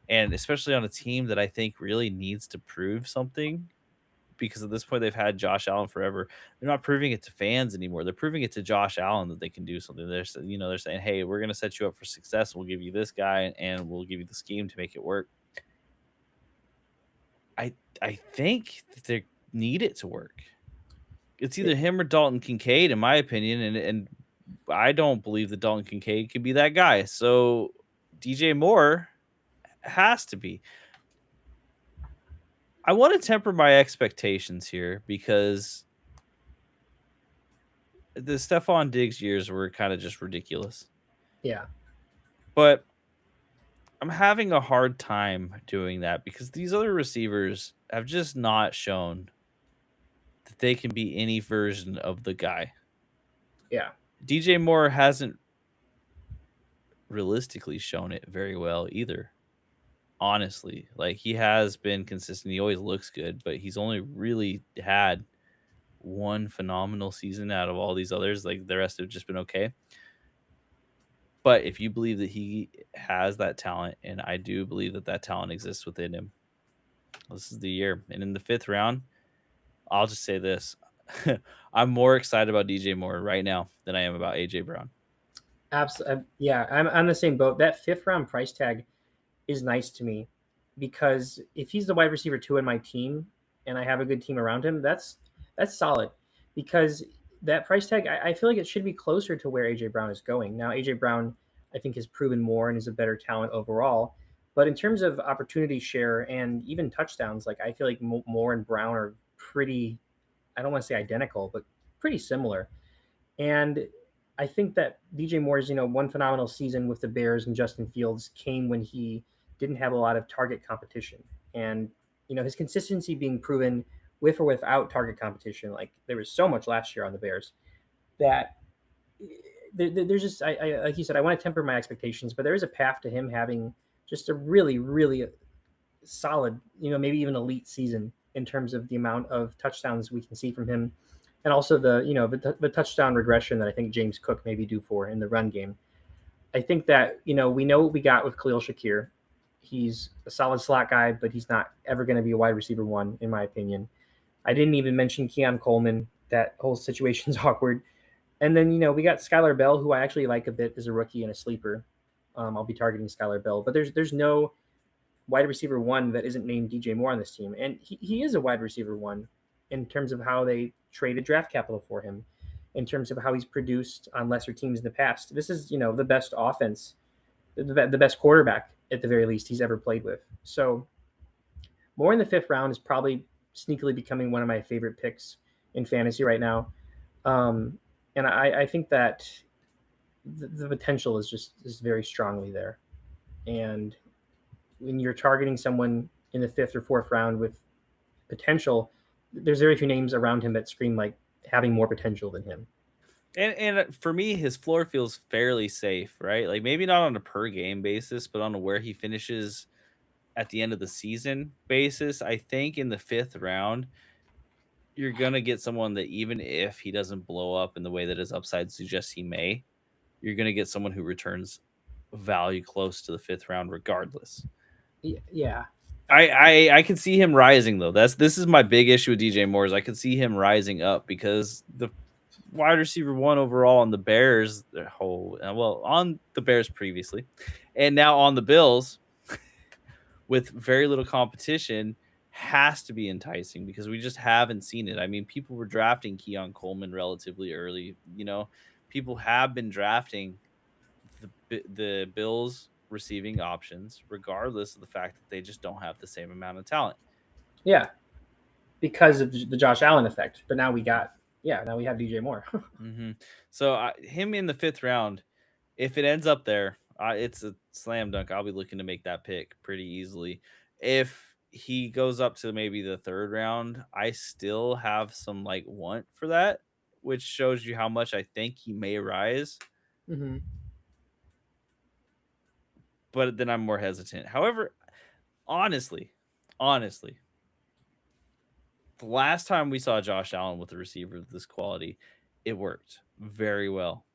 and especially on a team that I think really needs to prove something because at this point they've had Josh Allen forever. They're not proving it to fans anymore. They're proving it to Josh Allen that they can do something. They're saying, "Hey, we're going to set you up for success. We'll give you this guy and we'll give you the scheme to make it work." I think that they need it to work. It's either him or Dalton Kincaid, in my opinion, and I don't believe that Dalton Kincaid could be that guy. So DJ Moore has to be. I want to temper my expectations here because the Stephon Diggs years were kind of just ridiculous. Yeah, But I'm having a hard time doing that because these other receivers have just not shown that they can be any version of the guy. yeah, DJ Moore hasn't realistically shown it very well either. Honestly, like he has been consistent. He always looks good, but he's only really had one phenomenal season out of all these others. Like the rest have just been okay. But if you believe that he has that talent, and I do believe that that talent exists within him, this is the year. And in the 5th round, I'll just say this. I'm more excited about DJ Moore right now than I am about AJ Brown. Absolutely, yeah. I'm on the same boat. That fifth round price tag is nice to me because if he's the wide receiver 2 in my team and I have a good team around him, that's solid. Because that price tag, I feel like it should be closer to where AJ Brown is going. Now, AJ Brown, I think, has proven more and is a better talent overall. But in terms of opportunity share and even touchdowns, like I feel like Moore and Brown are pretty, I don't want to say identical, but pretty similar. And I think that DJ Moore's, one phenomenal season with the Bears and Justin Fields came when he didn't have a lot of target competition. And, his consistency being proven with or without target competition, like there was so much last year on the Bears that there's just, like you said, I want to temper my expectations, but there is a path to him having just a really, really solid, maybe even elite season in terms of the amount of touchdowns we can see from him, and also the touchdown regression that I think James Cook may be due for in the run game. I think that we know what we got with Khalil Shakir. He's a solid slot guy, but he's not ever going to be a wide receiver 1, in my opinion. I didn't even mention Keon Coleman. That whole situation's awkward. And then we got Skylar Bell, who I actually like a bit as a rookie and a sleeper. I'll be targeting Skylar Bell, but there's no wide receiver 1 that isn't named DJ Moore on this team. And he is a wide receiver 1 in terms of how they traded draft capital for him, in terms of how he's produced on lesser teams in the past. This is, the best offense, the best quarterback at the very least he's ever played with. So Moore in the 5th round is probably sneakily becoming one of my favorite picks in fantasy right now. And I think that the potential is very strongly there. And when you're targeting someone in the 5th or 4th round with potential, there's very few names around him that scream like having more potential than him. And for me, his floor feels fairly safe, right? Like maybe not on a per game basis, but on a where he finishes at the end of the season basis. I think in the 5th round, you're gonna get someone that even if he doesn't blow up in the way that his upside suggests he may, you're gonna get someone who returns value close to the 5th round regardless. Yeah. I can see him rising though. This is my big issue with DJ Moore is I could see him rising up because the wide receiver 1 overall on the Bears, on the Bears previously, and now on the Bills with very little competition has to be enticing because we just haven't seen it. I mean, people were drafting Keon Coleman relatively early. People have been drafting the Bills receiving options, regardless of the fact that they just don't have the same amount of talent. Yeah. Because of the Josh Allen effect. But now now we have DJ Moore. Mm-hmm. So him in the 5th round, if it ends up there, it's a slam dunk. I'll be looking to make that pick pretty easily. If he goes up to maybe the 3rd round, I still have some want for that, which shows you how much I think he may rise. Mm-hmm. But then I'm more hesitant. However, honestly, the last time we saw Josh Allen with a receiver of this quality, it worked very well.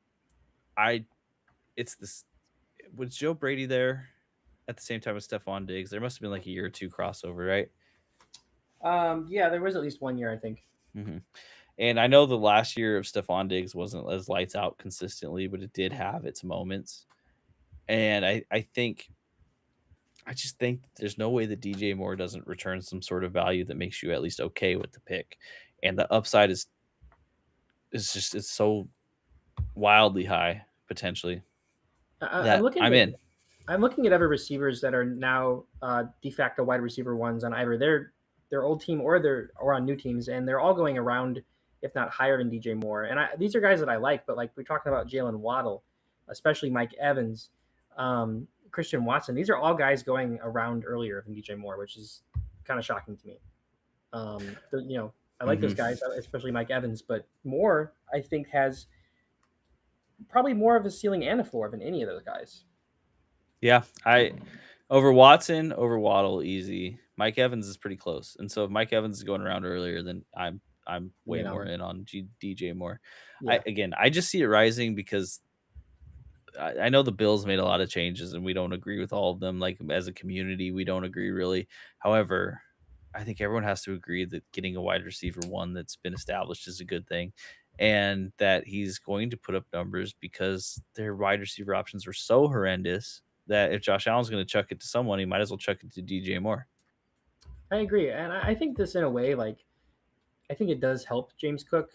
It's this. Was Joe Brady there at the same time as Stephon Diggs? There must have been a year or 2 crossover, right? Yeah, there was at least 1 year, I think. Mm-hmm. And I know the last year of Stephon Diggs wasn't as lights out consistently, but it did have its moments. And I just think there's no way that DJ Moore doesn't return some sort of value that makes you at least okay with the pick. And the upside is it's so wildly high potentially I'm that looking I'm at in. I'm looking at other receivers that are now de facto wide receiver 1s on either their old team or on new teams, and they're all going around, if not higher than DJ Moore. And these are guys that I like, but like we're talking about Jalen Waddle, especially Mike Evans, Christian Watson. These are all guys going around earlier than DJ Moore, which is kind of shocking to me. I like those Mm-hmm. guys, especially Mike Evans, but Moore I think has probably more of a ceiling and a floor than any of those guys. Yeah, I over Watson, over Waddle, easy. Mike Evans is pretty close, and so if Mike Evans is going around earlier, then I'm way You more know, in on DJ Moore. yeah. I just see it rising because I know the Bills made a lot of changes, and we don't agree with all of them. Like as a community, we don't agree really. However, I think everyone has to agree that getting a wide receiver one that's been established is a good thing, and that he's going to put up numbers because their wide receiver options were so horrendous that if Josh Allen's going to chuck it to someone, he might as well chuck it to DJ Moore. I agree, and I think this in a way, like I think it does help James Cook.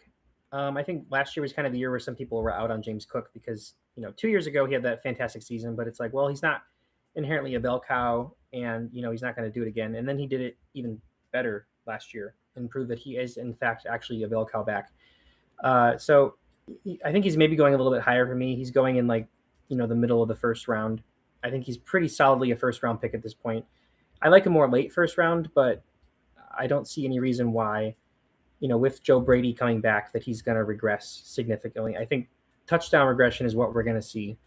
I think last year was kind of the year where some people were out on James Cook because 2 years ago he had that fantastic season, but it's like, well, he's not inherently a bell cow, and he's not going to do it again. And then he did it even better last year and proved that he is in fact actually a bell cow back. So I think he's maybe going a little bit higher for me. He's going in like the middle of the first round. I think he's pretty solidly a first round pick at this point. I like a more late first round, but I don't see any reason why with Joe Brady coming back, that he's going to regress significantly. I think touchdown regression is what we're going to see.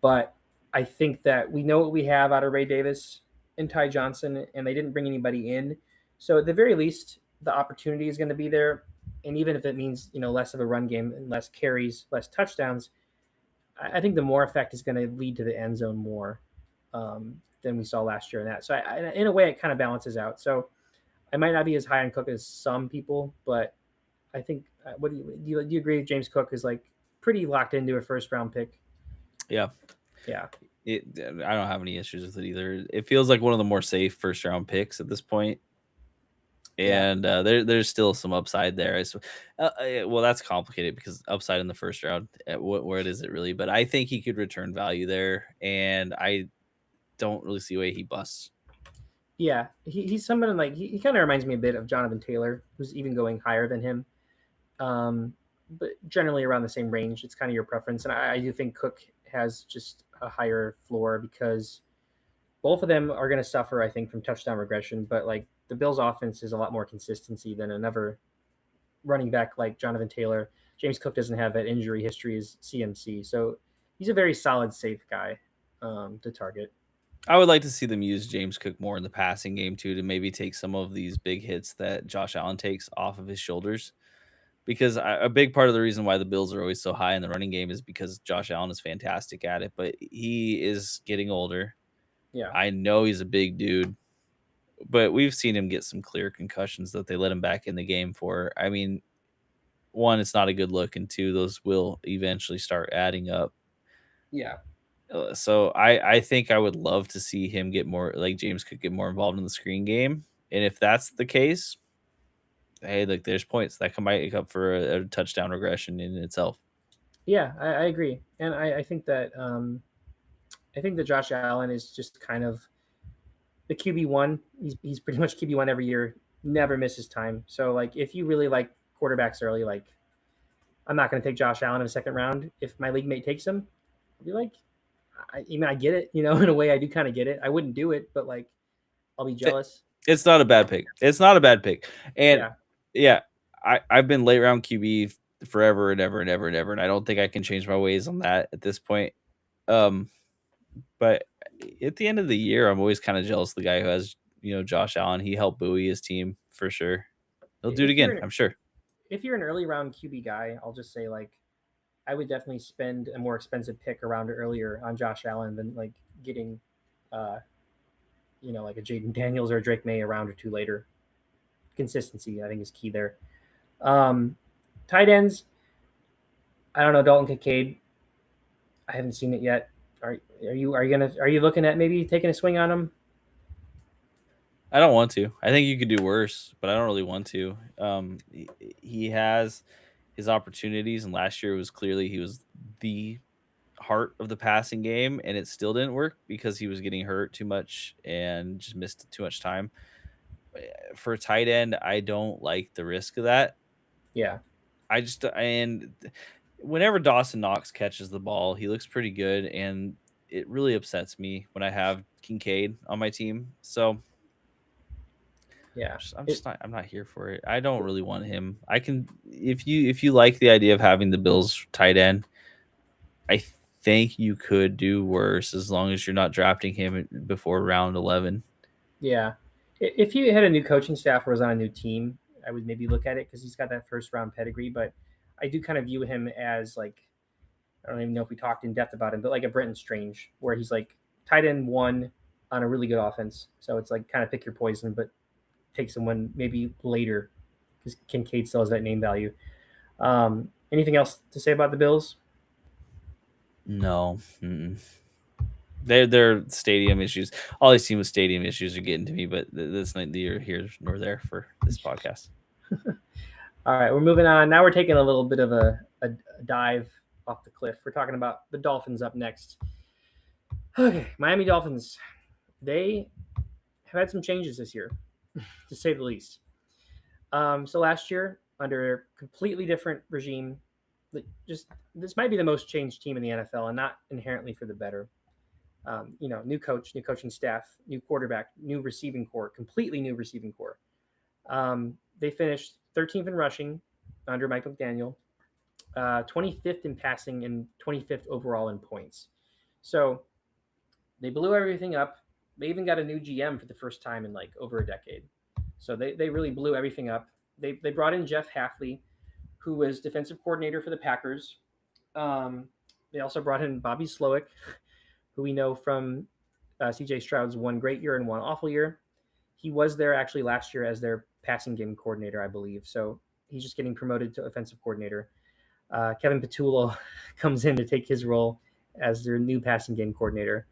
But I think that we know what we have out of Ray Davis and Ty Johnson, and they didn't bring anybody in. So at the very least, the opportunity is going to be there. And even if it means, less of a run game and less carries, less touchdowns, I think the more effect is going to lead to the end zone more than we saw last year in that. So in a way, it kind of balances out. So I might not be as high on Cook as some people, but I think what do you agree? James Cook is like pretty locked into a first round pick. Yeah, Yeah, I don't have any issues with it either. It feels like one of the more safe first round picks at this point, yeah, and there's still some upside there. Well, that's complicated because upside in the first round, what is it really? But I think he could return value there, and I don't really see a way he busts. yeah. He's someone like he kind of reminds me a bit of Jonathan Taylor, who's even going higher than him. But generally around the same range. It's kind of your preference, and I do think Cook has just a higher floor because both of them are going to suffer, I think, from touchdown regression. But like the Bills' offense is a lot more consistency than another running back like Jonathan Taylor. James Cook doesn't have that injury history as CMC, so he's a very solid, safe guy to target. I would like to see them use James Cook more in the passing game too, to maybe take some of these big hits that Josh Allen takes off of his shoulders. Because a big part of the reason why the Bills are always so high in the running game is because Josh Allen is fantastic at it, but he is getting older. Yeah, I know he's a big dude, but we've seen him get some clear concussions that they let him back in the game for. I mean, one, it's not a good look, and two, those will eventually start adding up. yeah, So I think I would love to see him get more, like James could get more involved in the screen game, and if that's the case, hey, look, there's points that can make up for a touchdown regression in itself. yeah. I agree, and I think that Josh Allen is just kind of the QB1. He's pretty much QB1 every year, never misses time. So like if you really like quarterbacks early, like I'm not going to take Josh Allen in the second round. If my league mate takes him, I'll be like, I get it. In a way, I do kind of get it. I wouldn't do it, but like I'll be It- jealous. It's not a bad pick. It's not a bad pick. And Yeah, yeah, I've been late round QB forever and ever and ever and ever, and I don't think I can change my ways on that at this point. Um, but at the end of the year, I'm always kind of jealous of the guy who has, Josh Allen. He helped buoy his team for sure. He'll do it if you're again, an I'm sure. if you're an early round QB guy, I'll just say like I would definitely spend a more expensive pick around earlier on Josh Allen than like getting, uh, like a Jaden Daniels or a Drake May a round or two later. Consistency, I think, is key there. Um, Tight ends, I don't know Dalton Kincaid. I haven't seen it yet. Are you looking at maybe taking a swing on him? I don't want to. I think you could do worse, but I don't really want to. He has his opportunities, and last year was clearly he was the heart of the passing game, and it still didn't work because he was getting hurt too much and just missed too much time. For a tight end, I don't like the risk of that. Yeah, And whenever Dawson Knox catches the ball, he looks pretty good, and it really upsets me when I have Kincaid on my team. So yeah. I'm It just not, I'm not here for it. I don't really want him. I can, if you like the idea of having the Bills tight end, I think you could do worse as long as you're not drafting him before round 11. Yeah. If you had a new coaching staff or was on a new team, I would maybe look at it because he's got that first round pedigree. But I do kind of view him as like I don't even know if we talked in depth about him, but like a Brenton Strange, where he's like tight end one on a really good offense. So it's like kind of pick your poison, but take someone maybe later because Kincaid still has that name value. Anything else to say about the Bills? No. Mm-mm. Their stadium issues. All I seen with stadium issues are getting to me, but that's neither here nor there for this podcast. All right, we're moving on. Now we're taking a little bit of a dive off the cliff. We're talking about the Dolphins up next. Okay, Miami Dolphins. They have had some changes this year, to say the least. So last year, under a completely different regime, just this might be the most changed team in the NFL, and not inherently for the better. New coach, new coaching staff, new quarterback, new receiving core, completely new receiving core. They finished 13th in rushing under Mike McDaniel, 25th in passing, and 25th overall in points. So they blew everything up. They even got a new GM for the first time in like over a decade. So they really blew everything up. They brought in Jeff Hafley, who was defensive coordinator for the Packers. Um, they also brought in Bobby Slowick, who we know from CJ Stroud's one great year and one awful year. He was there actually last year as their passing game coordinator, I believe. So he's just getting promoted to offensive coordinator. Kevin Patullo comes in to take his role as their new passing game coordinator.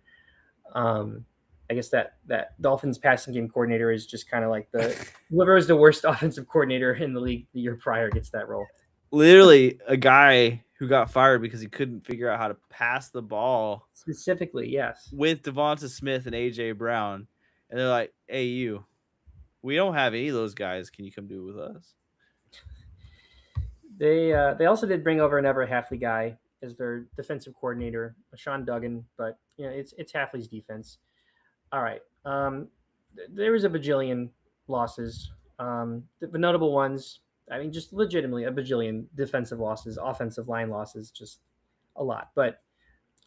I guess that Dolphins passing game coordinator is just kind of like the whoever was the worst offensive coordinator in the league the year prior gets that role. Literally, a guy who got fired because he couldn't figure out how to pass the ball Specifically, yes. with Devonta Smith and AJ Brown, and they're like, "Hey, we don't have any of those guys. Can you come do it with us?" They also did bring over another Hafley guy as their defensive coordinator, Sean Duggan, but it's Hafley's defense. All right. There was a bajillion losses. The notable ones, I mean, just legitimately a bajillion defensive losses, offensive line losses, just a lot. But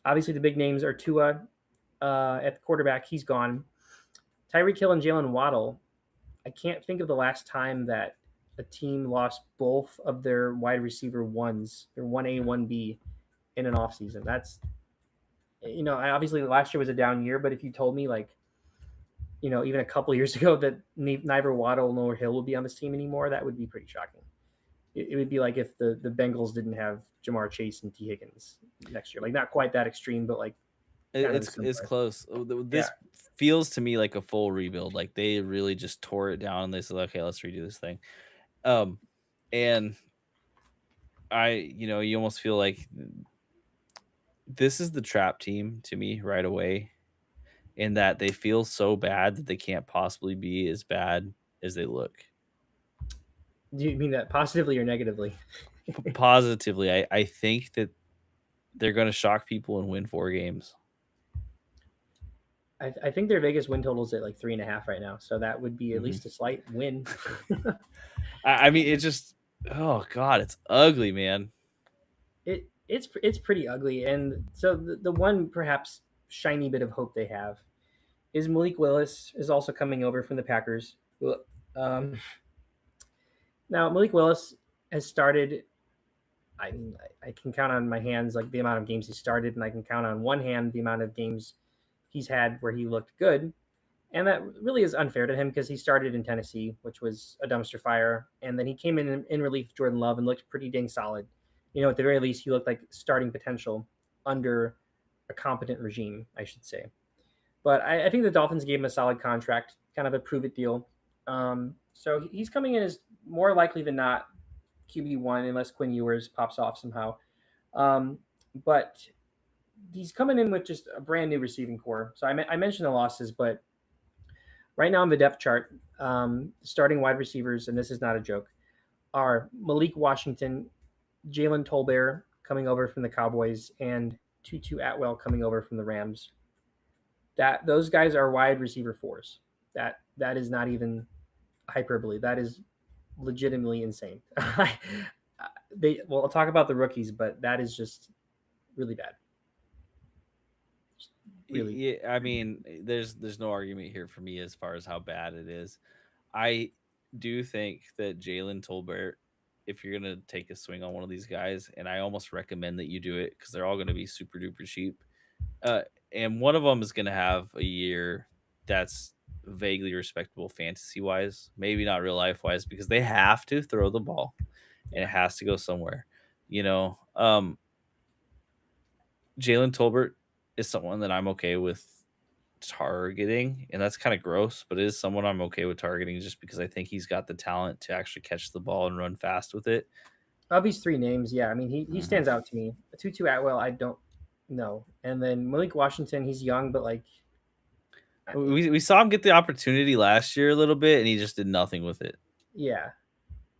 obviously, the big names are Tua at the quarterback. He's gone. Tyreek Hill and Jalen Waddle. I can't think of the last time that a team lost both of their wide receiver ones, their 1A, 1B in an offseason. That's, obviously last year was a down year, but if you told me like, even a couple years ago that neither Waddle nor Hill would be on this team anymore, that would be pretty shocking. It would be like if the Bengals didn't have Jamar Chase and T. Higgins next year. Like not quite that extreme, but like kind of the It's similar. close. Yeah. This feels to me like a full rebuild. Like they really just tore it down and they said, "Okay, let's redo this thing." Um, and you almost feel like this is the trap team to me right away, in that they feel so bad that they can't possibly be as bad as they look. Do you mean that positively or negatively? Positively, I think that they're going to shock people and win 4 games. I think their Vegas win total is at like 3.5 right now, so that would be at Mhm. least a slight win. I mean, it just, oh god, it's ugly, man. It's pretty ugly, and so the one perhaps shiny bit of hope they have is Malik Willis is also coming over from the Packers. Um, Now Malik Willis has started. I mean, I can count on my hands like the amount of games he started, and I can count on one hand the amount of games he's had where he looked good. And that really is unfair to him because he started in Tennessee, which was a dumpster fire, and then he came in relief of Jordan Love and looked pretty dang solid. At the very least, he looked like starting potential under a competent regime, I should say. But I think the Dolphins gave him a solid contract, kind of a prove it deal. So he's coming in as more likely than not QB1 unless Quinn Ewers pops off somehow. But he's coming in with just a brand new receiving core. So I mentioned the losses, but right now on the depth chart, starting wide receivers, and this is not a joke, are Malik Washington, Jalen Tolbert coming over from the Cowboys, and Tutu Atwell coming over from the Rams. That those guys are wide receiver fours. That is not even hyperbole. That is legitimately insane. I'll talk about the rookies, but that is just really bad. Just really, Yeah, I really mean, there's no argument here for me as far as how bad it is. I do think that Jalen Tolbert if you're gonna take a swing on one of these guys, and I almost recommend that you do it because they're all gonna be super duper cheap. Uh, and one of them is gonna have a year that's vaguely respectable fantasy wise, maybe not real life wise, because they have to throw the ball and it Yeah. has to go somewhere. You know, Jalen Tolbert is someone that I'm okay with targeting, and that's kind of gross, but it is someone I'm okay with targeting just because I think he's got the talent to actually catch the ball and run fast with it. Of these three names, yeah, I mean, he Mhm. stands out to me. Tutu Atwell, I don't know, and then Malik Washington, he's young, but like, We saw him get the opportunity last year a little bit, and he just did nothing with it. yeah.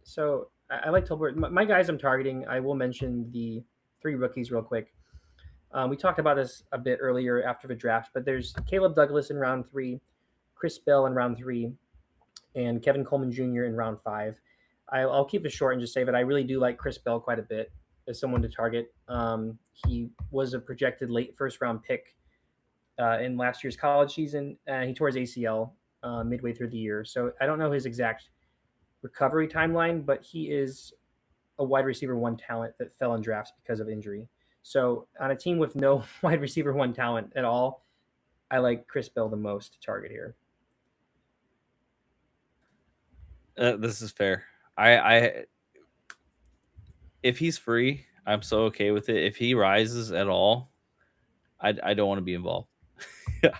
So I like Tolbert. My guys I'm targeting, I will mention the three rookies real quick. We talked about this a bit earlier after the draft, but there's Caleb Douglas in round 3, Chris Bell in round 3, and Kevin Coleman Jr. in round 5. I'll keep it short and just say that I really do like Chris Bell quite a bit as someone to target. He was a projected late first round pick in last year's college season. He tore his ACL midway through the year, so I don't know his exact recovery timeline, but he is a wide receiver one talent that fell in drafts because of injury. So on a team with no wide receiver one talent at all, I like Chris Bell the most to target here. This is fair. I if he's free, I'm so okay with it. If he rises at all, I don't want to be involved.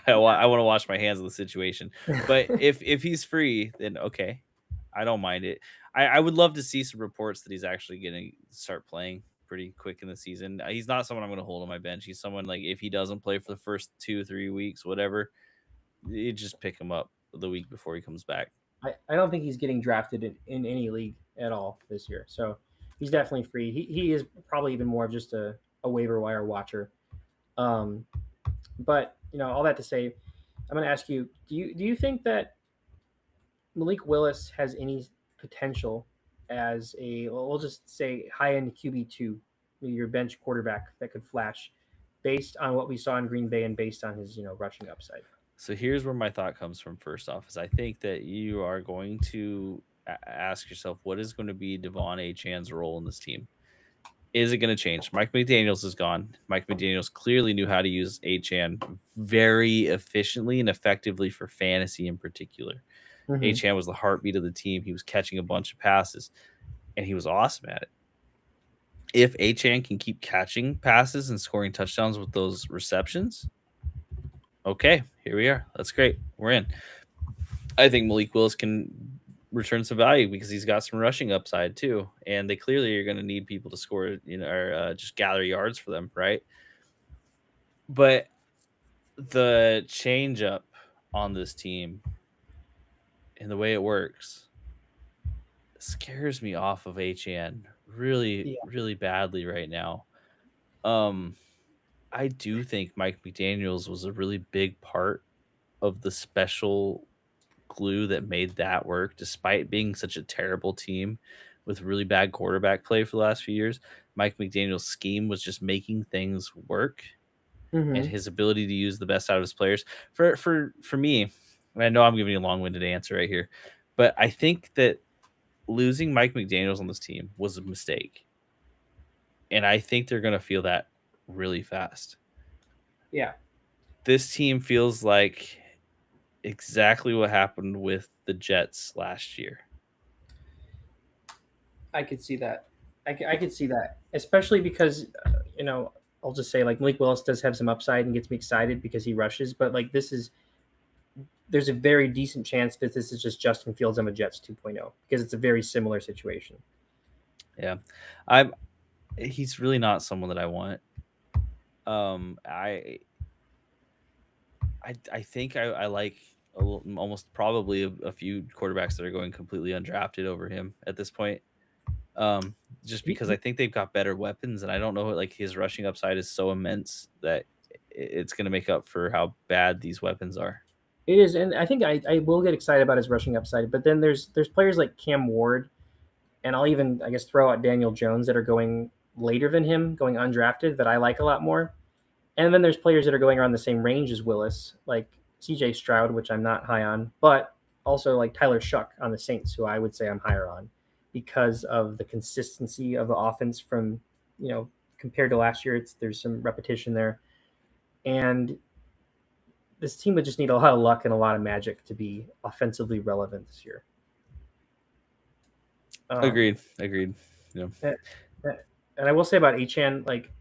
I want to wash my hands of the situation. But Yeah. if he's free, then okay, I don't mind it. I would love to see some reports that he's actually going to start playing pretty quick in the season. He's not someone I'm going to hold on my bench. He's someone like if he doesn't play for the first 2 3 weeks, whatever, you just pick him up the week before he comes back. I don't think he's getting drafted in any league at all this year. So he's definitely free. He is probably even more of just a waiver wire watcher. Um, but all that to say, I'm going to ask you: do you think that Malik Willis has any potential as a, well, we'll just say, high end QB2, your bench quarterback that could flash, based on what we saw in Green Bay and based on his rushing upside? So here's where my thought comes from. First off, is I think that you are going to ask yourself what is going to be Devon A. Chan's role in this team. Is it going to change? Mike McDaniels is gone. Mike McDaniels clearly knew how to use Achan very efficiently and effectively for fantasy in particular. Mm-hmm. Achan was the heartbeat of the team. He was catching a bunch of passes, and he was awesome at it. If Achan can keep catching passes and scoring touchdowns with those receptions, okay, here we are. That's great. We're in. I think Malik Willis can return some value because he's got some rushing upside too, and they clearly are going to need people to score, or just gather yards for them, right? But the change up on this team and the way it works scares me off of HN really, Yeah. really badly right now. Um, I do think Mike McDaniels was a really big part of the special glue that made that work, despite being such a terrible team with really bad quarterback play for the last few years. Mike McDaniel's scheme was just making things work, and Mm-hmm. his ability to use the best out of his players. For me, and I know I'm giving you a long-winded answer right here, but I think that losing Mike McDaniels on this team was a mistake, and I think they're going to feel that really fast. Yeah, This team feels like exactly what happened with the Jets last year. I could see that. I could see that, especially because I'll just say, like, Malik Willis does have some upside and gets me excited because he rushes, but like, there's a very decent chance that this is just Justin Fields on the Jets 2.0 because it's a very similar situation. Yeah, I'm. He's really not someone that I want. Um, I I think I like almost probably a few quarterbacks that are going completely undrafted over him at this point. Um, just because I He, think they've got better weapons, and I don't know, like his rushing upside is so immense that it's going to make up for how bad these weapons are. It is, and I think I will get excited about his rushing upside. But then there's players like Cam Ward, and I'll even, I guess, throw out Daniel Jones that are going later than him, going undrafted, that I like a lot more. And then there's players that are going around the same range as Willis, like C.J. Stroud, which I'm not high on, but also like Tyler Shuck on the Saints, who I would say I'm higher on, because of the consistency of the offense from, you know, compared to last year. There's some repetition there, and this team would just need a lot of luck and a lot of magic to be offensively relevant this year. Um, Agreed. Yeah. and I will say about Achan, like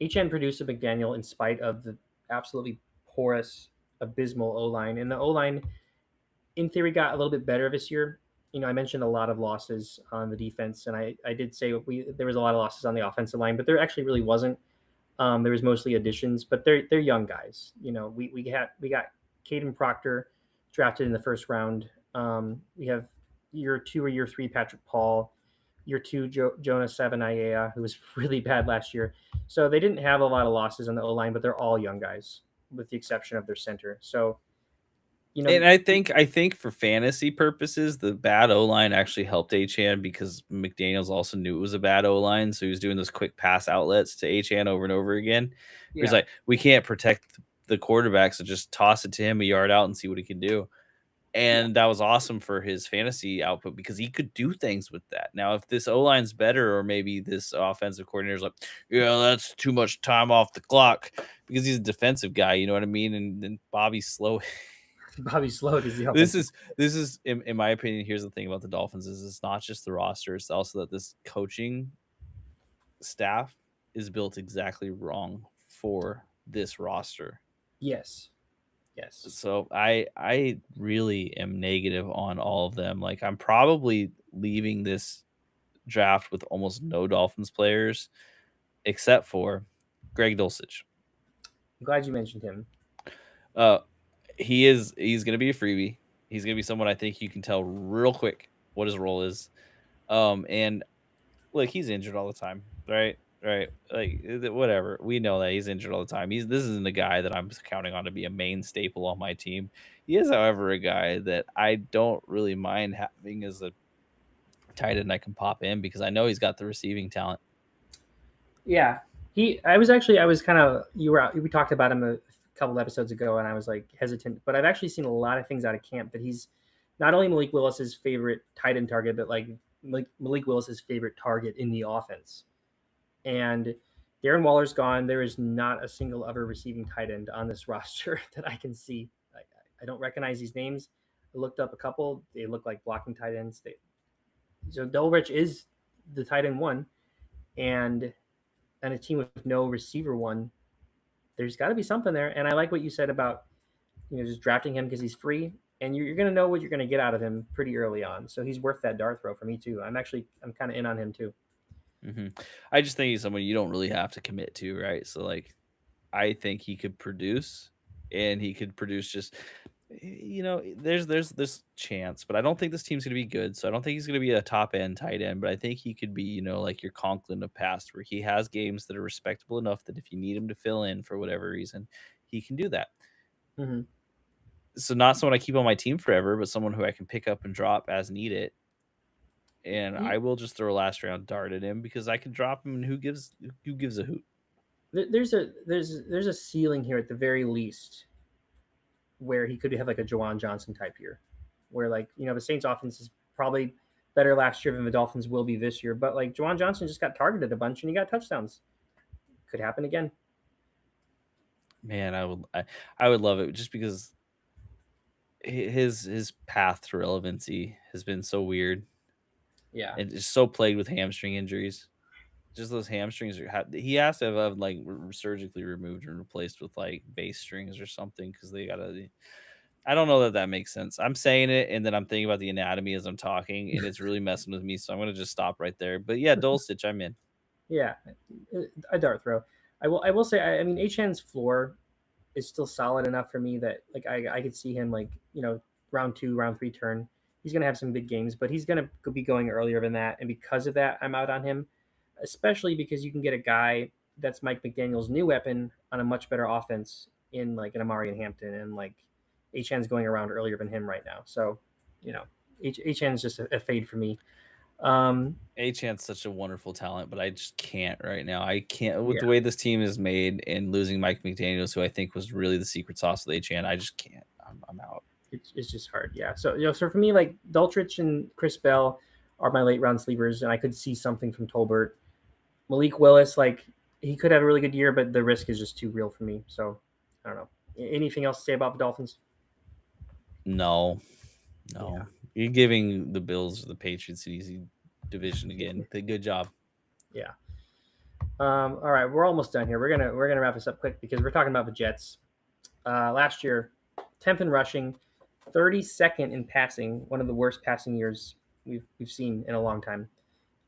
Achan produced a McDaniel in spite of the absolutely porous, abysmal O line, and the O line, in theory, got a little bit better this year. You know, I mentioned a lot of losses on the defense, and I did say there was a lot of losses on the offensive line, but there actually really wasn't. There was mostly additions, but they're young guys. You know, we got Caden Proctor drafted in the first round. We have year 2 or year 3 Patrick Paul, year 2 Jonas Savanaia, who was really bad last year. So they didn't have a lot of losses on the O line, but they're all young guys, with the exception of their center. So you know, And I think for fantasy purposes, the bad O line actually helped Achan because McDaniels also knew it was a bad O line, so he was doing those quick pass outlets to Achan over and over again. Where he's yeah, like, we can't protect the quarterback, so just toss it to him a yard out and see what he can do. yeah, And that was awesome for his fantasy output because he could do things with that. Now, if this O line's better, or maybe this offensive coordinator's like, yeah, that's too much time off the clock because he's a defensive guy, you know what I mean? And then Bobby's slow. Bobby Sloat is the this offensive. is this is in my opinion. Here's the thing about the Dolphins: is it's not just the roster; it's also that this coaching staff is built exactly wrong for this roster. Yes, yes, So I really am negative on all of them. Like I'm probably leaving this draft with almost no Dolphins players except for Greg Dulcich. I'm glad you mentioned him. Uh he's gonna be a freebie. He's gonna be someone I think you can tell real quick what his role is. And look, he's injured all the time, right? Right. Like whatever. We know that he's injured all the time. This isn't a guy that I'm counting on to be a main staple on my team. He is, however, a guy that I don't really mind having as a tight end I can pop in because I know he's got the receiving talent. Yeah, I was kind of you were out, we talked about him a couple episodes ago, and I was like hesitant, but I've actually seen a lot of things out of camp that he's not only Malik Willis's favorite tight end target, but like Malik Willis's favorite target in the offense. And Darren Waller's gone. There is not a single other receiving tight end on this roster that I can see. I don't recognize these names. I looked up a couple. They look like blocking tight ends. So Dulrich is the tight end one, and a team with no receiver one, there's got to be something there. And I like what you said about just drafting him because he's free, and you're going to know what you're going to get out of him pretty early on. So he's worth that dart throw for me too. I'm kind of in on him too. hmm I just think he's someone you don't really have to commit to, right? So like I think he could produce, and he could produce just there's this chance, but I don't think this team's gonna be good. So I don't think he's gonna be a top end tight end, but I think he could be, like your Conklin of past, where he has games that are respectable enough that if you need him to fill in for whatever reason, he can do that. Mm-hmm. So not someone I keep on my team forever, but someone who I can pick up and drop as needed. And I will just throw a last round dart at him because I can drop him, and who gives a hoot. There's a ceiling here at the very least where he could have like a Jawan Johnson type year, where like the Saints offense is probably better last year than the Dolphins will be this year, but like Jawan Johnson just got targeted a bunch and he got touchdowns. Could happen again. Man, I would love it just because his path to relevancy has been so weird Yeah. and is so plagued with hamstring injuries. Just those hamstrings he has to have like surgically removed and replaced with like base strings or something because they gotta. I don't know that that makes sense. I'm saying it and then I'm thinking about the anatomy as I'm talking, and it's really messing with me. So I'm gonna just stop right there. But yeah, Dulcich, I'm in. Yeah, a dart throw. I will say I mean Achan's floor is still solid enough for me that like I could see him like round 2, round 3 turn. He's gonna have some big games, but he's gonna be going earlier than that, and because of that, I'm out on him. Especially because you can get a guy that's Mike McDaniel's new weapon on a much better offense in like an Amari and Hampton, and like Achan's going around earlier than him right now. So you know, Achan's just a fade for me. Achan's such a wonderful talent, but I just can't right now. I can't with Yeah, the way this team is made and losing Mike McDaniels, who I think was really the secret sauce with Achan. I just can't. I'm out. it's just hard. Yeah. So so for me, like Daltrich and Chris Bell are my late round sleepers, and I could see something from Tolbert. Malik Willis, like he could have a really good year, but the risk is just too real for me. So I don't know. Anything else to say about the Dolphins? No, Yeah. no. You're giving the Bills or the Patriots an easy division again. Good job. Yeah. All right, we're almost done here. We're gonna wrap this up quick because we're talking about the Jets. Last year, 10th in rushing, 32nd in passing, one of the worst passing years we've seen in a long time.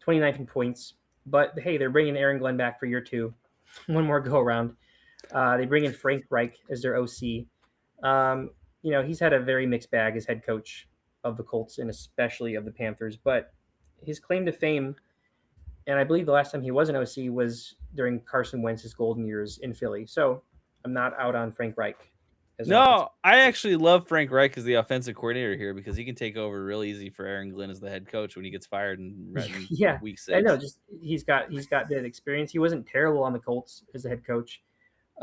29th in points, but hey, they're bringing Aaron Glenn back for year two, one more go around. They bring in Frank Reich as their OC. He's had a very mixed bag as head coach of the Colts and especially of the Panthers, but his claim to fame, and I believe the last time he was an OC was during Carson Wentz's golden years in Philly. So I'm not out on Frank Reich as an offensive No, I coordinator. actually love Frank Reich as the offensive coordinator here because he can take over real easy for Aaron Glenn as the head coach when he gets fired in Yeah, week I know. 6. Just he's got that experience. He wasn't terrible on the Colts as a head coach,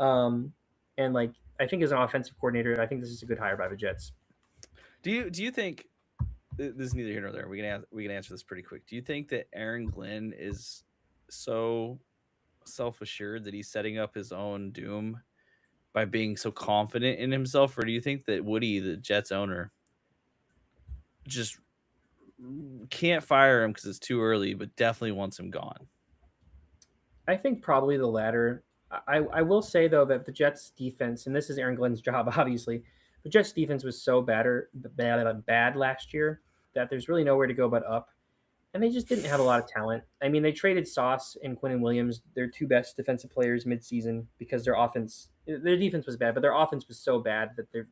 um, and like I think as an offensive coordinator, I think this is a good hire by the Jets. Do you think this is neither here nor there? We can answer this pretty quick. Do you think that Aaron Glenn is so self assured that he's setting up his own doom by being so confident in himself, or do you think that Woody, the Jets owner, just can't fire him because it's too early, but definitely wants him gone? I think probably the latter. I will say though that the Jets defense, and this is Aaron Glenn's job, obviously, the Jets defense was so bad last year that there's really nowhere to go but up. And they just didn't have a lot of talent. I mean, they traded Sauce and Quinn Williams, their two best defensive players midseason, because their defense was bad, but their offense was so bad that their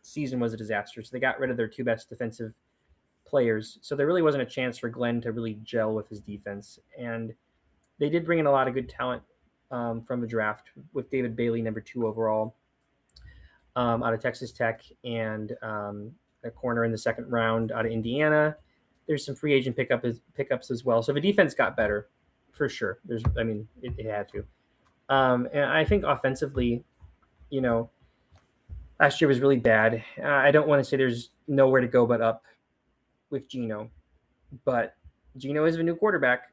season was a disaster. So they got rid of their two best defensive players. So there really wasn't a chance for Glenn to really gel with his defense. And they did bring in a lot of good talent from the draft with David Bailey, number 2 overall, out of Texas Tech, and a corner in the second round out of Indiana. There's some free agent pickups as well. So the defense got better for sure. It had to. And I think offensively, you know, last year was really bad. I don't want to say there's nowhere to go but up with Geno, but Geno is a new quarterback.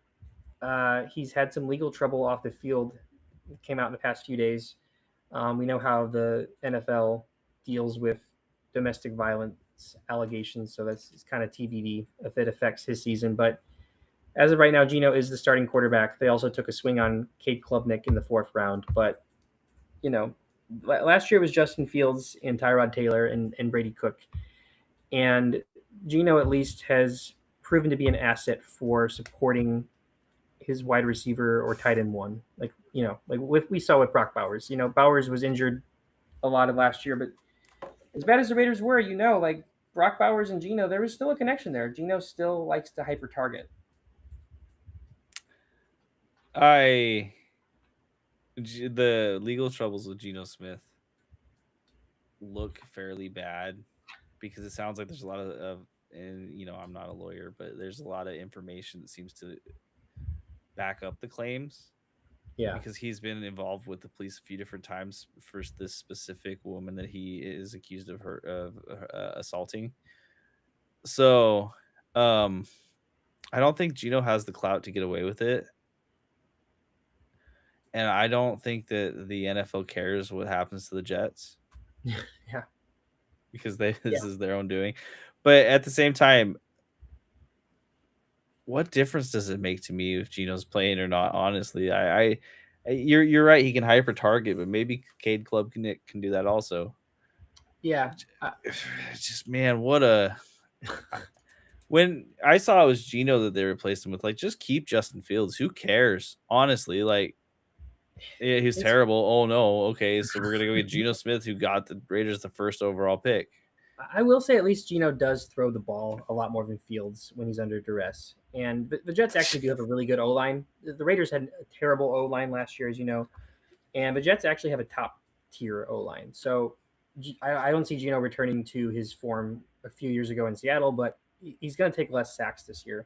He's had some legal trouble off the field. It came out in the past few days. We know how the NFL deals with domestic violence allegations, so that's kind of TBD if it affects his season. But as of right now, Geno is the starting quarterback. They also took a swing on Cade Klubnik in the 4th round, but you know, last year was Justin Fields and Tyrod Taylor and Brady Cook, and Geno at least has proven to be an asset for supporting his wide receiver or tight end one. We saw with Brock Bowers. Bowers was injured a lot of last year, but as bad as the Raiders were, like Brock Bowers and Geno, there was still a connection there. Geno still likes to hyper target. The legal troubles with Geno Smith look fairly bad because it sounds like there's a lot of and I'm not a lawyer, but there's a lot of information that seems to back up the claims Yeah, because he's been involved with the police a few different times for this specific woman that he is accused of assaulting. So, I don't think Gino has the clout to get away with it, and I don't think that the NFL cares what happens to the Jets yeah, because this yeah, is their own doing. But at the same time, what difference does it make to me if Gino's playing or not? Honestly, you're right. He can hyper target, but maybe Cade Club can do that also. yeah. Just man, what a when I saw it was Gino that they replaced him with, like, just keep Justin Fields. Who cares? Honestly, like, yeah, he's It's, terrible. Oh no, okay, so we're gonna go get Geno Smith, who got the Raiders the first overall pick. I will say at least Geno does throw the ball a lot more than Fields when he's under duress. And the Jets actually do have a really good O line. The Raiders had a terrible O line last year, as you know, and the Jets actually have a top tier O line. So I don't see Geno returning to his form a few years ago in Seattle, but he's going to take less sacks this year,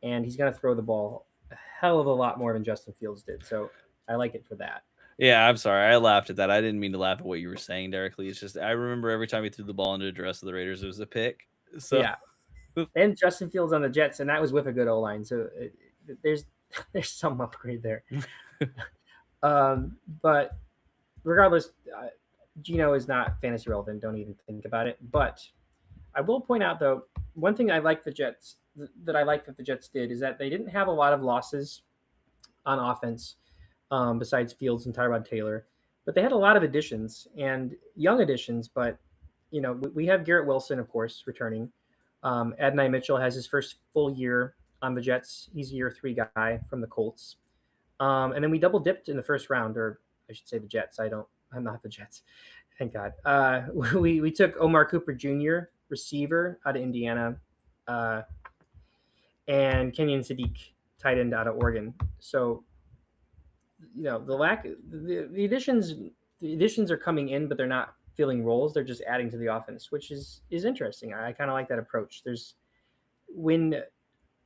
and he's going to throw the ball a hell of a lot more than Justin Fields did. So I like it for that. Yeah, I'm sorry. I laughed at that. I didn't mean to laugh at what you were saying directly. It's just I remember every time he threw the ball into the dress of the Raiders, it was a pick. So Yeah. and Justin Fields on the Jets, and that was with a good O line. So there's there's some upgrade there. But regardless, Geno is not fantasy relevant. Don't even think about it. But I will point out though, one thing I like the Jets that I like that the Jets did is that they didn't have a lot of losses on offense, besides Fields and Tyrod Taylor, but they had a lot of additions and young additions. But we have Garrett Wilson, of course, returning. Adonai Mitchell has his first full year on the Jets. He's a year three guy from the Colts. And then we double dipped in the first round, or I should say the Jets. I'm not the Jets. Thank God. We took Omar Cooper Jr., receiver out of Indiana, uh, and Kenyon Sadiq, tight end out of Oregon. So the additions are coming in, but they're not filling roles. They're just adding to the offense, which is interesting. I kind of like that approach. There's when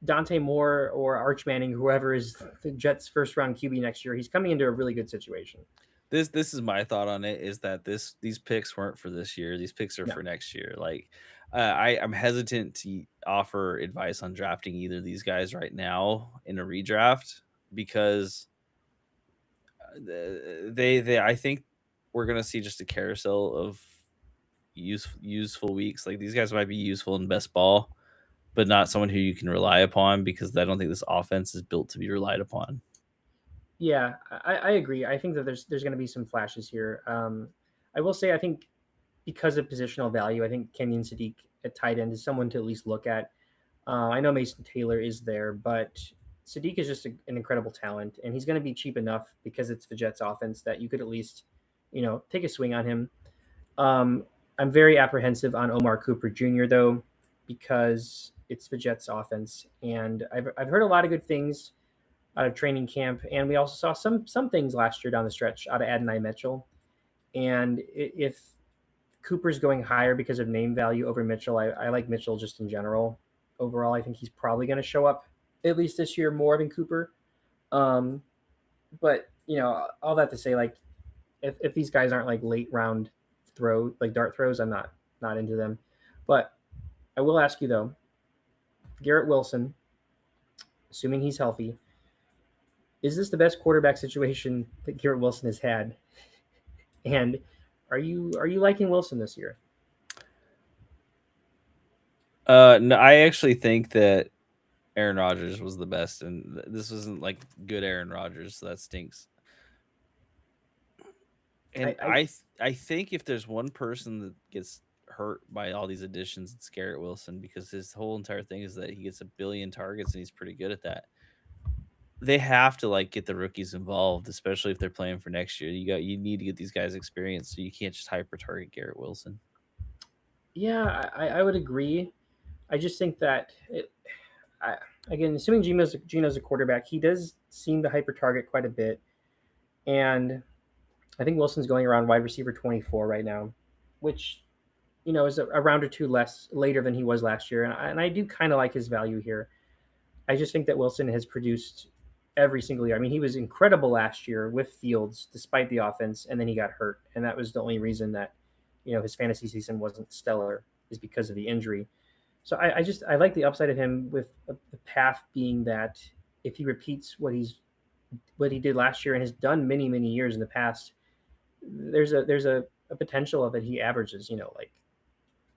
Dante Moore or Arch Manning, whoever is the Jets' first round QB next year, he's coming into a really good situation. This is my thought on it, is that these picks weren't for this year. These picks are No. for next year. Like, I'm hesitant to offer advice on drafting either of these guys right now in a redraft, because they I think we're gonna see just a carousel of useful weeks. Like, these guys might be useful in best ball, but not someone who you can rely upon, because I don't think this offense is built to be relied upon. Yeah, I agree. I think that there's going to be some flashes here. I will say I think because of positional value, I think Kenyon Sadiq at tight end is someone to at least look at. I know Mason Taylor is there, but Sadiq is just an incredible talent, and he's going to be cheap enough because it's the Jets' offense that you could at least, take a swing on him. Um, I'm very apprehensive on Omar Cooper Jr. though, because it's the Jets' offense, and I've heard a lot of good things out of training camp, and we also saw some things last year down the stretch out of Adonai Mitchell. And if Cooper's going higher because of name value over Mitchell, I like Mitchell just in general. Overall, I think he's probably going to show up at least this year more than Cooper. Um, but all that to say, like if these guys aren't like late round like dart throws, I'm not into them. But I will ask you though, Garrett Wilson, assuming he's healthy, is this the best quarterback situation that Garrett Wilson has had? And are you liking Wilson this year? No, I actually think that Aaron Rodgers was the best, and this wasn't like good Aaron Rodgers, so that stinks. I, And I I think if there's one person that gets hurt by all these additions, it's Garrett Wilson, because his whole entire thing is that he gets a billion targets and he's pretty good at that. They have to like get the rookies involved, especially if they're playing for next year. You need to get these guys experience, so you can't just hyper target Garrett Wilson. yeah, I would agree. I just think that I, again, assuming Gino's a quarterback, he does seem to hyper target quite a bit, and I think Wilson's going around wide receiver 24 right now, which is a round or two less later than he was last year, and I do kind of like his value here. I just think that Wilson has produced every single year. I mean, he was incredible last year with Fields despite the offense, and then he got hurt, and that was the only reason that his fantasy season wasn't stellar, is because of the injury. So I like the upside of him, with the path being that if he repeats what he did last year and has done many years in the past, there's a potential of it. He averages like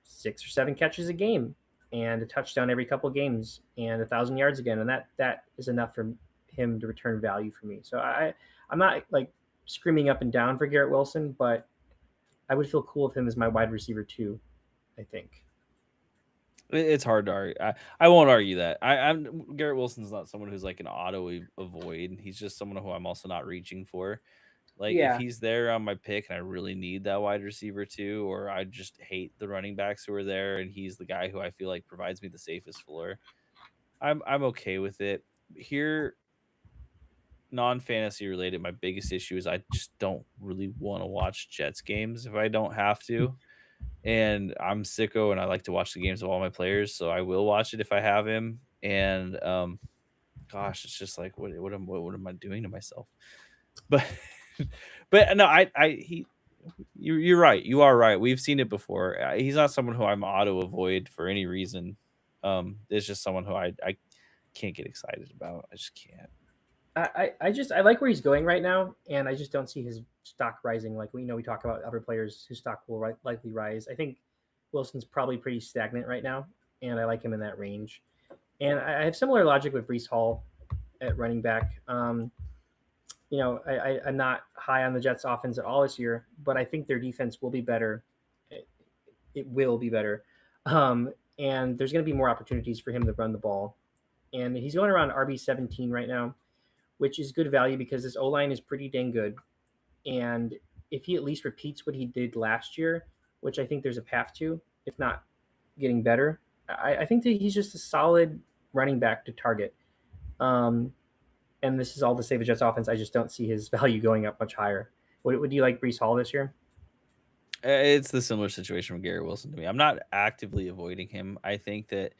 6 or 7 catches a game and a touchdown every couple of games and 1,000 yards again, and that is enough for him to return value for me. So I'm not like screaming up and down for Garrett Wilson, but I would feel cool with him as my wide receiver too. I think. It's hard to argue. I won't argue that. I'm Garrett Wilson's not someone who's like an auto avoid. He's just someone who I'm also not reaching for. Like, if Yeah, he's there on my pick and I really need that wide receiver too, or I just hate the running backs who are there and he's the guy who I feel like provides me the safest floor, I'm okay with it. Here, non-fantasy related, my biggest issue is I just don't really want to watch Jets games if I don't have to. And I'm sicko and I like to watch the games of all my players, so I will watch it if I have him. And gosh, it's just like what am I doing to myself? But but no, you're right. You are right. We've seen it before. He's not someone who I'm auto avoid for any reason. It's just someone who I can't get excited about. I just can't. I like where he's going right now, and I just don't see his stock rising. Like we talk about other players whose stock will likely rise. I think Wilson's probably pretty stagnant right now, and I like him in that range. And I have similar logic with Brees Hall at running back. I'm not high on the Jets offense at all this year, but I think their defense will be better. It will be better. And there's going to be more opportunities for him to run the ball. And he's going around RB 17 right now, which is good value because this O line is pretty dang good. And if he at least repeats what he did last year, which I think there's a path to, if not getting better, I think that he's just a solid running back to target. Um, and this is all to say the Jets offense. I just don't see his value going up much higher. Would you like Brees Hall this year? It's the similar situation with Gary Wilson to me. I'm not actively avoiding him. I think that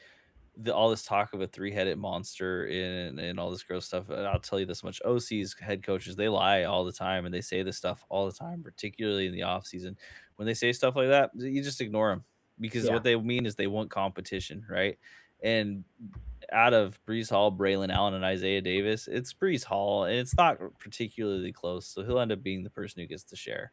all this talk of a three-headed monster and all this gross stuff. And I'll tell you this much: OCs, head coaches, they lie all the time and they say this stuff all the time, particularly in the off season. When they say stuff like that, you just ignore them because Yeah, what they mean is they want competition, right? And out of Brees Hall, Braylon Allen, and Isaiah Davis, it's Brees Hall, and it's not particularly close. So he'll end up being the person who gets the share.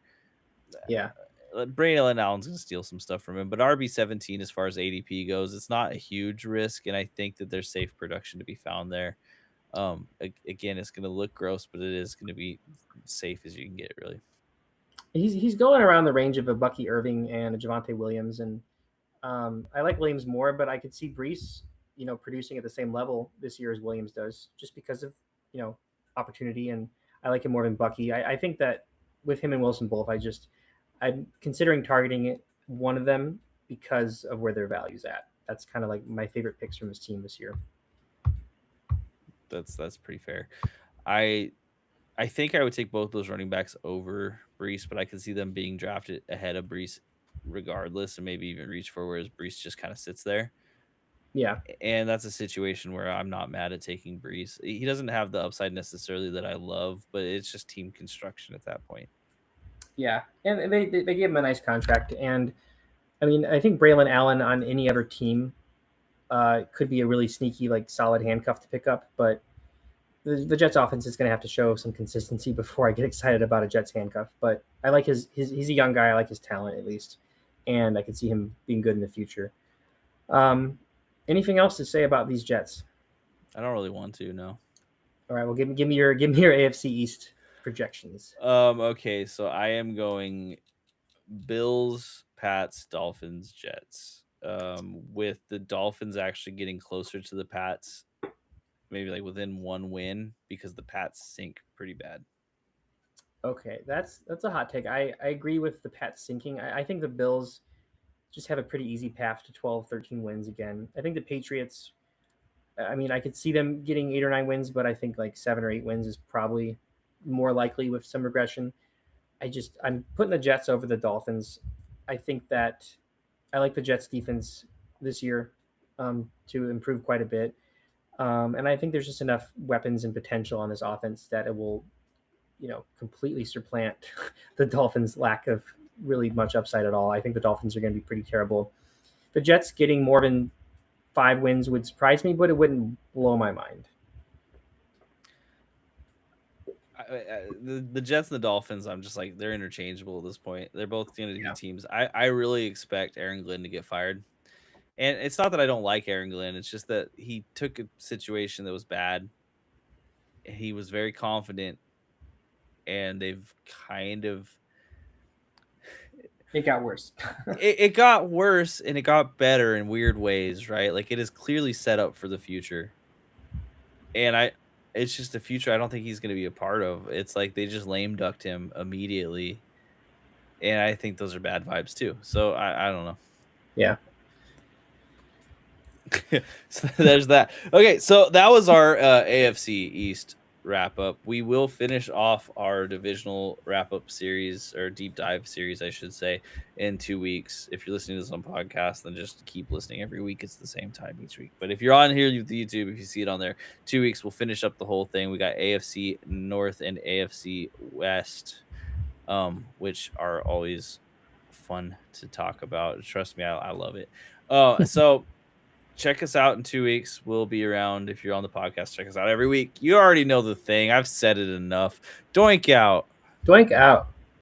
yeah, Braylon Allen's going to steal some stuff from him, but RB 17 as far as ADP goes, it's not a huge risk, and I think that there's safe production to be found there. Again, it's going to look gross, but it is going to be safe as you can get, really. he's going around the range of a Bucky Irving and a Javante Williams, and I like Williams more, but I could see Brees, producing at the same level this year as Williams does, just because of you know opportunity, and I like him more than Bucky. I think that with him and Wilson both, I'm considering targeting it one of them because of where their value's at. That's kind of like my favorite picks from his team this year. That's pretty fair. I I think I would take both those running backs over Brees, but I could see them being drafted ahead of Brees regardless, and maybe even reach for whereas Brees just kind of sits there. Yeah, And that's a situation where I'm not mad at taking Brees. He doesn't have the upside necessarily that I love, but it's just team construction at that point. yeah, and they gave him a nice contract, and I mean I think Braylon Allen on any other team could be a really sneaky like solid handcuff to pick up, but the Jets offense is going to have to show some consistency before I get excited about a Jets handcuff. But I like his he's a young guy. I like his talent at least, and I could see him being good in the future. Um, Anything else to say about these Jets? I don't really want to, no. All right, well give me your AFC East projections. Okay, so I am going Bills, Pats, Dolphins, Jets. With the Dolphins actually getting closer to the Pats, maybe like within one win because the Pats sink pretty bad. Okay, that's a hot take. I agree with the Pats sinking. I think the Bills just have a pretty easy path to 12, 13 wins again. I think the Patriots, I mean, I could see them getting 8 or 9 wins, but I think like 7 or 8 wins is probably more likely with some regression. I'm putting the Jets over the Dolphins. I think that I like the Jets defense this year to improve quite a bit. And I think there's just enough weapons and potential on this offense that it will, completely supplant the Dolphins' lack of really much upside at all. I think the Dolphins are going to be pretty terrible. The Jets getting more than 5 wins would surprise me, but it wouldn't blow my mind. The Jets and the Dolphins, I'm just like they're interchangeable at this point. They're both going to be Yeah. teams. I really expect Aaron Glenn to get fired, and it's not that I don't like Aaron Glenn. It's just that he took a situation that was bad. He was very confident, and they've kind of It got worse. it got worse and it got better in weird ways, right? Like it is clearly set up for the future, and it's just a future I don't think he's going to be a part of. It's like they just lame ducked him immediately, and I think those are bad vibes too. So I don't know. Yeah. So there's that. Okay, so that was our AFC East wrap up. We will finish off our divisional wrap up series or deep dive series, I should say, in 2 weeks. If you're listening to this on podcast, then just keep listening every week. It's the same time each week. But if you're on here with YouTube, if you see it on there, 2 weeks, we'll finish up the whole thing. We got AFC North and AFC West, which are always fun to talk about. Trust me, I love it. So check us out in 2 weeks. We'll be around. If you're on the podcast, check us out every week. You already know the thing. I've said it enough. Doink out. Doink out.